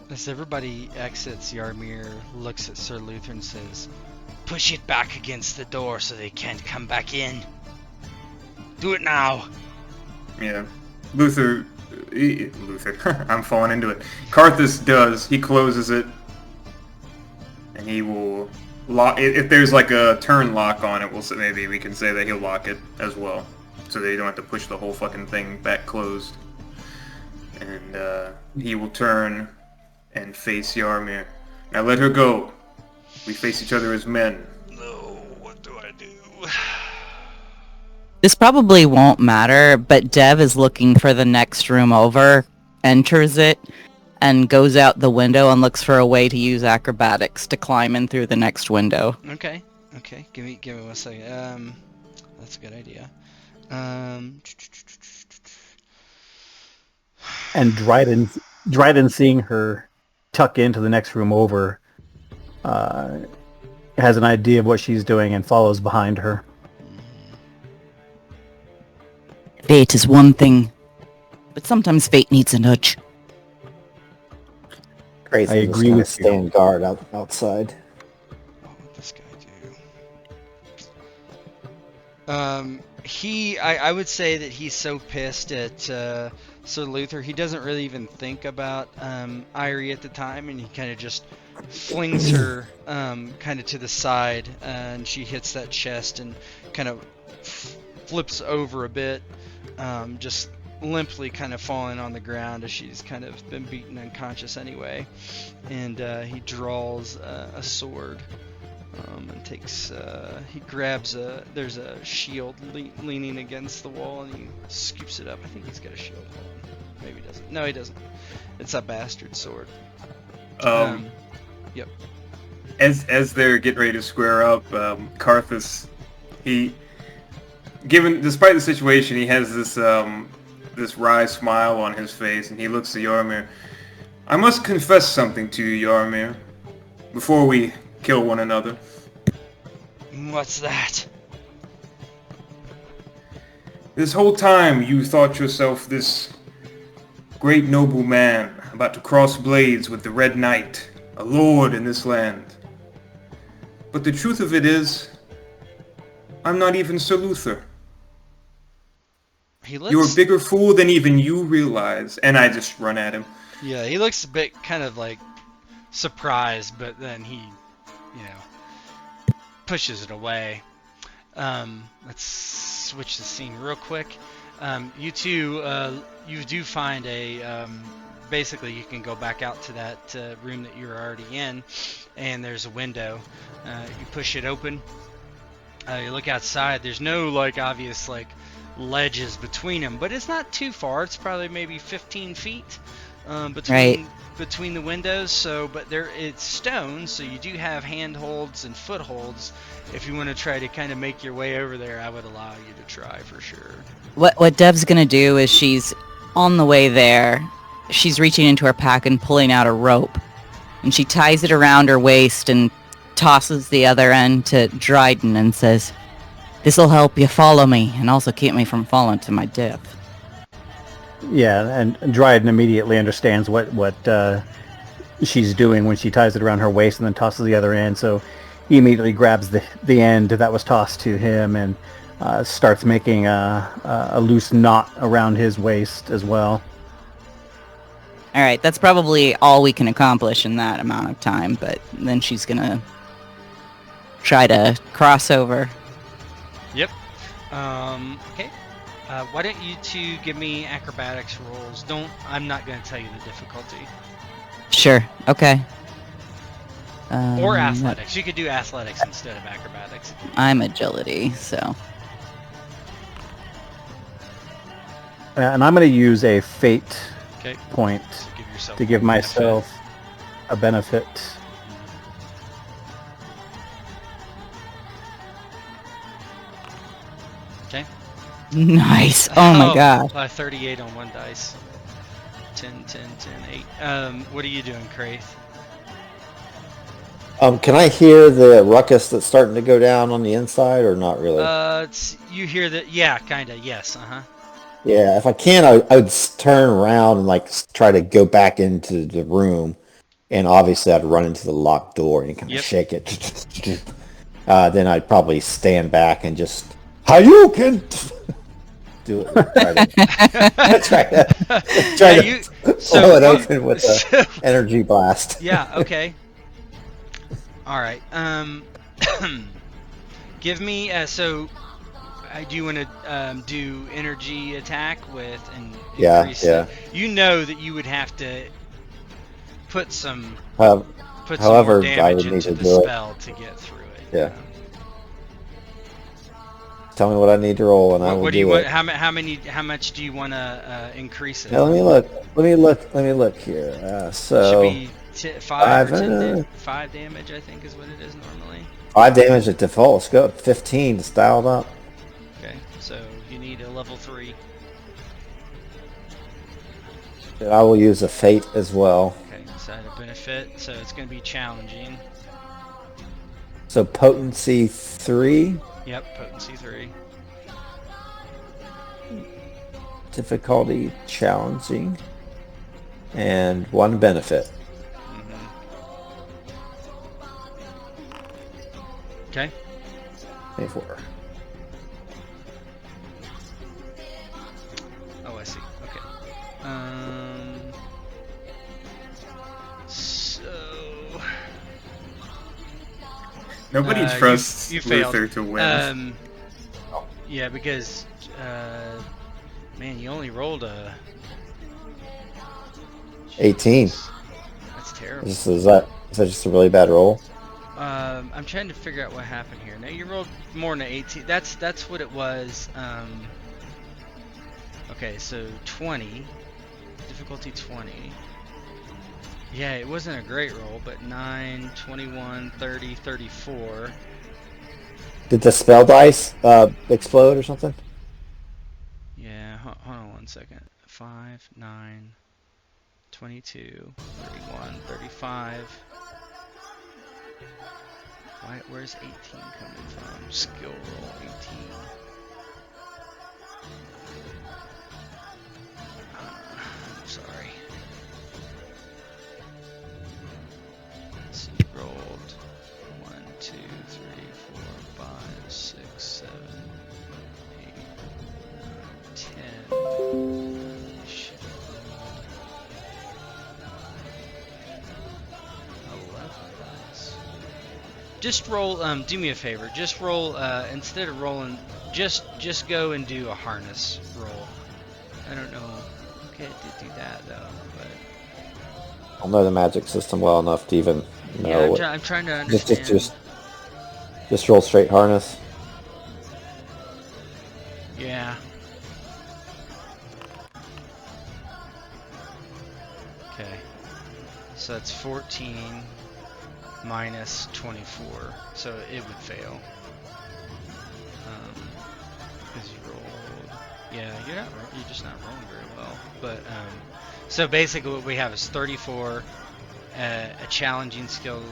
As everybody exits, Yarmir looks at Sir Luther and says, "Push it back against the door so they can't come back in. Do it now." Yeah. Luther, I'm falling into it. Karthus does. He closes it, and he will lock. If there's like a turn lock on it, maybe we can say that he'll lock it as well, so they don't have to push the whole fucking thing back closed. And he will turn and face Yarmir. "Now let her go. We face each other as men." No, what do I do? This probably won't matter, but Dev is looking for the next room over, enters it, and goes out the window and looks for a way to use acrobatics to climb in through the next window. Okay. Give me 1 second. That's a good idea. And Dryden, seeing her tuck into the next room over, has an idea of what she's doing and follows behind her. Fate is one thing, but sometimes fate needs a nudge. Crazy. I agree with you. Stand guard outside. What would this guy do? I would say that he's so pissed at Sir Luther, he doesn't really even think about Eiry at the time, and he kind of just flings her kind of to the side, and she hits that chest and kind of flips over a bit, just limply kind of falling on the ground as she's kind of been beaten unconscious anyway. And he draws a sword and takes, he grabs there's a shield leaning against the wall, and he scoops it up. I think he's got a shield. Hold on. Maybe he doesn't. No, he doesn't. It's a bastard sword. Yep. As they're getting ready to square up, Karthus, despite the situation, he has this this wry smile on his face, and he looks at Yarmir. I must confess something to you, Yarmir, before we kill one another. What's that? This whole time you thought yourself this great noble man about to cross blades with the Red Knight, a lord in this land. But the truth of it is, I'm not even Sir Luther. You're a bigger fool than even you realize. And I just run at him. Yeah, he looks a bit kind of like surprised, but then he, pushes it away. Let's switch the scene real quick. You two, you do find a, basically you can go back out to that room that you're already in, and there's a window. You push it open. You look outside. There's no obvious ledges between them, but it's not too far. It's probably maybe 15 feet between the windows. So, but it's stone, so you do have handholds and footholds. If you want to try to kind of make your way over there, I would allow you to try for sure. What Dev's gonna do is she's on the way there. She's reaching into her pack and pulling out a rope, and she ties it around her waist and tosses the other end to Dryden and says, "This'll help you follow me and also keep me from falling to my death." Yeah, and Dryden immediately understands what she's doing when she ties it around her waist and then tosses the other end. So he immediately grabs the end that was tossed to him and starts making a loose knot around his waist as well. All right, that's probably all we can accomplish in that amount of time, but then she's gonna try to cross over. Yep. Okay. Why don't you two give me acrobatics rolls? I'm not going to tell you the difficulty. Sure, okay. Or athletics. You could do athletics instead of acrobatics. I'm agility, so. And I'm going to use a fate point So to give myself a benefit. Okay. Nice. Oh my god. 38 on one dice. 10, 10, 10, 8. What are you doing, Kraith? Can I hear the ruckus that's starting to go down on the inside, or not really? You hear that? Yeah, kind of. Yes. Yeah, if I can, I would turn around and try to go back into the room, and obviously I'd run into the locked door and kind of shake it. Then I'd probably stand back and just Hadouken! Do it. Try to pull it open with an energy blast. Yeah. Okay. All right. Give me so. Do you want to do energy attack with and increase yeah. You know that you would have to put some however, more damage I would into need to the do spell to get through it. Yeah. Tell me what I need to roll, and I will do it. How much do you want to increase it? Now, let me look here. So should be 5 or 10 5 damage, I think, is what it is normally. 5 damage at default. Let's go up 15 to style it up. Okay, so you need a level 3. And I will use a fate as well. Okay, side of benefit, so it's going to be challenging. So potency 3. Yep, potency 3. Difficulty challenging. And 1 benefit. Okay. 24. Oh, I see. Okay. So nobody trusts you Luther to win. Yeah, because man, you only rolled a 18. That's terrible. Is that just a really bad roll? I'm trying to figure out what happened here. Now you rolled more than an 18. That's what it was. Okay, so 20. Difficulty 20. Yeah, it wasn't a great roll, but 9, 21, 30, 34. Did the spell dice explode or something? Yeah, hold on one second. 5, 9, 22, 31, 35. Where's 18 coming from? Skill roll 18. Sorry. Let's see, rolled 1, 2, 3, 4, 5, 6, 7, 8, 9, 10. Shit. 11 dice. Just roll, do me a favor, just roll, instead of rolling, just go and do a harness roll. I don't know, okay, it did do that though, but... I'll know the magic system well enough to even know. Yeah, I'm trying to understand. Just roll straight harness. Yeah. Okay. So that's 14 minus 24, so it would fail. Because you rolled. Yeah, you're just not rolling very well. But so basically, what we have is 34, a challenging skill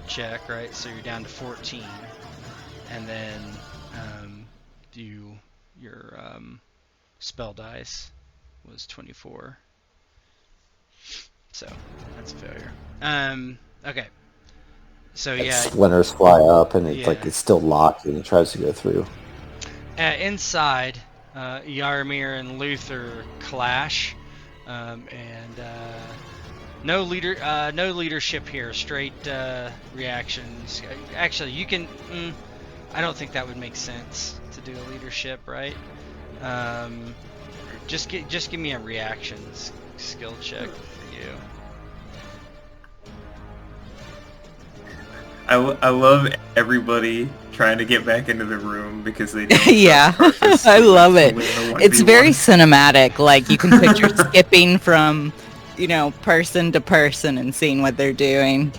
check, right? So you're down to 14, and then your spell dice was 24. So that's a failure. Okay. So yeah. Splinters fly up, and it's like it's still locked, and it tries to go through. Inside, Yarmir and Luther clash, and no leadership here. Straight reactions. Actually, you can. I don't think that would make sense to do a leadership, right? Just give me a reactions skill check for you. I love everybody trying to get back into the room because they know Yeah, I love it. It's very cinematic. Like, you can picture skipping from, person to person and seeing what they're doing.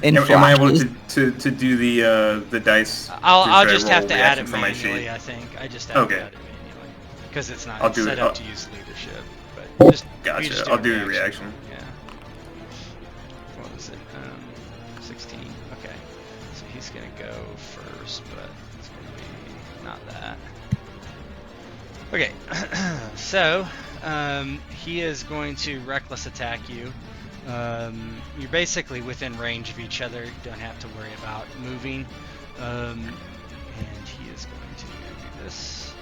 Am I able to do the dice? I'll just have to add it manually. I think I just have to add it manually because it's not set up to use leadership. But just gotcha. I'll do the reaction. Yeah. What was it? 16. Okay. So he's gonna go first, but it's gonna be not that. Okay. So he is going to reckless attack you. You're basically within range of each other. You don't have to worry about moving. And he is going to do this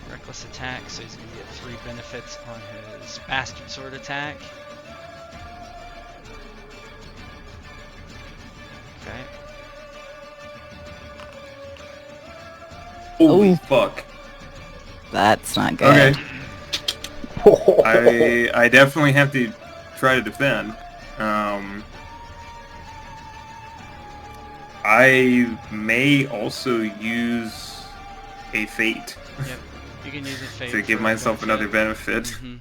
reckless attack, so he's going to get 3 benefits on his bastard sword attack. Okay. Holy fuck. That's not good. Okay. I definitely have to try to defend. I may also use a fate. Yep. You can use a fate to give myself another benefit. Mm-hmm.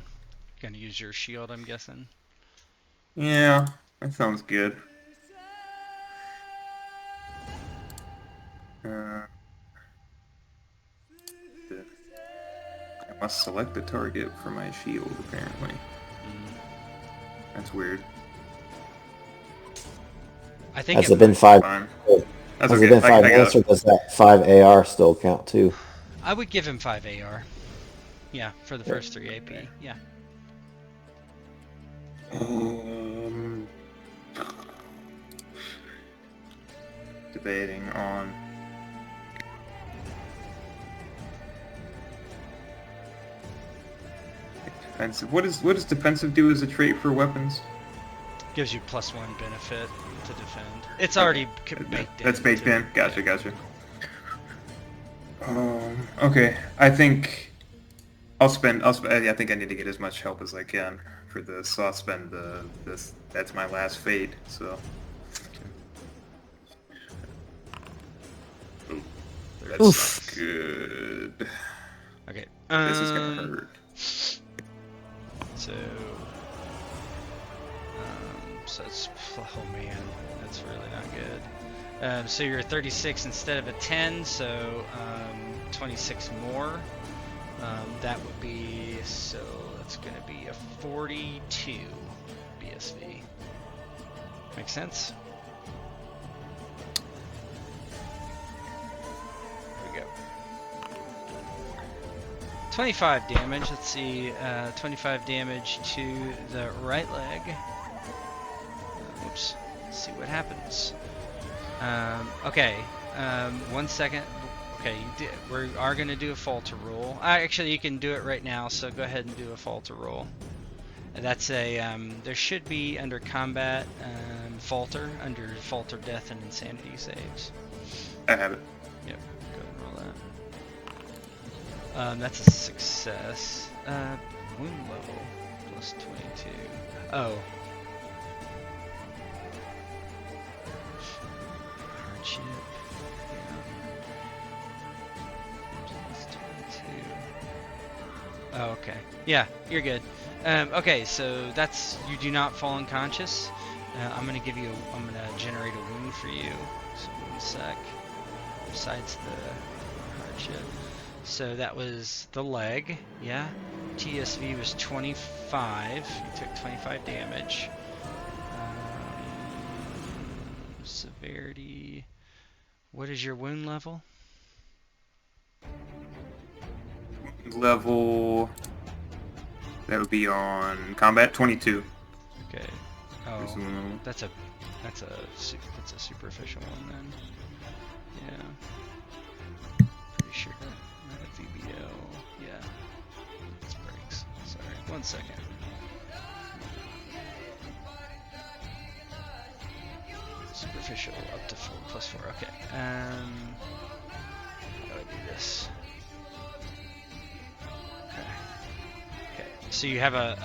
Gonna use your shield, I'm guessing. Yeah, that sounds good. I must select a target for my shield, apparently. That's weird. I think has it been 5? That's has it been 5 minutes, or does that 5 AR still count too? I would give him 5 AR. Yeah, for the first 3 AP. Yeah. Debating on. Defensive. What does defensive do as a trait for weapons? Gives you +1 benefit to defend. It's already baked in. That's baked in. Gotcha. Okay. I think I'll spend. I think I need to get as much help as I can for this. So I'll spend this. That's my last fate. So. Ooh, that's not good. Okay. This is gonna hurt. So it's, oh man, that's really not good. So you're 36 instead of a 10, so 26 more. That would be, so that's going to be a 42 BSV. Make sense? Here we go. 25 damage. Let's see. 25 damage to the right leg. Whoops. Let's see what happens. Okay. 1 second. Okay, we are going to do a falter roll. Actually, you can do it right now, so go ahead and do a falter roll. That's a, there should be under combat, falter, under falter, death, and insanity saves. I have it. Yep, go ahead and roll that. That's a success. Wound level, plus 22. Oh. Hardship. Oh, okay. Yeah, you're good. Okay, so that's, you do not fall unconscious. I'm gonna generate a wound for you. So 1 sec. Besides the hardship. So that was the leg, yeah. TSV was 25. You took 25 damage. Severity. What is your wound level? Level, that would be on combat 22. Okay. Oh, that's a superficial one then. Yeah. Pretty sure that VBO. Yeah. This breaks. Sorry. 1 second. Superficial up to 4 plus 4. Okay. How do I do this? Okay, so you have a,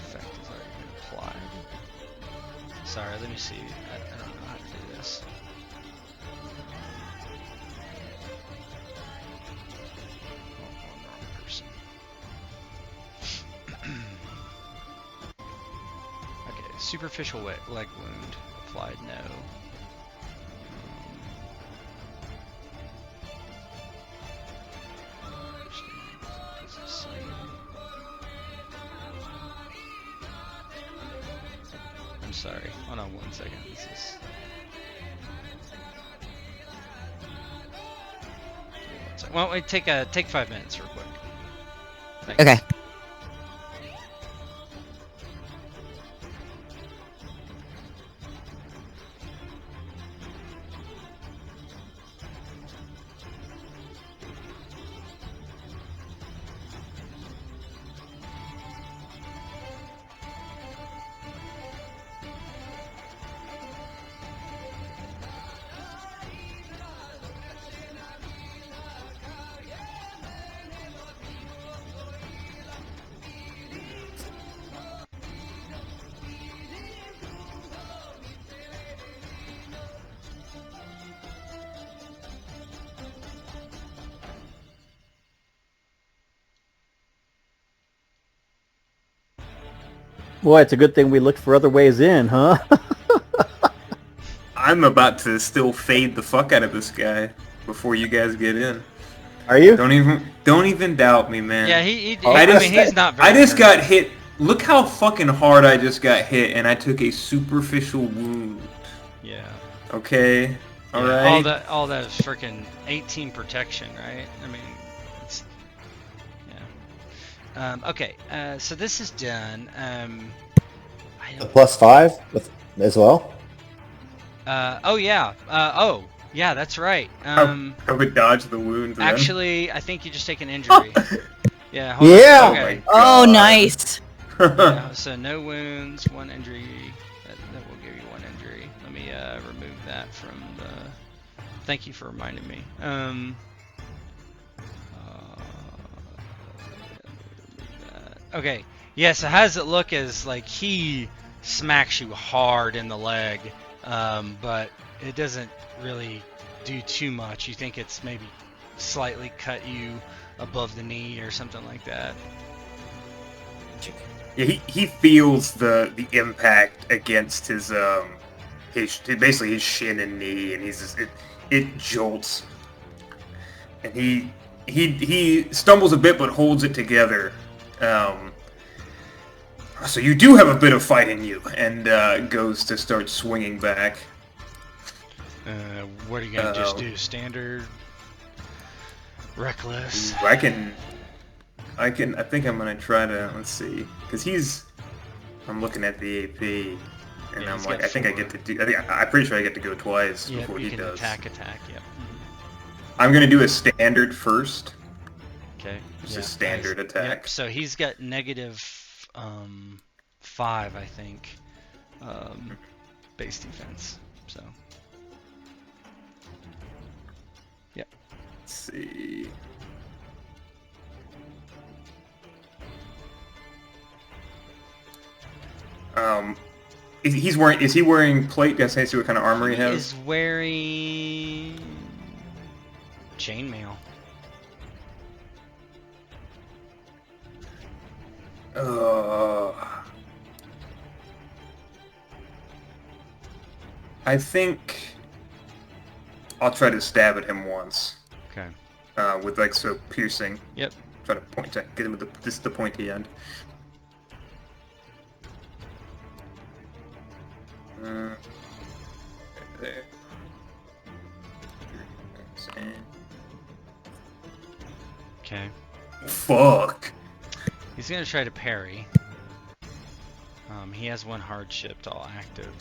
effect has already been applied. Sorry, let me see, I don't know how to do this. Oh, I'm the wrong person. Okay, superficial leg wound, applied no. I'm sorry. Hold on 1 second. This is. Well, wait. Take 5 minutes, real quick. Thanks. Okay. Boy, it's a good thing we looked for other ways in, huh? I'm about to still fade the fuck out of this guy before you guys get in. Are you? Don't even doubt me, man. Yeah, he I mean, he's not very I just hurt. got hit. Look how fucking hard I just got hit, and I took a superficial wound. Yeah. Okay. All Yeah, right. all that freaking 18 protection, right? I mean, it's yeah. Okay. So this is done. I A don't. +5 with as well. Oh yeah. Oh yeah. That's right. I would dodge the wound. Then. Actually, I think you just take an injury. Yeah. Hold Yeah! On. Okay. Oh, nice. Yeah, so no wounds, 1 injury. That will give you 1 injury. Let me remove that from the. Thank you for reminding me. Okay. Yeah. So how does it look? As like he smacks you hard in the leg, but it doesn't really do too much. You think it's maybe slightly cut you above the knee or something like that. Yeah, he feels the impact against his basically his shin and knee, and it jolts, and he stumbles a bit but holds it together. So you do have a bit of fight in you, and goes to start swinging back. What are you gonna just do? Standard, reckless. I think I'm gonna try to, let's see, because I'm looking at the AP, and Yeah, I'm he's like, got I think I 4. get to do. I'm pretty sure I get to go twice Yep, before you he can does. attack. Yep. I'm gonna do a standard first. Okay. Just yeah, a standard nice. attack. Yep. So he's got negative 5, I think, base defense. So. Yep. Let's see. Is he wearing plate? Can I see what kind of armor he He has? is wearing chainmail. I think I'll try to stab at him once. Okay. With like so piercing. Yep. Try to get him with the pointy end. Right there. Okay. Fuck. He's gonna try to parry. He has 1 hardship to all active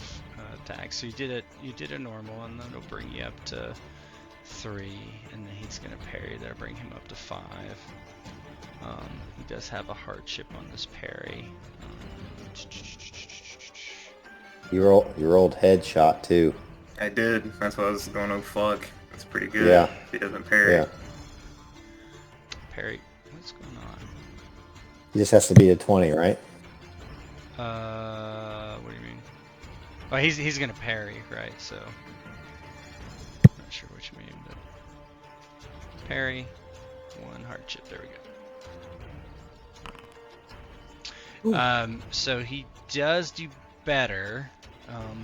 attacks. So you did a normal, and then it'll bring you up to 3, and then he's gonna parry there, bring him up to 5. He does have a hardship on this parry. You rolled headshot too. I did. That's why I was going, oh fuck. That's pretty good. Yeah. If he doesn't parry. Yeah. Parry. What's going on? He just has to beat a 20, right? What do you mean? Oh, he's gonna parry, right? So, not sure what you mean, but parry, 1 hardship. There we go. So he does do better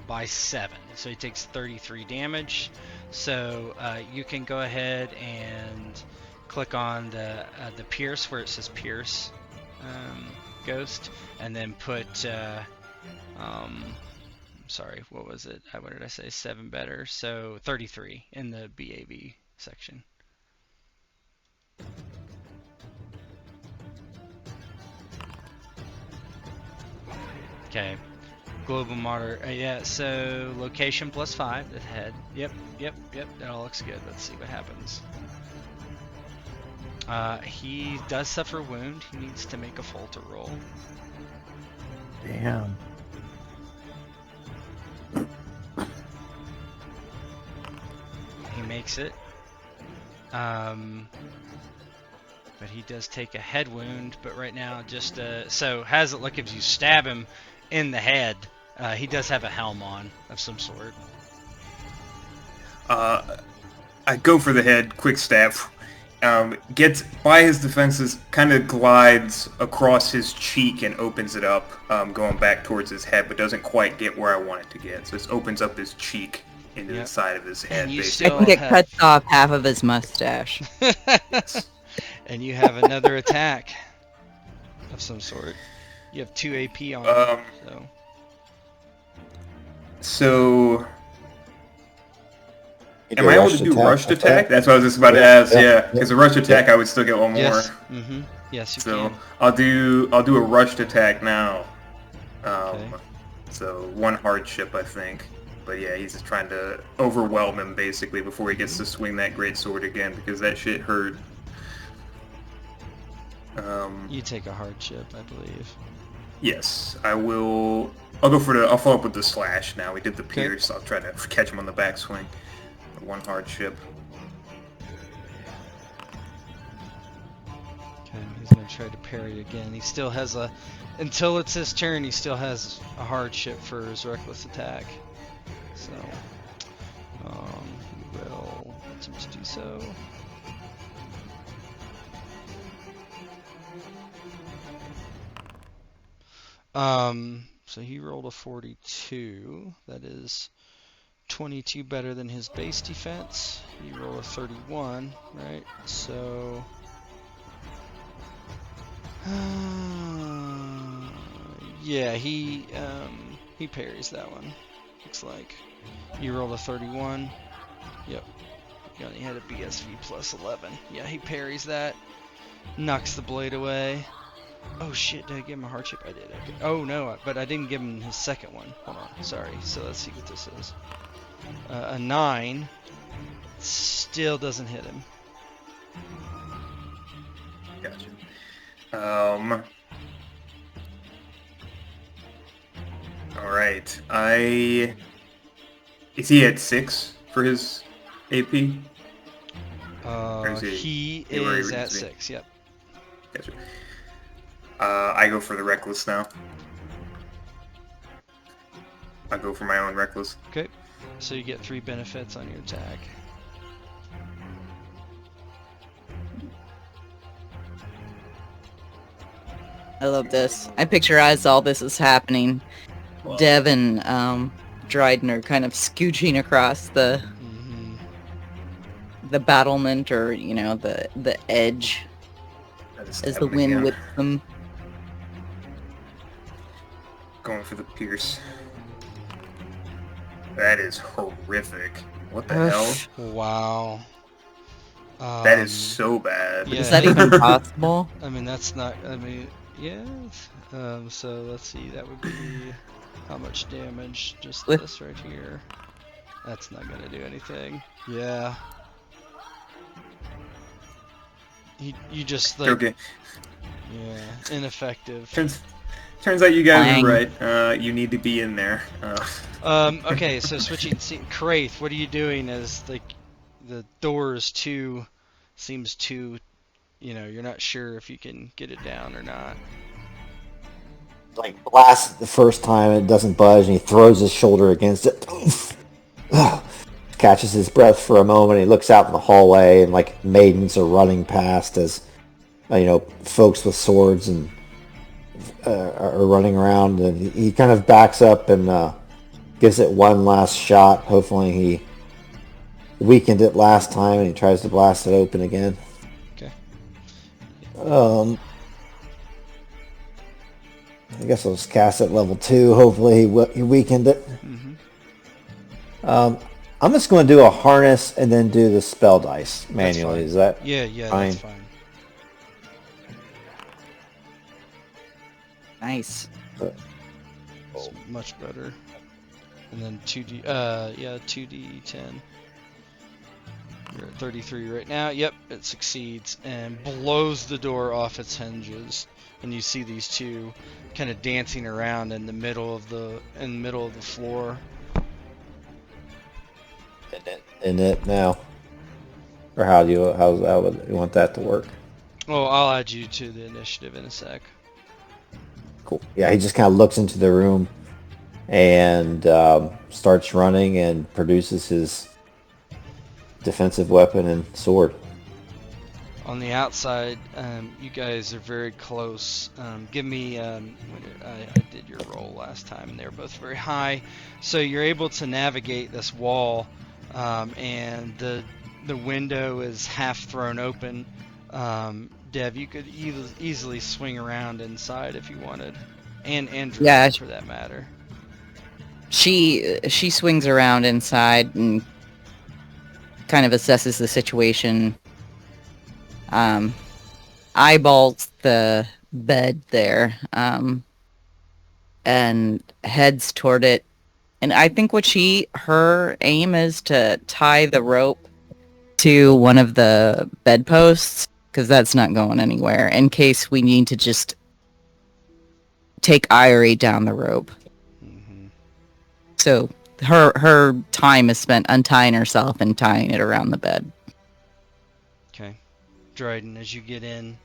by 7. So he takes 33 damage. So you can go ahead and click on the pierce where it says pierce. Ghost, and then put sorry, what was it? What did I say? 7 better. So 33 in the BAB section. Okay. Global moderate. Yeah, so location +5, the head. Yep. That all looks good. Let's see what happens. He does suffer a wound. He needs to make a falter roll. Damn. He makes it. But he does take a head wound. But right now, just so has it look if you stab him in the head, he does have a helm on of some sort. I go for the head, quick stab. Gets by his defenses, kind of glides across his cheek and opens it up, going back towards his head, but doesn't quite get where I want it to get. So it opens up his cheek into the side of his head, And you basically. I think it cuts off half of his mustache. And you have another attack of some sort. You have 2 AP on him, So... You Am I able to do rushed attack? That's what I was just about to ask. Yeah, because a rushed attack, I would still get 1 more. Yes. Yes, you So can. I'll do a rushed attack now. Okay. So 1 hardship, I think. But yeah, he's just trying to overwhelm him basically before he gets to swing that great sword again because that shit hurt. You take a hardship, I believe. Yes, I will. I'll follow up with the slash now. We did the pierce. I'll try to catch him on the backswing. 1 hardship. Okay, he's gonna try to parry again. He still has until it's his turn, he still has a hardship for his reckless attack. So, he will attempt to do so. So he rolled a 42. That is 22 better than his base defense. You roll a 31, right? So yeah, he parries that one. Looks like you roll a 31. Yep. You only had a BSV plus 11. Yeah, he parries that. Knocks the blade away. Oh shit, did I give him a hardship? I did. Okay. Oh no, but I didn't give him his second one. Hold on, sorry. So let's see what this is. A 9 still doesn't hit him. Gotcha. Alright. Is he at 6 for his AP? He where is he at needs to be? 6, yep. Gotcha. I go for the reckless now. I go for my own reckless. Okay, so you get 3 benefits on your attack. I love this. I picture as all this is happening, Dev and Dryden are kind of scooching across the battlement, or the edge, as the wind whips them. Going for the pierce. That is horrific. What the hell? Wow. That is so bad. Yeah, Is that even possible? I mean, that's not. I mean, yeah. So let's see. That would be how much damage? Just this right here. That's not gonna do anything. Yeah. You just like. Okay. Yeah, ineffective. Turns out you guys Clang. were right. You need to be in there. Okay, so switching Kraith, what are you doing as like the door is seems too, you're not sure if you can get it down or not. Like blasts it the first time, it doesn't budge, and he throws his shoulder against it. Catches his breath for a moment. He looks out in the hallway, and like maidens are running past as folks with swords and are running around, and he kind of backs up and gives it one last shot. Hopefully he weakened it last time, and he tries to blast it open again. Okay. I guess I'll just cast it level 2. Hopefully he weakened it. I'm just going to do a harness and then do the spell dice manually. Is that yeah, fine? That's fine. Nice. It's much better. And then 2D, 2D10. You're at 33 right now. Yep, it succeeds and blows the door off its hinges. And you see these two kind of dancing around in the middle of the floor. In it now, or how would you want that to work? Oh, I'll add you to the initiative in a sec. Cool. Yeah, he just kind of looks into the room and starts running and produces his defensive weapon and sword. On the outside, you guys are very close. Give me, I did your roll last time, and they were both very high. So you're able to navigate this wall, and the window is half thrown open. Dev, you could easily swing around inside if you wanted, and Andrew, for that matter. She swings around inside and kind of assesses the situation. Eyeballs the bed there, and heads toward it. And I think her aim is to tie the rope to one of the bedposts, because that's not going anywhere, in case we need to just take Eiry down the rope. So her time is spent untying herself and tying it around the bed. Okay. Dryden, as you get in,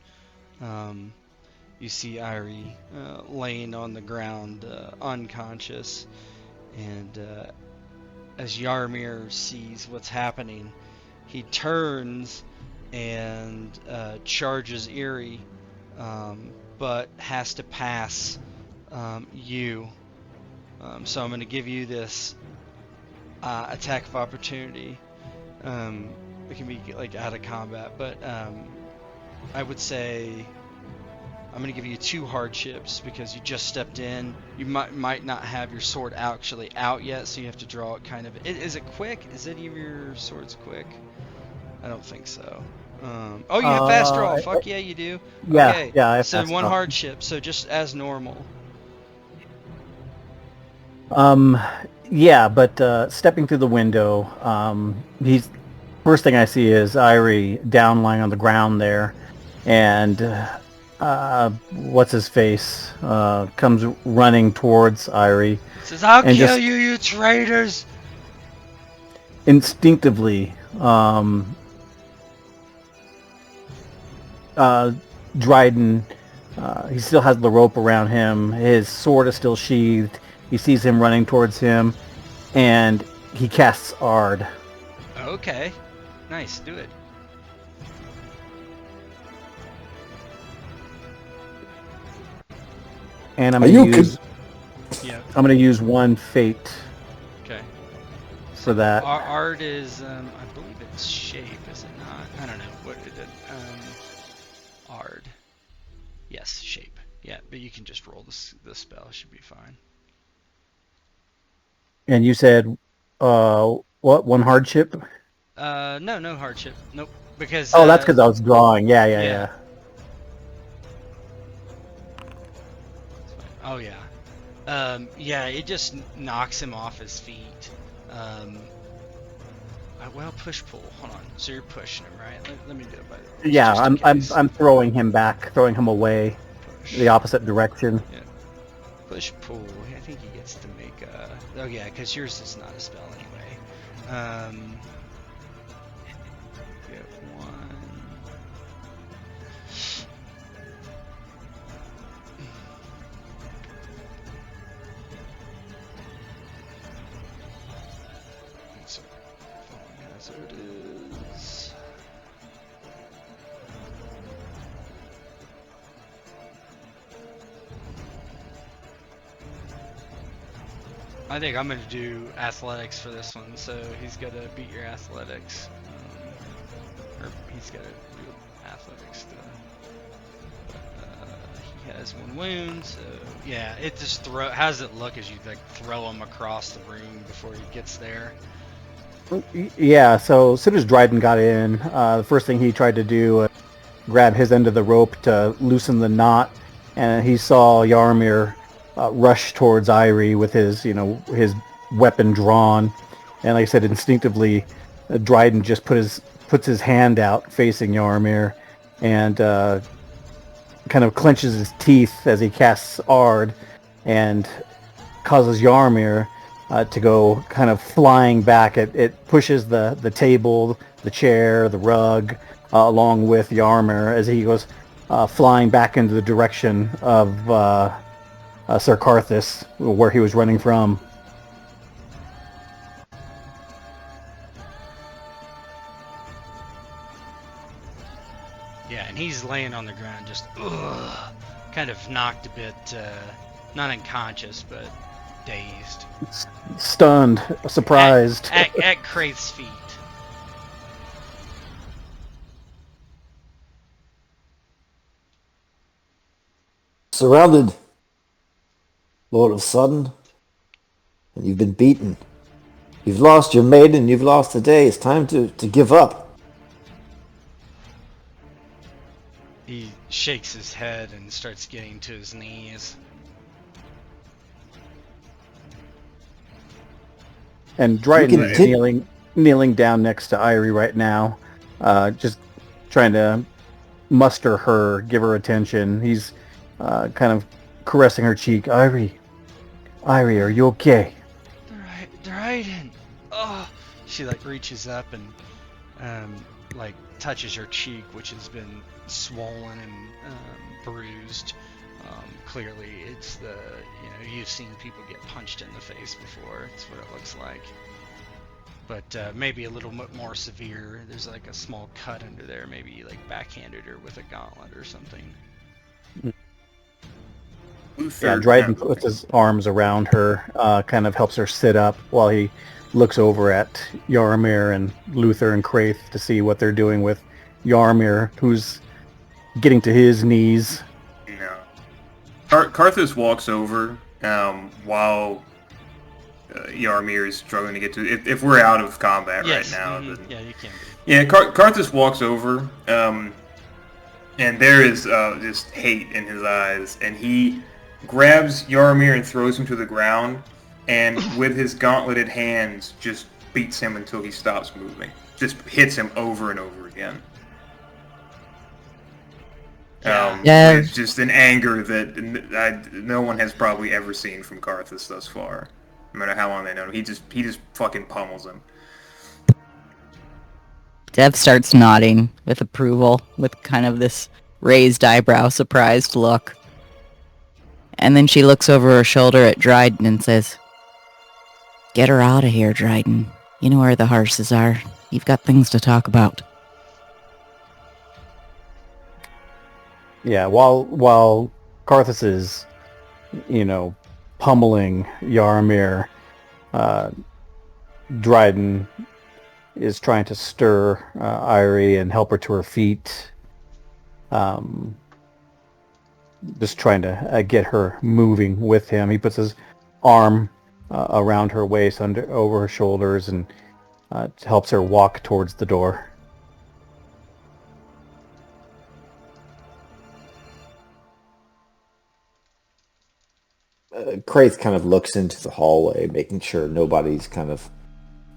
you see Eiry laying on the ground, unconscious, and as Yarmir sees what's happening, he turns and charges Eiry, but has to pass you. So I'm going to give you this attack of opportunity. It can be like out of combat, but I would say I'm going to give you 2 hardships because you just stepped in. You might not have your sword actually out yet, so you have to draw it kind of. Is it quick? Is any of your swords quick? I don't think so. Oh, you have fast draw. Fuck yeah, you do. Yeah, Okay, yeah, I have so fast 1 draw. hardship, so just as normal. Yeah, but stepping through the window, he's first thing I see is Eiry down lying on the ground there, and what's his face comes running towards Eiry, Says, I'll and kill just you, you traitors! instinctively, Dryden, he still has the rope around him. His sword is still sheathed. He sees him running towards him, and he casts Ard. Okay, nice, do it. And I'm Are gonna you use Yeah, I'm gonna use 1 fate okay. for that. Art is, I believe it's shape, is it not? I don't know. What is it? Ard. Yes, shape. Yeah, but you can just roll the spell. It should be fine. And you said, what? 1 hardship? No hardship. Nope. Because, Oh, that's because I was drawing. Yeah. That's fine. Oh, yeah. Yeah, it just knocks him off his feet. Well, push pull. Hold on. So you're pushing him, right? Let me do it by the rules. Yeah, just in case. I'm throwing him back, throwing him away, Push. the opposite direction. Yeah. Push pull. I think he gets to make a. Oh yeah, because yours is not a spell anyway. Get 1. So, falling hazard is. I think I'm going to do athletics for this one, so he's got to beat your athletics. Or he's got to do athletics to. He has 1 wound, so yeah, it just how does it look as you like throw him across the room before he gets there? Yeah, so as soon as Dryden got in, the first thing he tried to do was grab his end of the rope to loosen the knot, and he saw Yarmir rush towards Eiry with his weapon drawn, and like I said, instinctively, Dryden just puts his hand out facing Yarmir, and kind of clenches his teeth as he casts Ard, and causes Yarmir to go kind of flying back. It pushes the table, the chair, the rug, along with Yarmir as he goes flying back into the direction of Sir Karthus, where he was running from. Yeah, and he's laying on the ground just kind of knocked a bit, not unconscious, but dazed. Stunned, surprised. At Kraith's feet. Surrounded, Lord of Sudden, and you've been beaten. You've lost your maiden, you've lost the day. It's time to give up. He shakes his head and starts getting to his knees. And Dryden is kneeling down next to Eiry right now, just trying to muster her, give her attention. He's kind of caressing her cheek. Eiry, are you okay? Dryden. Oh, she like reaches up and like touches her cheek, which has been swollen and bruised. Clearly, it's you've seen people get punched in the face before. It's what it looks like. But maybe a little bit more severe. There's like a small cut under there. Maybe like backhanded her with a gauntlet or something. Yeah, Luther. Dryden puts his arms around her, kind of helps her sit up while he looks over at Yarmir and Luther and Kraith to see what they're doing with Yarmir, who's getting to his knees. No. Karthus walks over while Yarmir is struggling to get to. If we're out of combat Yes. right now, Mm-hmm. then Yeah, you can be. yeah. Karthus walks over, and there is just hate in his eyes, and he grabs Yarmir and throws him to the ground, and with his gauntleted hands, just beats him until he stops moving. Just hits him over and over again. Yeah. With just an anger that no one has probably ever seen from Karthus thus far. No matter how long they know him, he just fucking pummels him. Dev starts nodding with approval, with kind of this raised eyebrow, surprised look. And then she looks over her shoulder at Dryden and says, "Get her out of here, Dryden. You know where the horses are. You've got things to talk about." Yeah, while Karthus is, pummeling Yaramir, Dryden is trying to stir Eiry and help her to her feet. Just trying to get her moving with him. He puts his arm around her waist, over her shoulders, and helps her walk towards the door. Kraith kind of looks into the hallway, making sure nobody's kind of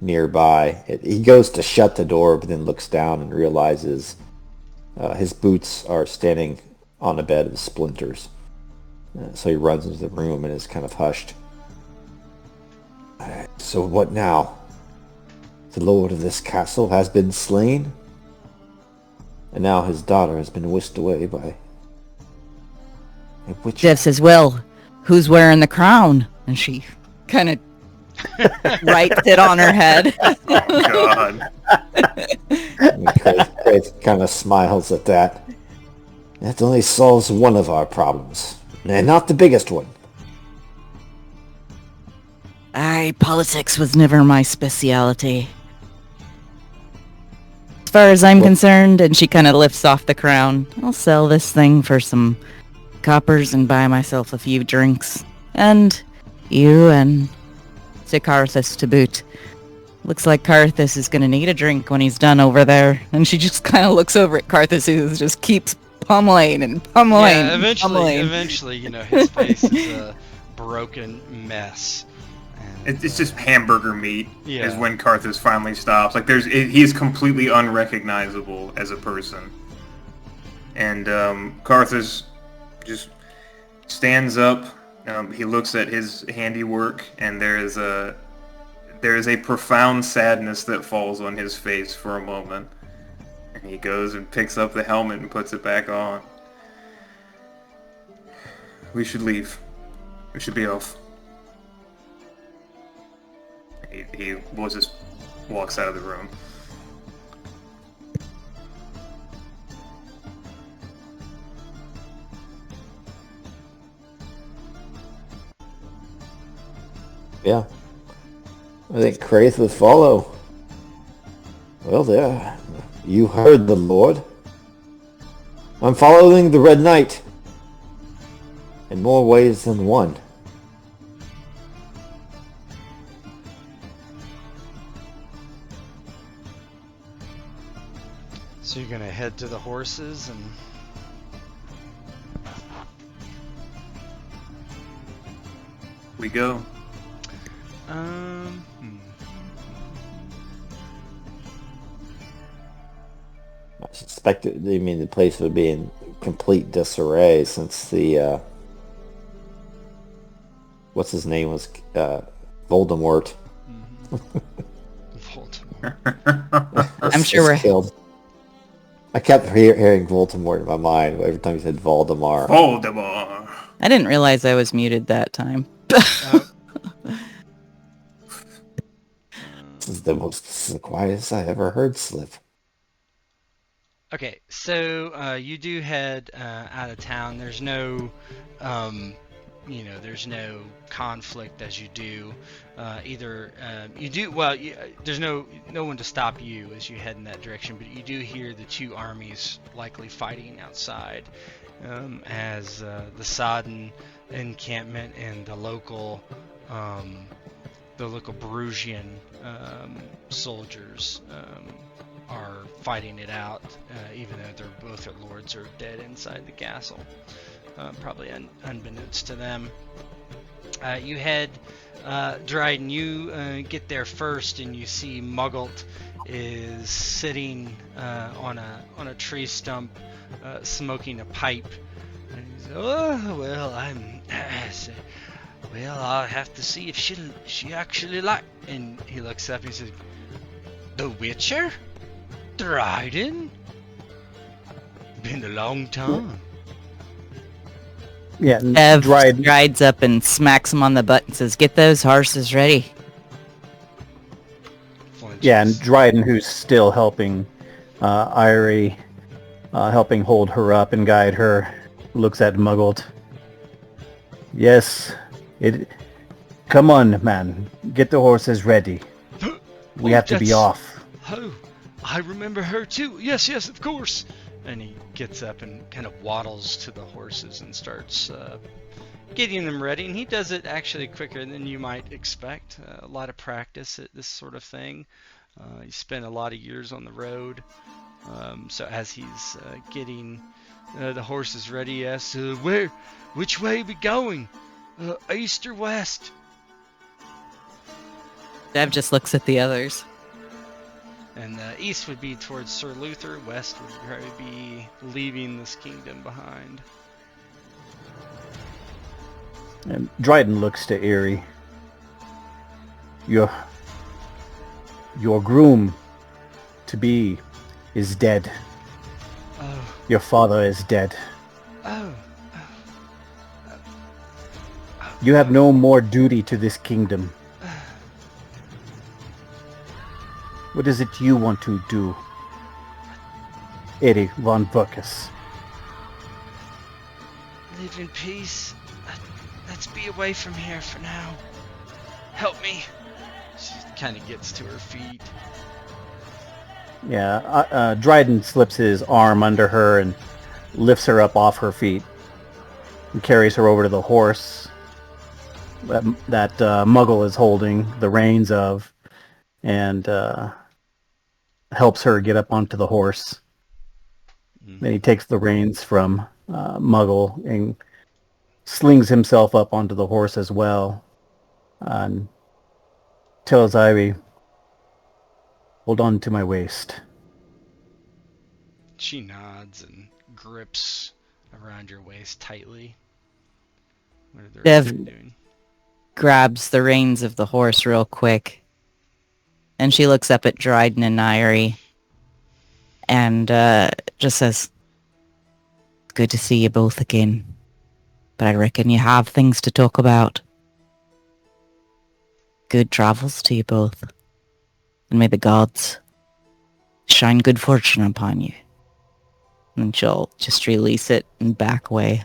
nearby. He goes to shut the door, but then looks down and realizes his boots are standing on a bed of splinters. So he runs into the room and is kind of hushed. So what now? The lord of this castle has been slain, and now his daughter has been whisked away by a witch. Dev says, "Well, who's wearing the crown?" And she kind of writes it on her head. Oh God! Kraith kind of smiles at that. That only solves one of our problems, and not the biggest one. Politics was never my speciality. As far as I'm concerned, and she kind of lifts off the crown, I'll sell this thing for some coppers and buy myself a few drinks. And you and to Karthus to boot. Looks like Karthus is going to need a drink when he's done over there. And she just kind of looks over at Karthus, who just keeps pummeling and pummeling. Yeah, and pummeling. eventually, his face is a broken mess. And, It's just hamburger meat. Yeah. Is when Karthus finally stops. Like he is completely unrecognizable as a person. And Karthus just stands up. He looks at his handiwork, and there is a profound sadness that falls on his face for a moment. And he goes and picks up the helmet and puts it back on. We should leave. We should be off. He just walks out of the room. Yeah. I think Kraith would follow. Well, there. You heard the Lord. I'm following the Red Knight. In more ways than one. So you're gonna head to the horses and... We go. I suspect the place would be in complete disarray since the what's his name was Voldemort. Voldemort. I'm sure we're killed. I kept hearing Voldemort in my mind every time he said Voldemort. Voldemort. I didn't realize I was muted that time. This is the quietest I ever heard slip. Okay, so you do head out of town. There's no there's no conflict as you do. There's no one to stop you as you head in that direction, but you do hear the two armies likely fighting outside, as the Sodden encampment and the local Brugian soldiers are fighting it out, even though their lords are dead inside the castle. Probably unbeknownst to them. You head, Dryden, you get there first, and you see Muggles is sitting on a tree stump, smoking a pipe. And he's, oh well, I'll have to see if she actually like. And he looks up and he says, "The Witcher, Dryden? Been a long time." Yeah, Ev Dryden. rides up and smacks him on the butt and says, "Get those horses ready." Flinches. Yeah, and Dryden, who's still helping Eiry, helping hold her up and guide her, looks at Muggled. Yes, come on, man. Get the horses ready. We have to be off. Oh, I remember her too. Yes, of course. And he gets up and kind of waddles to the horses and starts getting them ready. And he does it actually quicker than you might expect. A lot of practice at this sort of thing. He spent a lot of years on the road. So as he's getting the horses ready, he asks, which way are we going? East or west? Dev just looks at the others. And east would be towards Sir Luther, west would probably be leaving this kingdom behind. And Dryden looks to Eiry. Your groom to be is dead. Oh, Your father is dead. oh, You have no more duty to this kingdom. What is it you want to do, Eiry von Vukas? live in peace. Let's be away from here for now. Help me. She kind of gets to her feet. Yeah, Dryden slips his arm under her and lifts her up off her feet and carries her over to the horse that Muggle is holding the reins of, and helps her get up onto the horse. Mm. Then he takes the reins from Muggle and slings himself up onto the horse as well, and tells Eiry, "Hold on to my waist." She nods and grips around your waist tightly. What are the rest of you doing? Grabs the reins of the horse real quick. And she looks up at Dryden and Eiry and just says, "Good to see you both again. But I reckon you have things to talk about. Good travels to you both. And may the gods shine good fortune upon you." And she'll just release it and back away.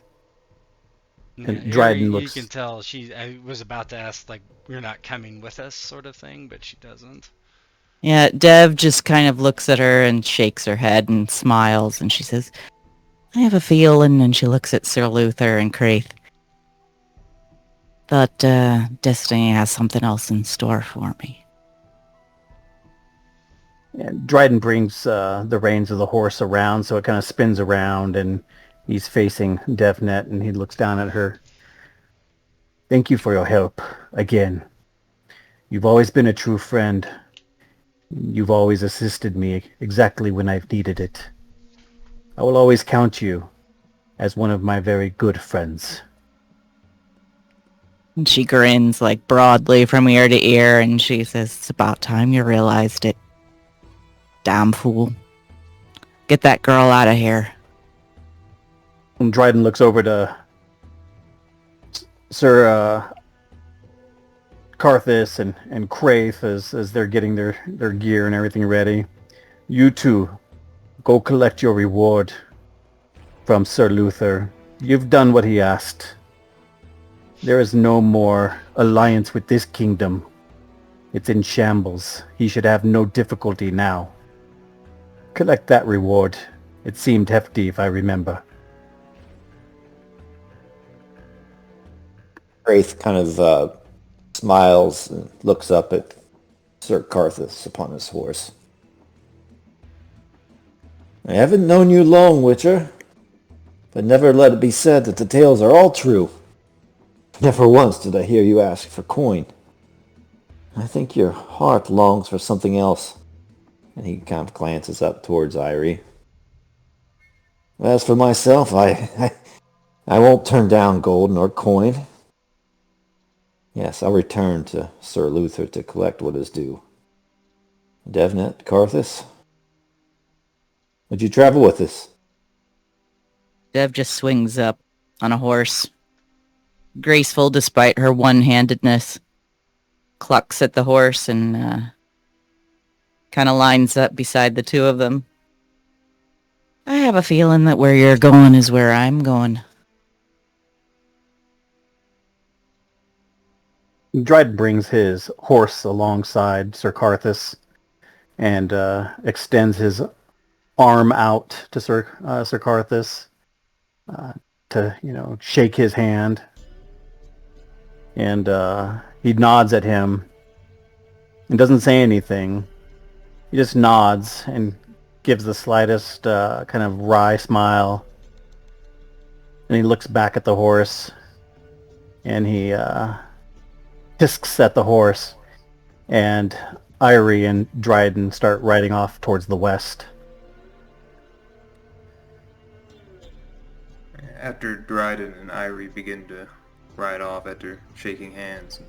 And Dryden You looks- can tell I was about to ask, like, "You're not coming with us," sort of thing, but she doesn't. Yeah, Dev just kind of looks at her and shakes her head and smiles, and she says, "I have a feeling," and she looks at Sir Luther and Craith, "that destiny has something else in store for me." And Dryden brings the reins of the horse around, so it kind of spins around, and he's facing DevNet, and he looks down at her. "Thank you for your help, again. You've always been a true friend. You've always assisted me exactly when I've needed it. I will always count you as one of my very good friends." And she grins like broadly from ear to ear, and she says, "It's about time you realized it. Damn fool. Get that girl out of here." And Dryden looks over to Sir Karthus and Craith as they're getting their gear and everything ready. "You two, go collect your reward from Sir Luther. You've done what he asked." There is no more alliance with this kingdom. It's in shambles. He should have no difficulty now. Collect that reward. It seemed hefty, if I remember. Wraith kind of smiles and looks up at Sir Carthus upon his horse. I haven't known you long, Witcher, but never let it be said that the tales are all true. Never once did I hear you ask for coin. I think your heart longs for something else. And he kind of glances up towards Eiry. As for myself, I won't turn down gold nor coin. Yes, I'll return to Sir Luther to collect what is due. Devnet, Carthus, would you travel with us? Dev just swings up on a horse, graceful despite her one-handedness, clucks at the horse and kind of lines up beside the two of them. I have a feeling that where you're going is where I'm going. Dryden brings his horse alongside Sir Carthus and extends his arm out to Sir Carthus to shake his hand, and he nods at him and doesn't say anything. He just nods and gives the slightest kind of wry smile, and he looks back at the horse, and he hisks at the horse, and Eiry and Dryden start riding off towards the west. After Dryden and Eiry begin to ride off after shaking hands,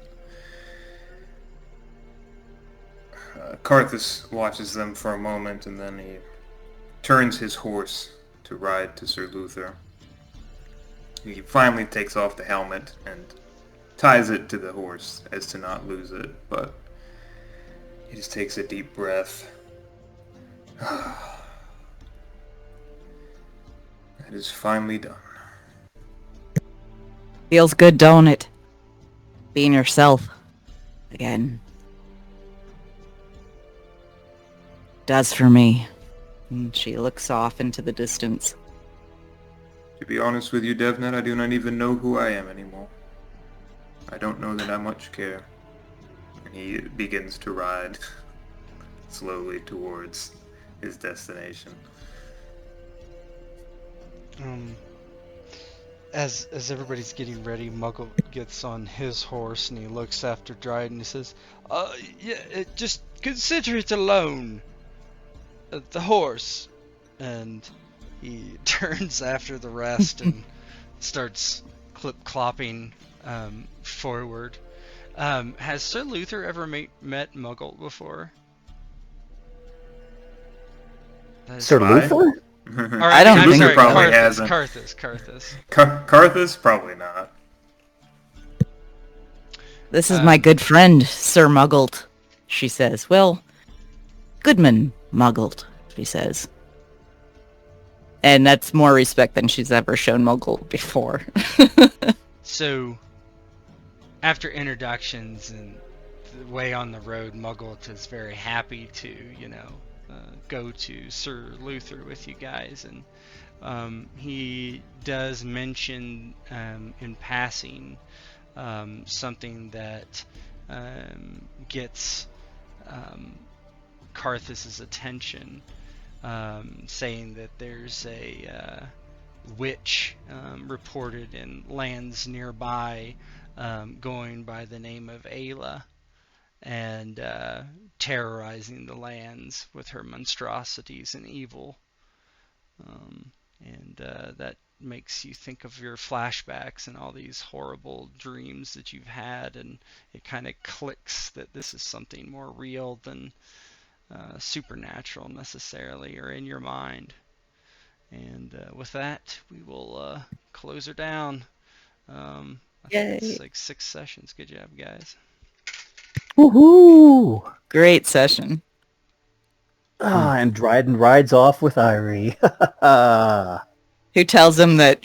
Carthus watches them for a moment, and then he turns his horse to ride to Sir Luther. He finally takes off the helmet and ties it to the horse as to not lose it, but he just takes a deep breath. It is finally done. Feels good, don't it? Being yourself again. Does for me. And she looks off into the distance. To be honest with you, Devnet, I do not even know who I am anymore. I don't know that I much care. And he begins to ride slowly towards his destination. As everybody's getting ready, Muggle gets on his horse and he looks after Dryden and he says, just consider it alone. The horse. And he turns after the rest and starts clip-clopping forward. Has Sir Luther ever met Muggle before? Sir Luther? I don't think Luther so. probably hasn't. Carthus. Carthus probably not. This is my good friend, Sir Mugglet, she says. Well, Goodman Mugglet, she says. And that's more respect than she's ever shown Muggle before. So, after introductions and the way on the road, Mugglet is very happy to, go to Sir Luther with you guys, and he does mention in passing something that gets Carthus's attention, saying that there's a witch reported in lands nearby, going by the name of Ayla, and terrorizing the lands with her monstrosities and evil. And that makes you think of your flashbacks and all these horrible dreams that you've had, and it kind of clicks that this is something more real than supernatural necessarily, or in your mind. And with that, we will close her down. I think it's like 6 sessions. Good job, guys. Woohoo! Great session. And Dryden rides off with Eiry. Who tells him that